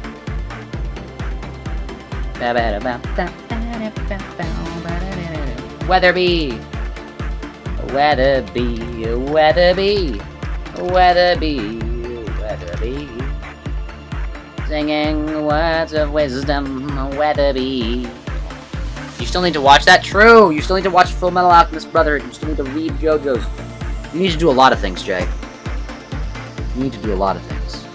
Weatherby! Weatherby! Weatherby! Weatherby! Weatherby! Singing words of wisdom, Weatherby! You still need to watch that? True! You still need to watch Fullmetal Alchemist Brotherhood. You still need to read JoJo's. You need to do a lot of things, Jay. You need to do a lot of things.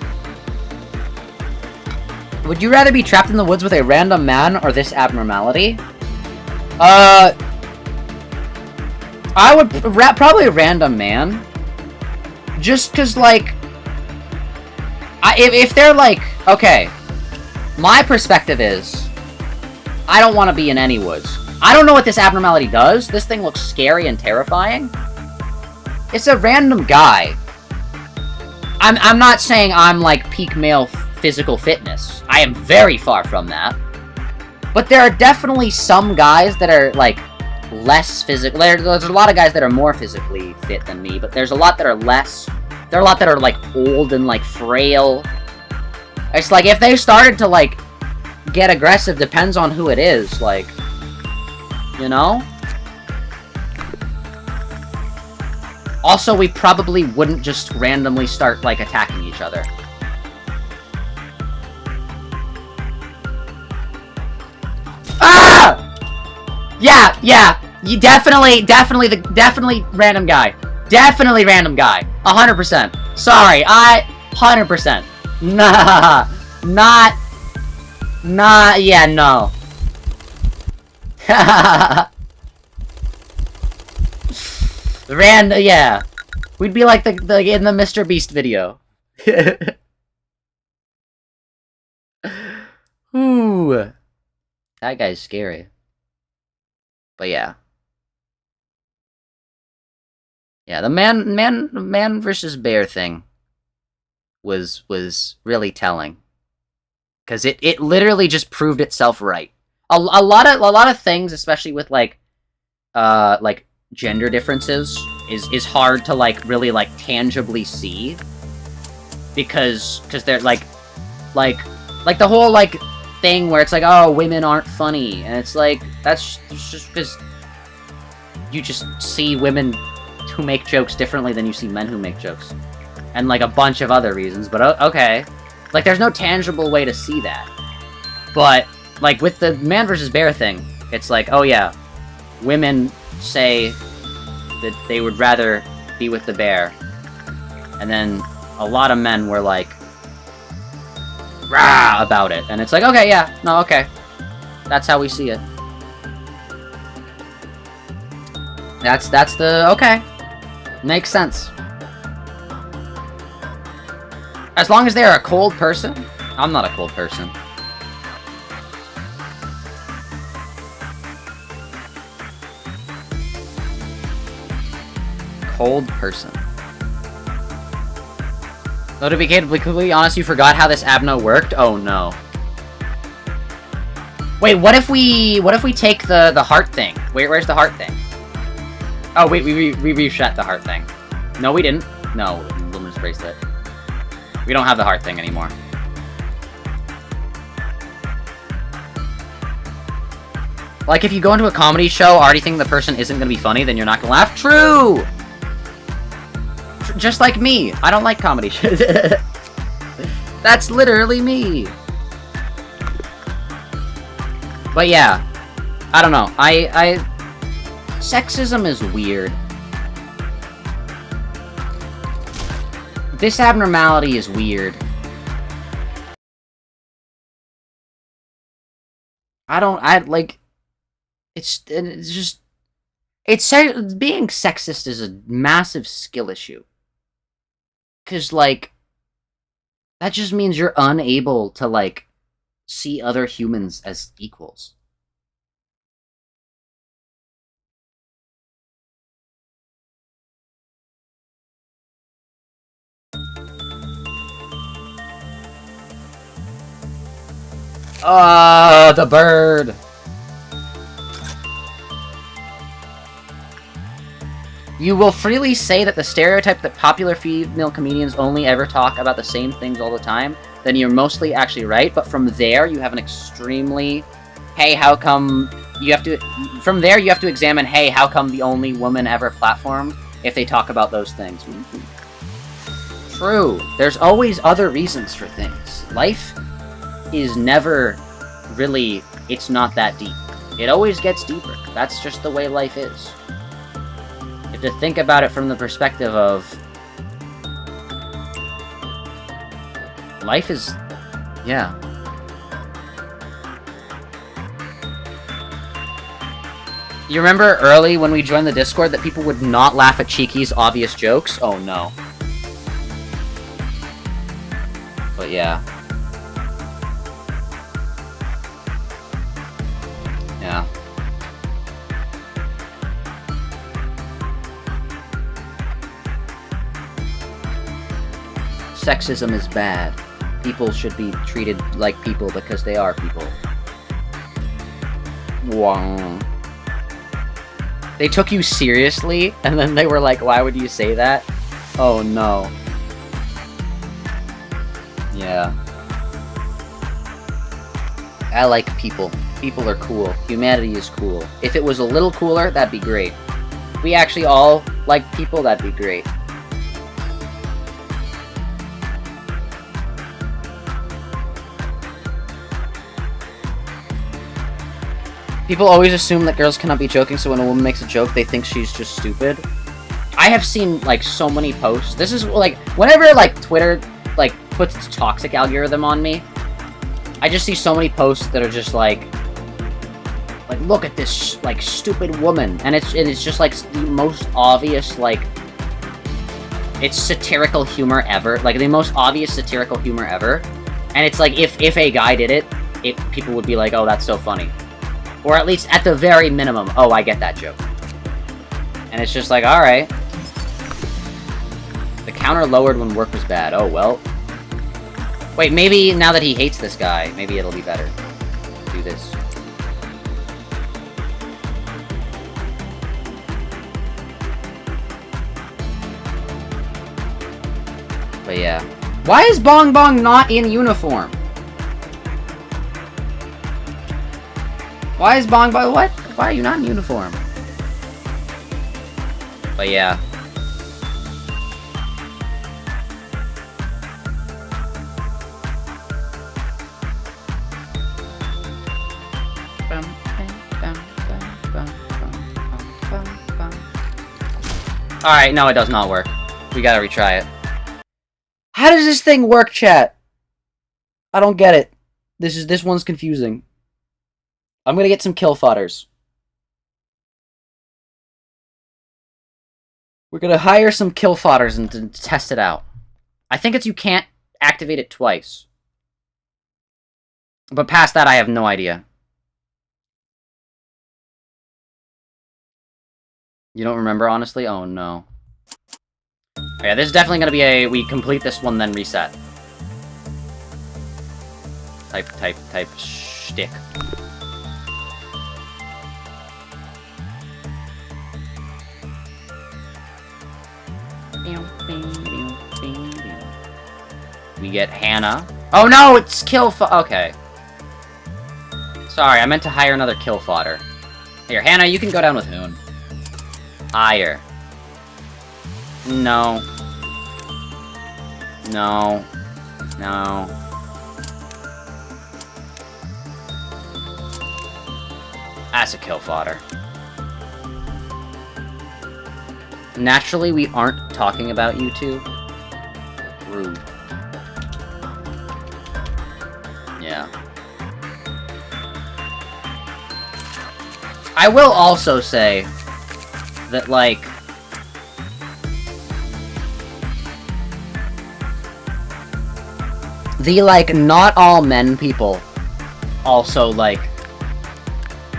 Would you rather be trapped in the woods with a random man or this abnormality? I would probably a random man. Just cause, like... if they're like... okay. My perspective is... I don't want to be in any woods. I don't know what this abnormality does. This thing looks scary and terrifying. It's a random guy. I'm not saying I'm like peak male physical fitness. I am very far from that. But there are definitely some guys that are like less physical. There's a lot of guys that are more physically fit than me, but there's a lot that are less. There are a lot that are like old and like frail. It's like if they started to like get aggressive, depends on who it is, like, you know? Also, we probably wouldn't just randomly start, like, attacking each other. Ah! Yeah, you definitely random guy. Definitely random guy. 100%. Sorry, 100%. Nah, yeah, no. Yeah. We'd be like the in the Mr. Beast video. Ooh. That guy's scary. But yeah. Yeah, the man versus bear thing was really telling. Because it literally just proved itself right. A lot of things, especially with like gender differences, is hard to like really like tangibly see. Because they're like the whole like thing where it's like, oh, women aren't funny, and it's like that's just because you just see women who make jokes differently than you see men who make jokes, and like a bunch of other reasons. But okay. Like, there's no tangible way to see that. But, like, with the man versus bear thing, it's like, oh yeah, women say that they would rather be with the bear. And then a lot of men were like, rah, about it. And it's like, okay, yeah, no, okay. That's how we see it. That's the, okay. Makes sense. As long as they're a cold person. I'm not a cold person. Cold person. Though to be completely honest, you forgot how this abno worked? Oh no. Wait, what if we take the heart thing? Where's the heart thing? Oh wait, we reset the heart thing. No, we didn't. No, Luminous Bracelet. We don't have the heart thing anymore. Like, if you go into a comedy show already thinking the person isn't gonna be funny, then you're not gonna laugh. True! Just like me. I don't like comedy shows. That's literally me. But yeah. I don't know. Sexism is weird. This abnormality is weird. Being sexist is a massive skill issue. 'Cause, like, that just means you're unable to, like, see other humans as equals. The bird! You will freely say that the stereotype that popular female comedians only ever talk about the same things all the time, then you're mostly actually right, but from there you have an extremely... Hey, how come... From there you have to examine, hey, how come the only woman ever platformed if they talk about those things? True. There's always other reasons for things. Life is never really... It's not that deep. It always gets deeper. That's just the way life is. You have to think about it from the perspective of... Life is... Yeah. You remember early when we joined the Discord that people would not laugh at Cheeky's obvious jokes? Oh no. But yeah. Yeah. Sexism is bad. People should be treated like people because they are people. Wow. They took you seriously, and then they were like, why would you say that? Oh no. Yeah. I like people. People are cool. Humanity is cool. If it was a little cooler, that'd be great. If we actually all like people, that'd be great. People always assume that girls cannot be joking, so when a woman makes a joke, they think she's just stupid. I have seen, like, so many posts. This is, like, whenever, like, Twitter, like, puts its toxic algorithm on me, I just see so many posts that are just, like, look at this, like, stupid woman. And it's just, like, the most obvious, like, it's satirical humor ever. Like, the most obvious satirical humor ever. And it's, like, if a guy did it, people would be like, oh, that's so funny. Or at least, at the very minimum, oh, I get that joke. And it's just like, alright. The counter lowered when work was bad. Oh, well. Wait, maybe now that he hates this guy, maybe it'll be better. Do this. But yeah. Why is Bong Bong not in uniform? Why is Bong Bong... What? Why are you not in uniform? But yeah. Alright, no, it does not work. We gotta retry it. How does this thing work, chat? I don't get it. This one's confusing. I'm gonna get some kill fodders. We're gonna hire some kill fodders and to test it out. I think it's you can't activate it twice. But past that, I have no idea. You don't remember, honestly? Oh, no. Oh, yeah, this is definitely gonna be a we complete this one, then reset. Type shtick. We get Hannah. Oh no, it's kill okay. Sorry, I meant to hire another kill fodder. Here, Hannah, you can go down with Hoon. Hire. No. No. No. That's a kill fodder. Naturally, we aren't talking about you two. Rude. Yeah. I will also say that, like, the, like, not all men people also, like,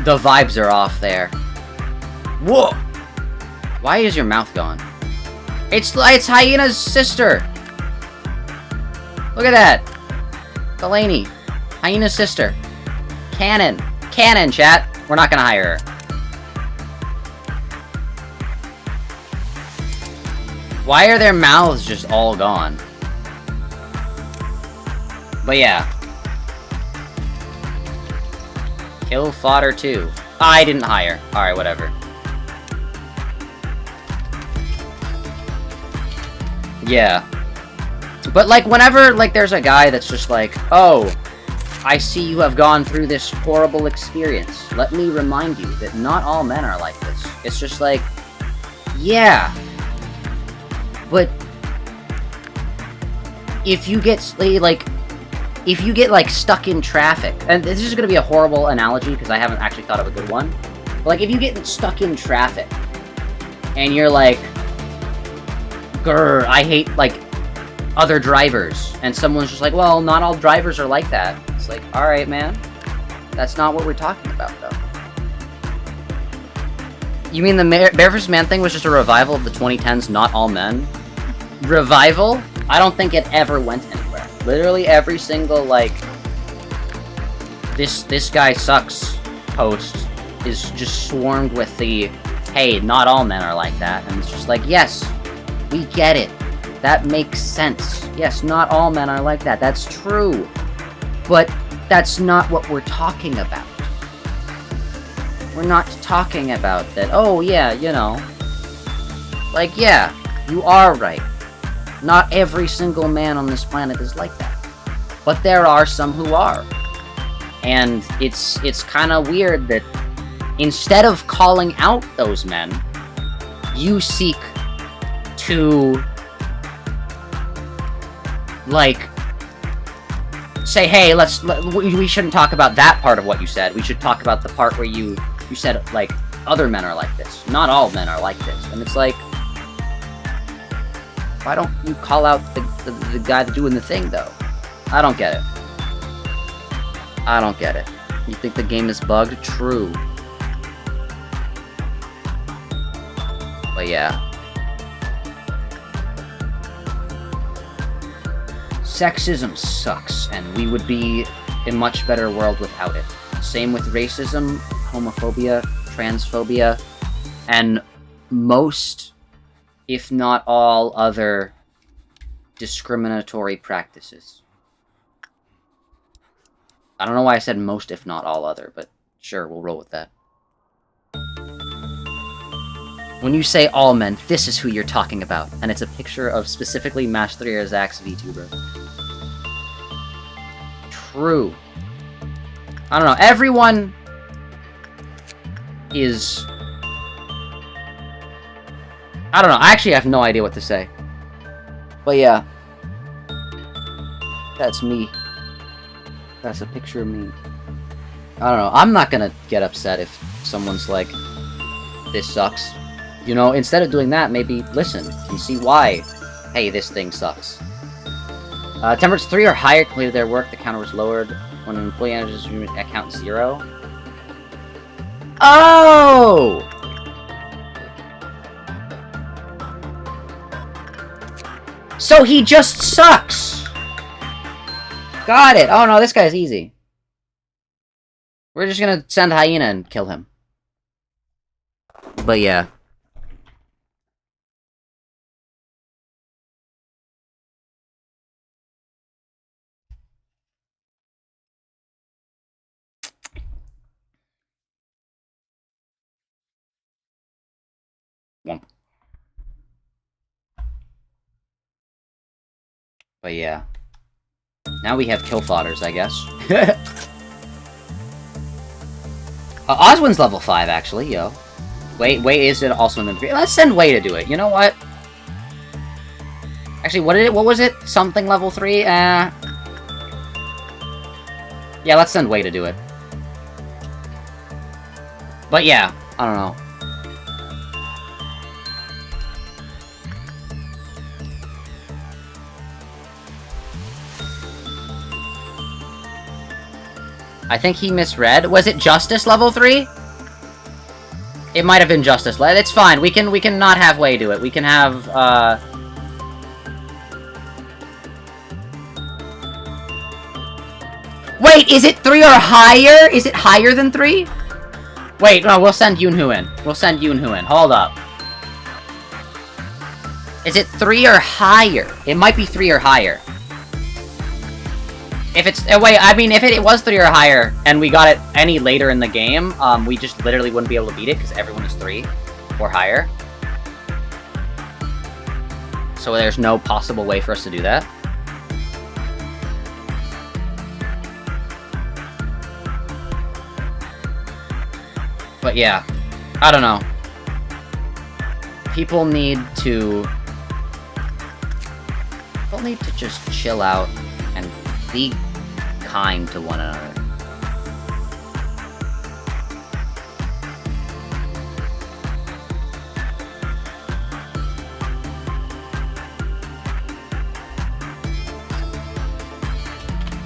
the vibes are off there. Whoa! Why is your mouth gone? It's Hyena's sister! Look at that! Delaney. Hyena's sister. Canon. Canon, chat! We're not gonna hire her. Why are their mouths just all gone? But yeah. Kill fodder 2. I didn't hire. Alright, whatever. Yeah. But, like, whenever, like, there's a guy that's just like, oh, I see you have gone through this horrible experience. Let me remind you that not all men are like this. It's just like, yeah. But if you get, like, stuck in traffic, and this is gonna be a horrible analogy because I haven't actually thought of a good one, but, like, if you get stuck in traffic, and you're like, grr, I hate, like, other drivers, and someone's just like, well, not all drivers are like that. It's like, alright, man. That's not what we're talking about, though. You mean the Bear vs. Man thing was just a revival of the 2010s Not All Men? Revival? I don't think it ever went anywhere. Literally every single, like, this guy sucks post is just swarmed with the, hey, not all men are like that. And it's just like, yes, we get it. That makes sense. Yes, not all men are like that. That's true. But that's not what we're talking about. We're not talking about that, oh yeah, you know. Like, yeah, you are right. Not every single man on this planet is like that. But there are some who are. And it's kind of weird that instead of calling out those men, you seek to, like, say, hey, we shouldn't talk about that part of what you said. We should talk about the part where you said, like, other men are like this. Not all men are like this. And it's like, why don't you call out the guy doing the thing, though? I don't get it. I don't get it. You think the game is bugged? True. But yeah. Sexism sucks, and we would be a much better world without it. Same with racism, homophobia, transphobia, and most, if not all, other discriminatory practices. I don't know why I said most, if not all other, but sure, we'll roll with that. When you say all men, this is who you're talking about, and it's a picture of specifically Mast3r Zak's VTuber. True. I don't know, everyone I don't know. I actually have no idea what to say. But yeah. That's me. That's a picture of me. I don't know. I'm not gonna get upset if someone's like, this sucks. You know, instead of doing that, maybe listen and see why. Hey, this thing sucks. Temperance 3 or higher completed their work. The counter was lowered when an employee enters his room at count 0. Oh! So he just sucks! Got it! Oh no, this guy's easy. We're just gonna send Hyena and kill him. But yeah. But yeah. Now we have kill fodders, I guess. Oswin's level 5, actually, yo. Wait, is it also in the... Let's send Wei to do it. You know what? Actually, what was it? Something level 3? Yeah, let's send Wei to do it. But yeah, I don't know. I think he misread. Was it Justice level 3? It might have been Justice. It's fine. We can not have Wei do it. We can have, Wait, is it 3 or higher? Is it higher than 3? Wait, no, we'll send Yunhu in. We'll send Yunhu in. Hold up. Is it 3 or higher? It might be 3 or higher. If it's... wait, I mean, if it was 3 or higher, and we got it any later in the game, we just literally wouldn't be able to beat it, because everyone is 3 or higher. So there's no possible way for us to do that. But yeah, I don't know. People need to just chill out and be kind to one another.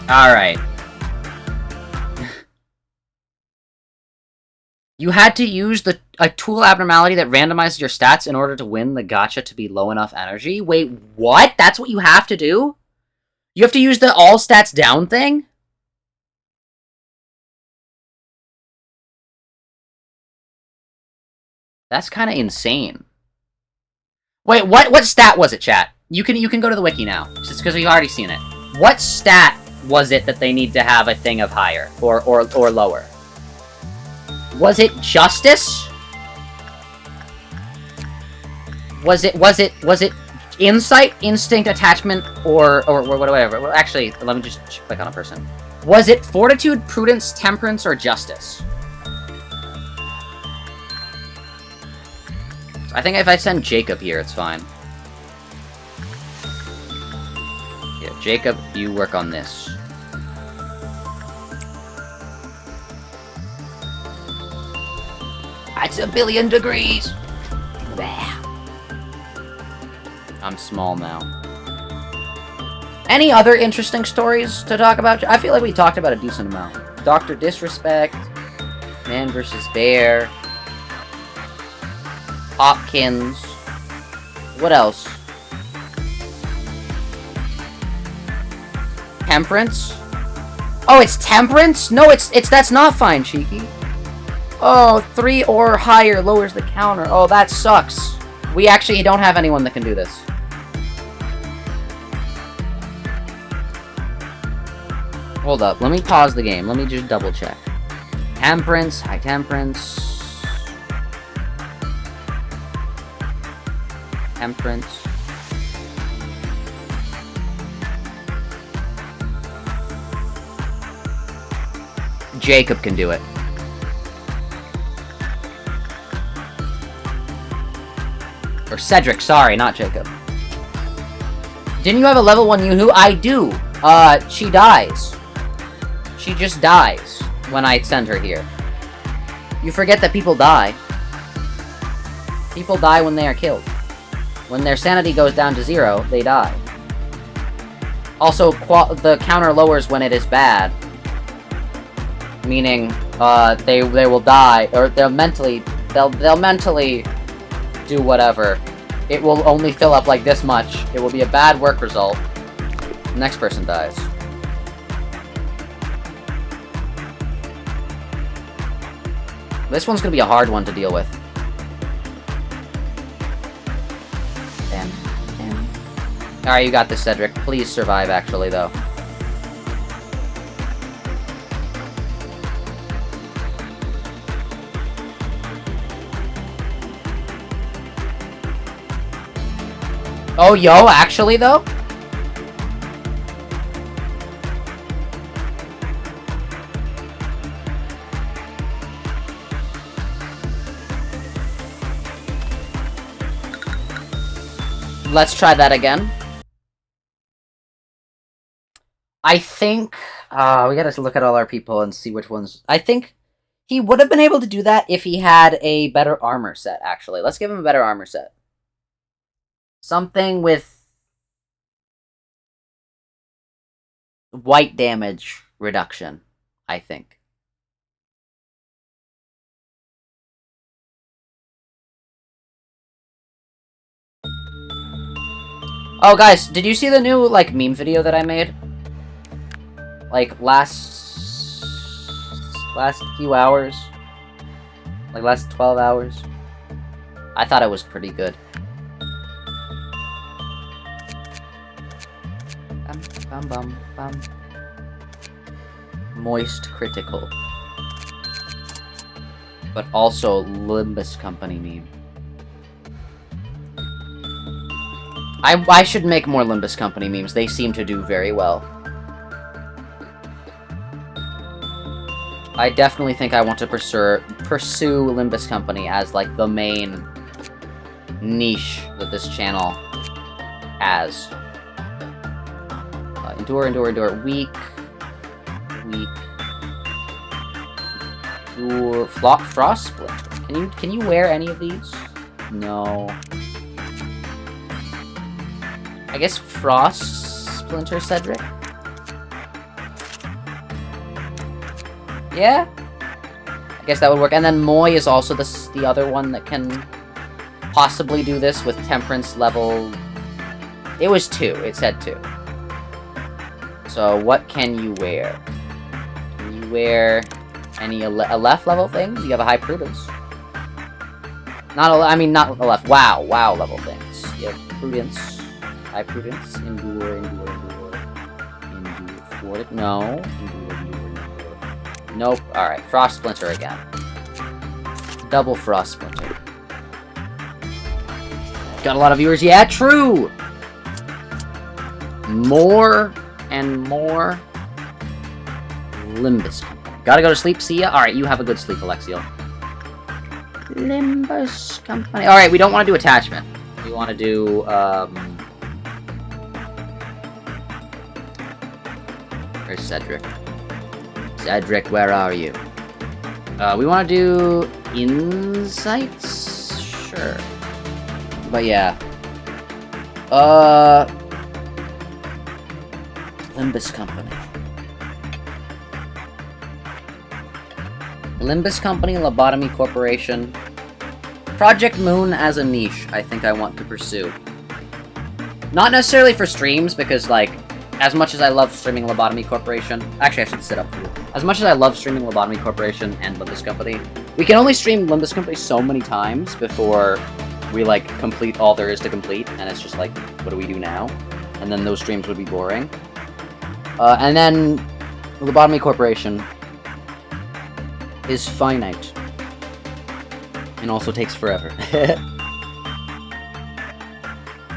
Alright. You had to use a tool abnormality that randomizes your stats in order to win the gacha to be low enough energy? Wait, what? That's what you have to do? You have to use the all stats down thing? That's kind of insane. Wait, what stat was it, chat? You can go to the wiki now, just because we've already seen it. What stat was it that they need to have a thing of higher or lower? Was it justice? Was it insight, instinct, attachment, or whatever? Well, actually, let me just click on a person. Was it fortitude, prudence, temperance, or justice? I think if I send Jacob here, it's fine. Yeah, Jacob, you work on this. It's 1,000,000,000 degrees! I'm small now. Any other interesting stories to talk about? I feel like we talked about a decent amount. Dr. Disrespect, Man vs. Bear, Hopkins. What else? Temperance? Oh, it's Temperance? No, that's not fine, Cheeky. Oh, 3 or higher lowers the counter. Oh, that sucks. We actually don't have anyone that can do this. Hold up, let me pause the game. Let me just double check. Temperance, high temperance. Temperance. Jacob can do it. Or Cedric, sorry, not Jacob. Didn't you have a level 1 Yoo-hoo? I do. She dies. She just dies when I send her here. You forget that people die. People die when they are killed. When their sanity goes down to 0, they die. Also, the counter lowers when it is bad. Meaning, they will die, or they'll mentally do whatever. It will only fill up like this much. It will be a bad work result. Next person dies. This one's gonna be a hard one to deal with. Damn. Alright, you got this, Cedric. Please survive, actually, though. Oh, yo, actually, though? Let's try that again. I think, we gotta look at all our people and see which ones. I think he would have been able to do that if he had a better armor set, actually. Let's give him a better armor set. Something with white damage reduction, I think. Oh, guys, did you see the new, like, meme video that I made? Like, last few hours? Like, last 12 hours? I thought it was pretty good. Bum, bum, bum. Moist critical. But also Limbus Company meme. I should make more Limbus Company memes. They seem to do very well. I definitely think I want to pursue Limbus Company as, like, the main niche that this channel has. Endure, endure, endure. Weak. Endure. Frost Splinter. Can you wear any of these? No. I guess Frost Splinter Cedric? Yeah? I guess that would work. And then Moy is also the other one that can possibly do this with Temperance level... It was 2. It said 2. So what can you wear? Can you wear any Aleph level things? You have a High Prudence. Not Aleph. WoW level things. You have Prudence. High Prudence. Endure. Endure. No. Endure. Nope. Alright. Frost Splinter again. Double Frost Splinter. Got a lot of viewers. Yeah, true! More and more Limbus Company. Gotta go to sleep, see ya? Alright, you have a good sleep, Alexiel. Limbus Company. Alright, we don't want to do attachment. We want to do, Where's Cedric? Cedric, where are you? We want to do insights? Sure. But yeah. Limbus Company. Limbus Company, Lobotomy Corporation. Project Moon as a niche, I think I want to pursue. Not necessarily for streams, because, like, as much as I love streaming Lobotomy Corporation... Actually, I should sit up for you. As much as I love streaming Lobotomy Corporation and Limbus Company, we can only stream Limbus Company so many times before we, like, complete all there is to complete, and it's just like, what do we do now? And then those streams would be boring. And then Lobotomy Corporation is finite. And also takes forever.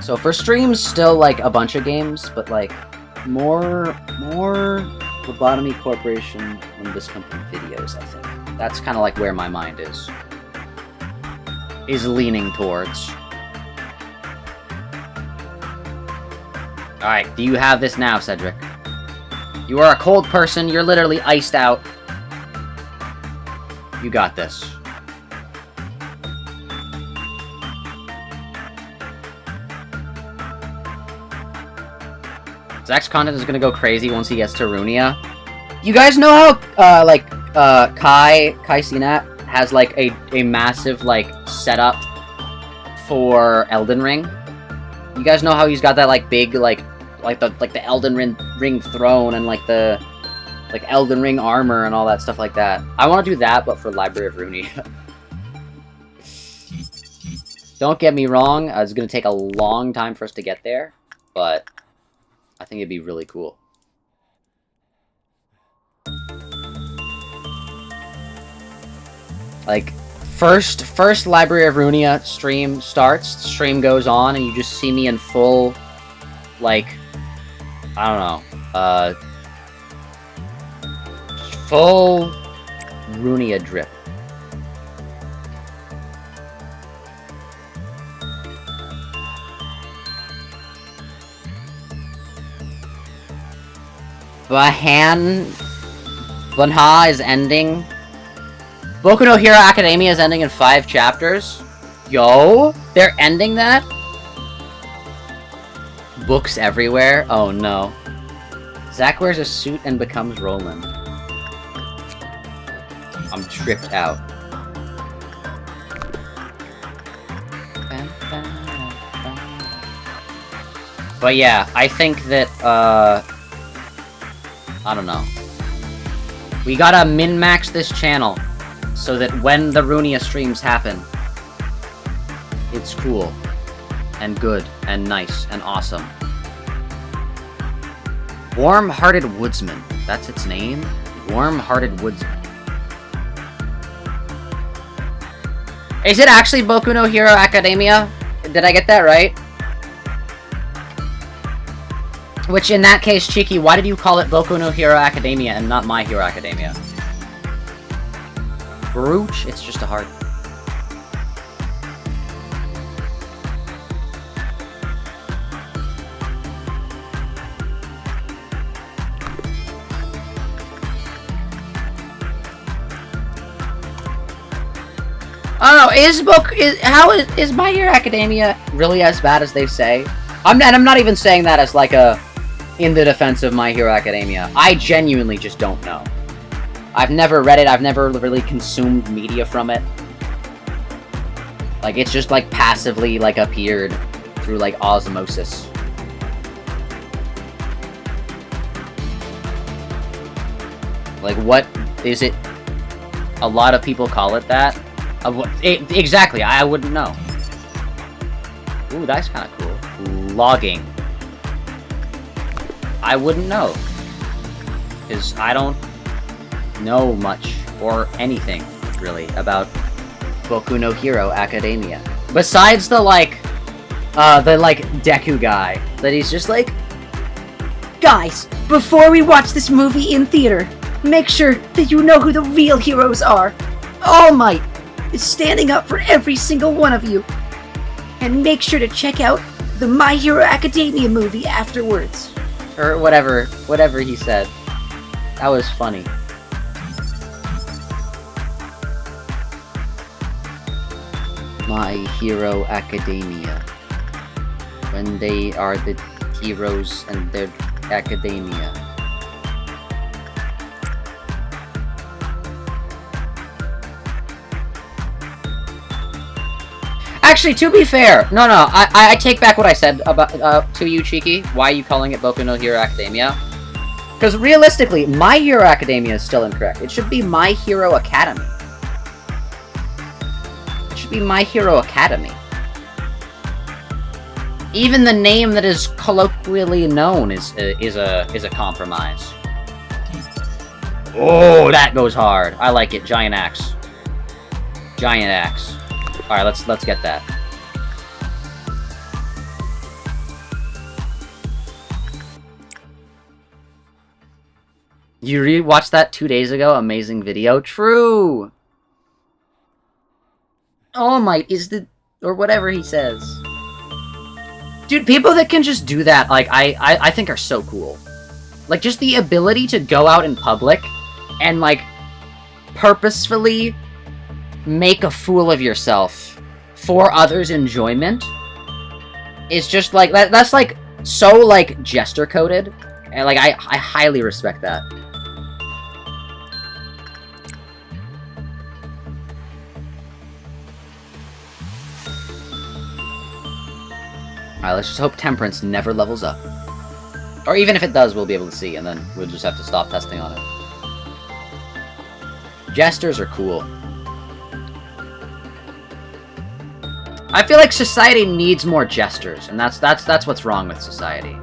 So for streams, still, like, a bunch of games, but, like, more Lobotomy Corporation Limbus Company videos, I think. That's kind of, like, where my mind is leaning towards. Alright, do you have this now, Cedric? You are a cold person, you're literally iced out. You got this. Zak's content is gonna go crazy once he gets to Runia. You guys know how, Kai Sinat has, like, a massive, like, setup for Elden Ring? You guys know how he's got that, like, big, like the Elden Ring throne and, like, the, like, Elden Ring armor and all that stuff like that. I want to do that, but for Library of Runia. Don't get me wrong, it's gonna take a long time for us to get there, but I think it'd be really cool. Like, first Library of Runia stream starts, the stream goes on, and you just see me in full, like, I don't know, full Runia drip. Banha is ending. Boku no Hero Academia is ending in 5 chapters. Yo, they're ending that? Books everywhere? Oh no. Zak wears a suit and becomes Roland. I'm tripped out. But yeah, I think that, I don't know. We gotta min-max this channel so that when the Runia streams happen, it's cool and good and nice and awesome. Warm-Hearted Woodsman. That's its name? Warm-Hearted Woodsman. Is it actually Boku no Hero Academia? Did I get that right? Which, in that case, Cheeky, why did you call it Boku no Hero Academia and not My Hero Academia? Brooch? It's just a heart. I don't know, is My Hero Academia really as bad as they say? I'm not even saying that as like a in the defense of My Hero Academia. I genuinely just don't know. I've never read it, I've never really consumed media from it. Like, it's just like passively like appeared through like osmosis. Like, what is it? A lot of people call it that. Exactly, I wouldn't know. Ooh, that's kind of cool. Logging. I wouldn't know. Because I don't know much or anything, really, about Boku no Hero Academia. Besides the, Deku guy. That he's just like, guys, before we watch this movie in theater, make sure that you know who the real heroes are. All Might is standing up for every single one of you. And make sure to check out the My Hero Academia movie afterwards. Or whatever he said. That was funny. My Hero Academia. When they are the heroes and their academia. Actually, to be fair, no, I take back what I said about to you, Cheeky. Why are you calling it Boku no Hero Academia? Because realistically, My Hero Academia is still incorrect. It should be My Hero Academy. It should be My Hero Academy. Even the name that is colloquially known is a compromise. Oh, that goes hard. I like it. Giant axe. Giant axe. All right, let's get that. You rewatched that 2 days ago? Amazing video. True. All Might is the or whatever he says. Dude, people that can just do that, like, I think are so cool. Like, just the ability to go out in public and, like, purposefully make a fool of yourself for others' enjoyment is just, like, that's, like, so, like, jester-coded. And, like, I highly respect that. Alright, let's just hope Temperance never levels up. Or even if it does, we'll be able to see, and then we'll just have to stop testing on it. Jesters are cool. I feel like society needs more jesters, and that's what's wrong with society.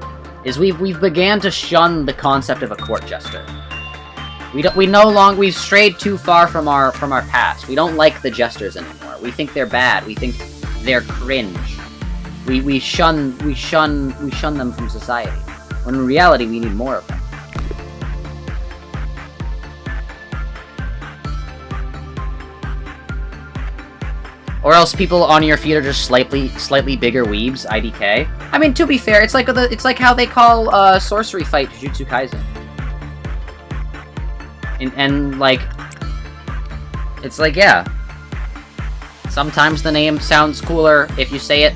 Is we've began to shun the concept of a court jester. We've strayed too far from our past. We don't like the jesters anymore. We think they're bad. We think they're cringe. We shun them from society. When in reality, we need more of them. Or else people on your feet are just slightly bigger weebs, IDK. I mean, to be fair, it's like how they call sorcery fight Jujutsu Kaisen. And like, it's like, yeah. Sometimes the name sounds cooler if you say it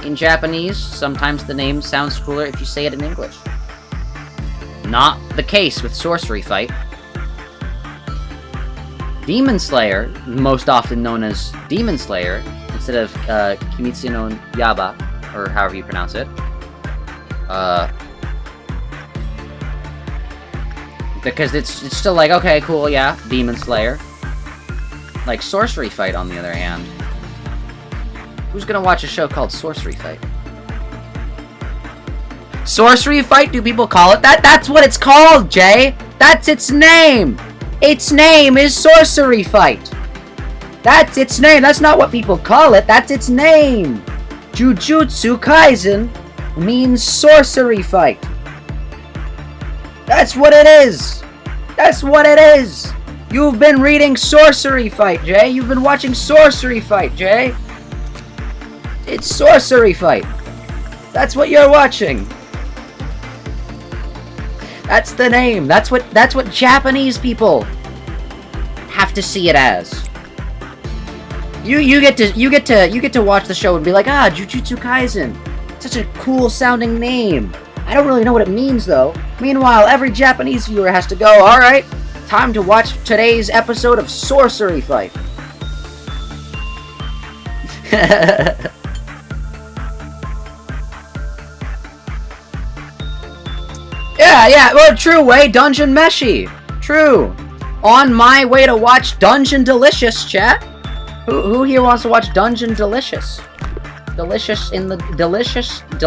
in Japanese. Sometimes the name sounds cooler if you say it in English. Not the case with sorcery fight. Demon Slayer, most often known as Demon Slayer, instead of Kimetsu no Yaiba, or however you pronounce it. Because it's still like, okay, cool, yeah, Demon Slayer. Like, Sorcery Fight, on the other hand. Who's gonna watch a show called Sorcery Fight? Sorcery Fight, do people call it that? That's what it's called, Jay! That's its name! Its name is Sorcery Fight! That's its name! That's not what people call it, that's its name! Jujutsu Kaisen means Sorcery Fight! That's what it is! That's what it is! You've been reading Sorcery Fight, Jay! You've been watching Sorcery Fight, Jay! It's Sorcery Fight! That's what you're watching! That's the name! That's what Japanese people have to see it as. You get to watch the show and be like, ah, Jujutsu Kaisen! Such a cool sounding name! I don't really know what it means, though. Meanwhile, every Japanese viewer has to go, alright, time to watch today's episode of Sorcery Fight. Yeah, well, true way, Dungeon Meshi. True. On my way to watch Dungeon Delicious, chat. Who here wants to watch Dungeon Delicious? Delicious in the delicious in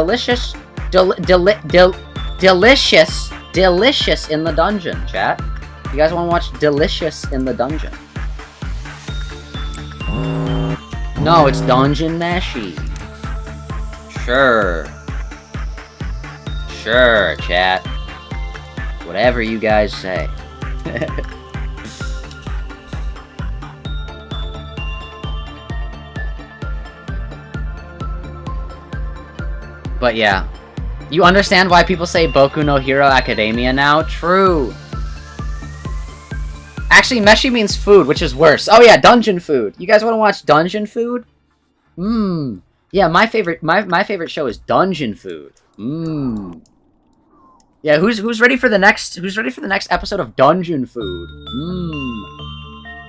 the dungeon, chat. You guys want to watch Delicious in the dungeon? No, it's Dungeon Meshi. Sure, chat. Whatever you guys say. But yeah. You understand why people say Boku no Hero Academia now? True. Actually, Meshi means food, which is worse. Oh yeah, dungeon food. You guys want to watch dungeon food? Yeah, my favorite show is Dungeon Food. Yeah, who's ready for the next episode of Dungeon Food?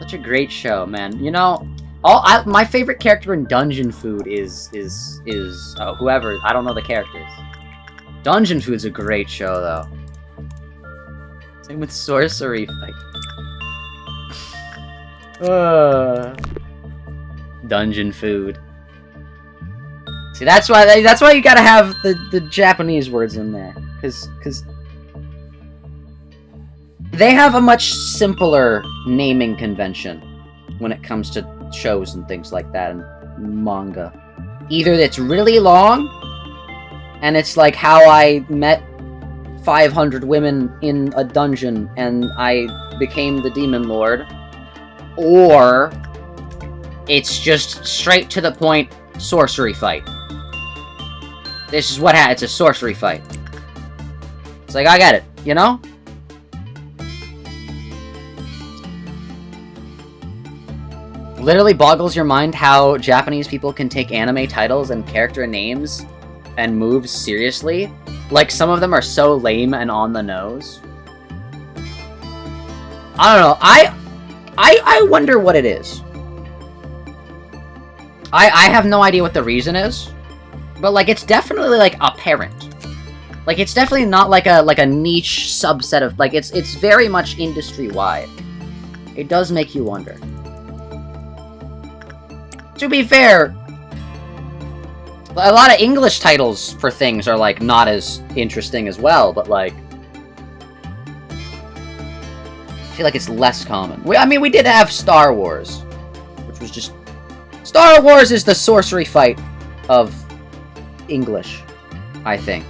Such a great show, man. You know, my favorite character in Dungeon Food is whoever, I don't know the characters. Dungeon Food's a great show, though. Same with Sorcery Fight. Dungeon Food. See, that's why you gotta have the Japanese words in there, cause they have a much simpler naming convention when it comes to shows and things like that and manga. Either it's really long, and it's like how I met 500 women in a dungeon and I became the Demon Lord, or it's just straight to the point Sorcery Fight. This is what it's a sorcery fight. It's like, I get it, you know? Literally boggles your mind how Japanese people can take anime titles and character names and moves seriously. Like, some of them are so lame and on the nose. I don't know. I wonder what it is. I have no idea what the reason is. But, like, it's definitely, like, apparent. Like, it's definitely not like a niche subset of... Like, it's very much industry-wide. It does make you wonder. To be fair, a lot of English titles for things are, like, not as interesting as well, but, like... I feel like it's less common. I mean, we did have Star Wars, which was just... Star Wars is the sorcery fight of English, I think.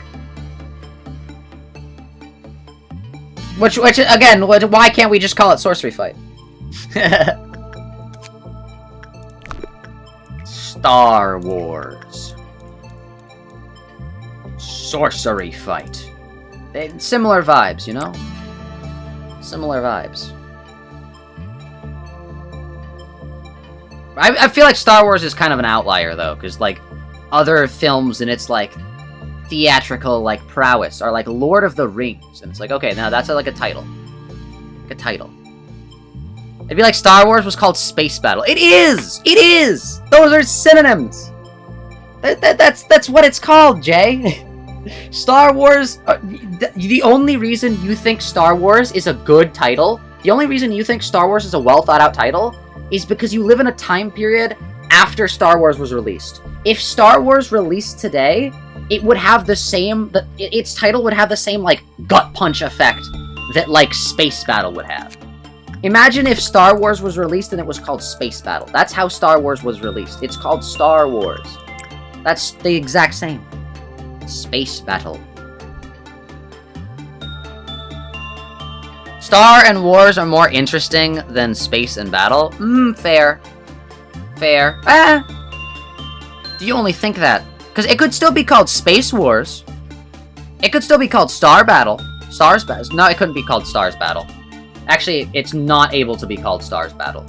Which again, why can't we just call it sorcery fight? Star Wars. Sorcery fight. Similar vibes, you know? Similar vibes. I feel like Star Wars is kind of an outlier, though, because, like, other films and its, like, theatrical, like, prowess are, like, Lord of the Rings. And it's like, okay, now that's, like, a title. Like a title. It'd be like Star Wars was called Space Battle. It is! It is! Those are synonyms! That's what it's called, Jay. Star Wars... the only reason you think Star Wars is a good title, the only reason you think Star Wars is a well-thought-out title, is because you live in a time period after Star Wars was released. If Star Wars released today, it would have the same... its title would have the same, like, gut punch effect that, like, Space Battle would have. Imagine if Star Wars was released and it was called Space Battle. That's how Star Wars was released. It's called Star Wars. That's the exact same. Space Battle. Star and Wars are more interesting than Space and Battle? Fair. Fair. Do you only think that? Because it could still be called Space Wars. It could still be called Star Battle. Stars Battle. No, it couldn't be called Stars Battle. Actually, it's not able to be called Stars Battle.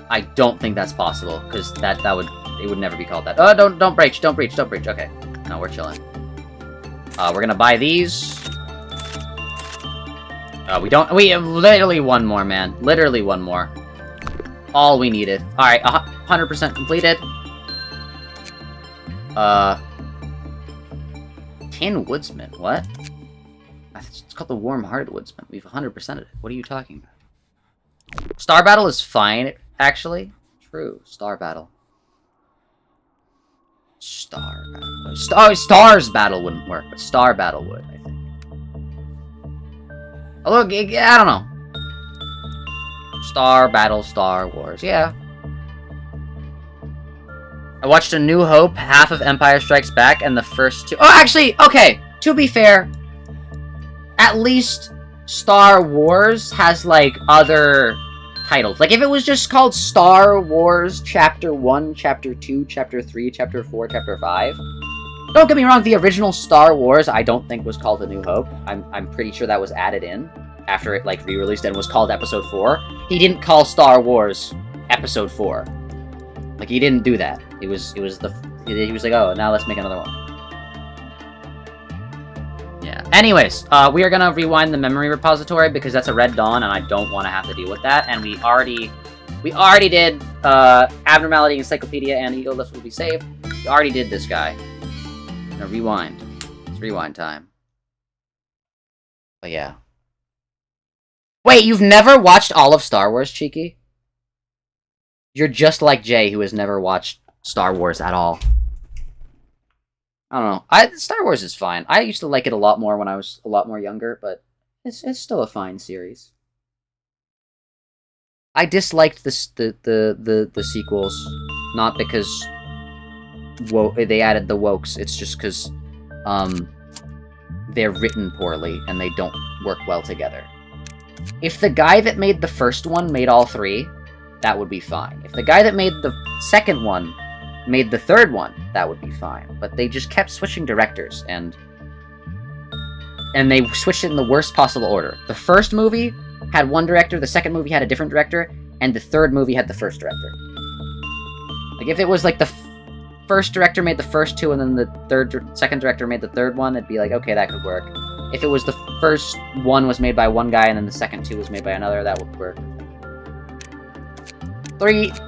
I don't think that's possible, because it would never be called that. Oh, don't breach, don't breach, don't breach. Okay. No, we're chilling. We're gonna buy these. We have literally one more, man. Literally one more. All we needed. Alright, 100% completed. Tin Woodsman, what? It's called the Warm-Hearted Woodsman. We've 100%ed it. What are you talking about? Star Battle is fine, actually. True. Star Battle. Star Battle. Stars Battle wouldn't work, but Star Battle would, I think. Although, I don't know. Star Battle, Star Wars, yeah. I watched A New Hope, half of Empire Strikes Back, and the first two... Oh, actually, okay, to be fair, at least Star Wars has, like, other titles. Like, if it was just called Star Wars Chapter 1, Chapter 2, Chapter 3, Chapter 4, Chapter 5... Don't get me wrong, the original Star Wars I don't think was called A New Hope. I'm pretty sure that was added in after it, like, re-released and was called Episode 4. He didn't call Star Wars Episode 4. Like, he didn't do that. He was like, oh, now let's make another one. Yeah. Anyways, we are gonna rewind the memory repository because that's a Red Dawn and I don't want to have to deal with that. And we already did Abnormality Encyclopedia and Ego Lift will be saved. We already did this guy. Now rewind. It's rewind time. But yeah. Wait, you've never watched all of Star Wars, Cheeky? You're just like Jay, who has never watched Star Wars at all. I don't know. Star Wars is fine. I used to like it a lot more when I was a lot more younger, but it's still a fine series. I disliked the sequels, not because they added the wokes. It's just because they're written poorly and they don't work well together. If the guy that made the first one made all three, that would be fine. If the guy that made the second one made the third one, that would be fine. But they just kept switching directors, and they switched it in the worst possible order. The first movie had one director, the second movie had a different director, and the third movie had the first director. Like, if it was like the first director made the first two, and then the second director made the third one, it'd be like, okay, that could work. If it was the first one was made by one guy, and then the second two was made by another, that would work.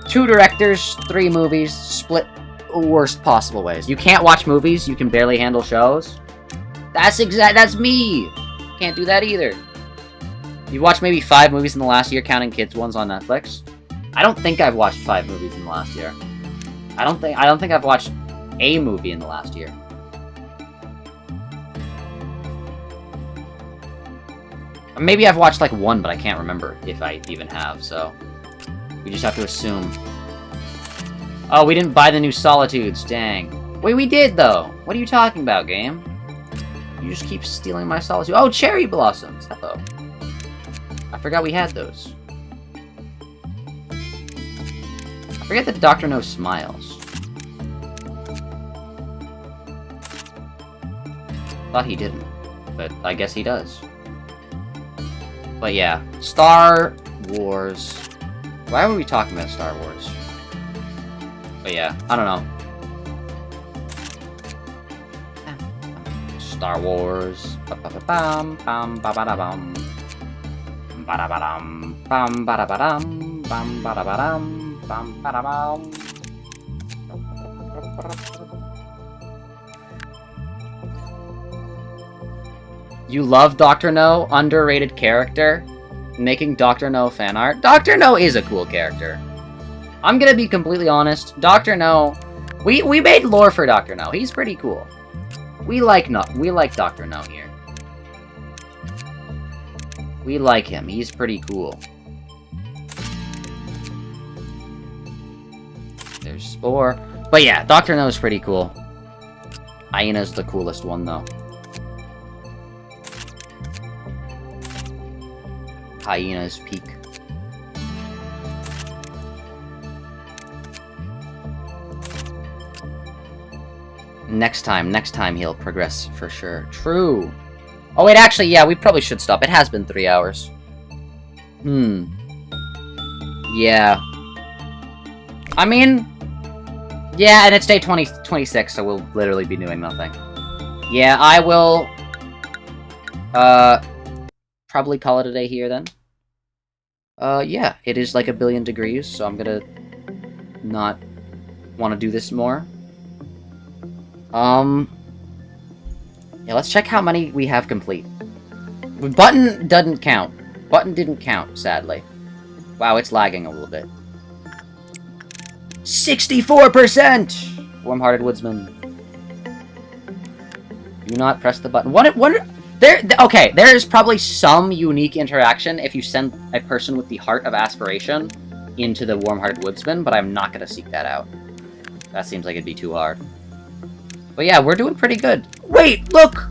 Two directors, 3 movies, split worst possible ways. You can't watch movies, you can barely handle shows. That's me! Can't do that either. You've watched maybe 5 movies in the last year, counting kids ones on Netflix? I don't think I've watched 5 movies in the last year. I don't think I've watched a movie in the last year. Maybe I've watched like 1, but I can't remember if I even have, so we just have to assume. Oh, we didn't buy the new Solitudes, dang. Wait, we did though! What are you talking about, game? You just keep stealing my Solitude. Oh, Cherry Blossoms! Hello. I forgot we had those. I forget that Dr. No smiles. Thought he didn't, but I guess he does. But yeah, Star Wars. Why were we talking about Star Wars? But yeah, I don't know. Star Wars. Ba-ba-ba-bam, bam-ba-ba-da-bam. Ba-da-ba-dam, bam-ba-da-ba-dam, bam-ba-da-ba-dam, bam-ba-da-bam. You love Dr. No? Underrated character? Making Dr. No fan art? Dr. No is a cool character. I'm gonna be completely honest. Dr. No... We made lore for Dr. No. He's pretty cool. We like Dr. No here. We like him. He's pretty cool. There's Spore. But yeah, Dr. No is pretty cool. Hyena's the coolest one, though. Hyena's peak. Next time he'll progress for sure. True. Oh wait, actually, yeah, we probably should stop. It has been 3 hours. Yeah. I mean... Yeah, and it's day 26, so we'll literally be doing nothing. Yeah, I will... probably call it a day here, then. Yeah, it is like 1 billion degrees, so I'm gonna... not want to do this more. Yeah, let's check how many we have complete. Button doesn't count. Button didn't count, sadly. Wow, it's lagging a little bit. 64%! Warm-hearted woodsman. Do not press the button. Okay, there is probably some unique interaction if you send a person with the Heart of Aspiration into the Warm-hearted woodsman, but I'm not gonna seek that out. That seems like it'd be too hard. But yeah, we're doing pretty good. Wait, look!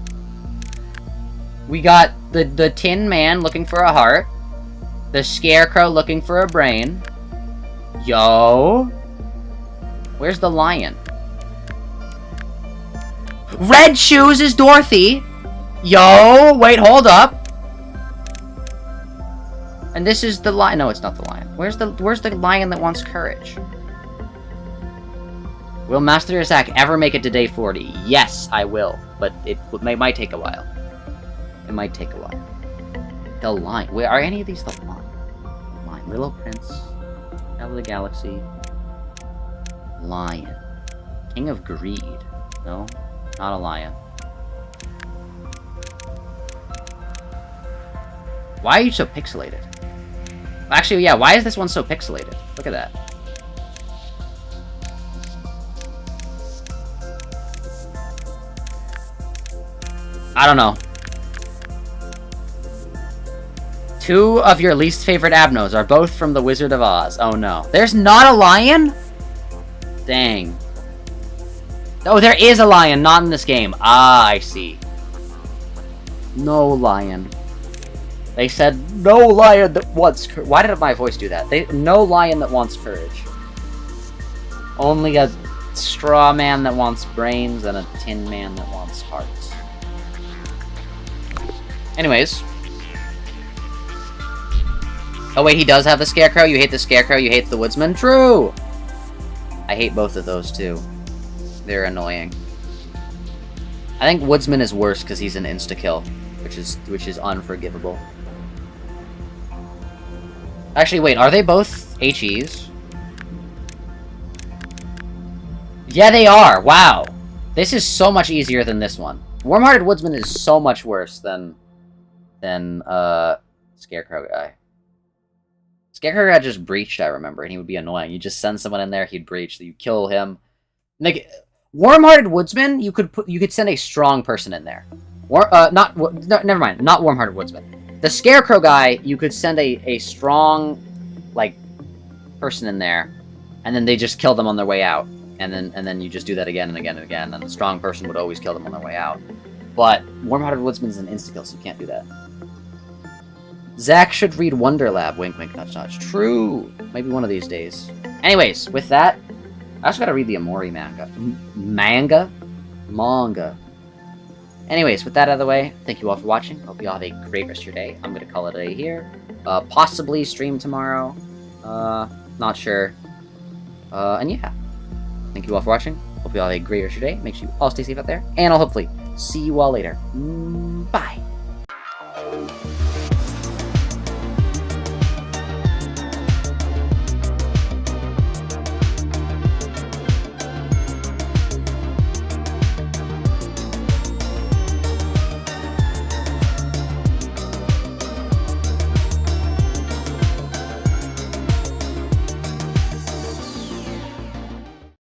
We got the Tin Man looking for a heart. The Scarecrow looking for a brain. Yo! Where's the lion? Red Shoes is Dorothy! Yo! Wait, hold up! And this is the lion. No, it's not the lion. Where's the lion that wants courage? Will Mast3r Zak ever make it to day 40? Yes, I will. But it might take a while. It might take a while. The Lion. Wait, are any of these the Lion? Lion. Little Prince. Out of the Galaxy. Lion. King of Greed. No, not a lion. Why are you so pixelated? Actually, yeah, why is this one so pixelated? Look at that. I don't know. 2 of your least favorite Abnos are both from The Wizard of Oz. Oh no. There's not a lion? Dang. Oh, there is a lion, not in this game. Ah, I see. No lion. They said, no lion that wants courage. Why did my voice do that? No lion that wants courage. Only a straw man that wants brains and a tin man that wants hearts. Anyways. Oh wait, he does have the Scarecrow? You hate the Scarecrow, you hate the Woodsman? True! I hate both of those too. They're annoying. I think Woodsman is worse because he's an insta-kill, which is unforgivable. Actually, wait, are they both HEs? Yeah, they are! Wow! This is so much easier than this one. Warm-Hearted Woodsman is so much worse than Scarecrow guy. Scarecrow guy just breached, I remember, and he would be annoying. You just send someone in there, he'd breach, you kill him. Like, Warm-Hearted Woodsman, you could send a strong person in there. Never mind, not Warm-Hearted Woodsman. The Scarecrow guy, you could send a strong, like, person in there, and then they just kill them on their way out. And then you just do that again and again and again, and the strong person would always kill them on their way out. But Warm-Hearted Woodsman's an insta-kill, so you can't do that. Zach should read Wonder Lab, wink wink nudge nudge. True! Maybe one of these days. Anyways, with that, I also gotta read the OMORI manga. Manga. Anyways, with that out of the way, thank you all for watching. Hope you all have a great rest of your day. I'm gonna call it a day here. Possibly stream tomorrow. Not sure. And yeah. Thank you all for watching. Hope you all have a great rest of your day. Make sure you all stay safe out there. And I'll hopefully see you all later. Bye.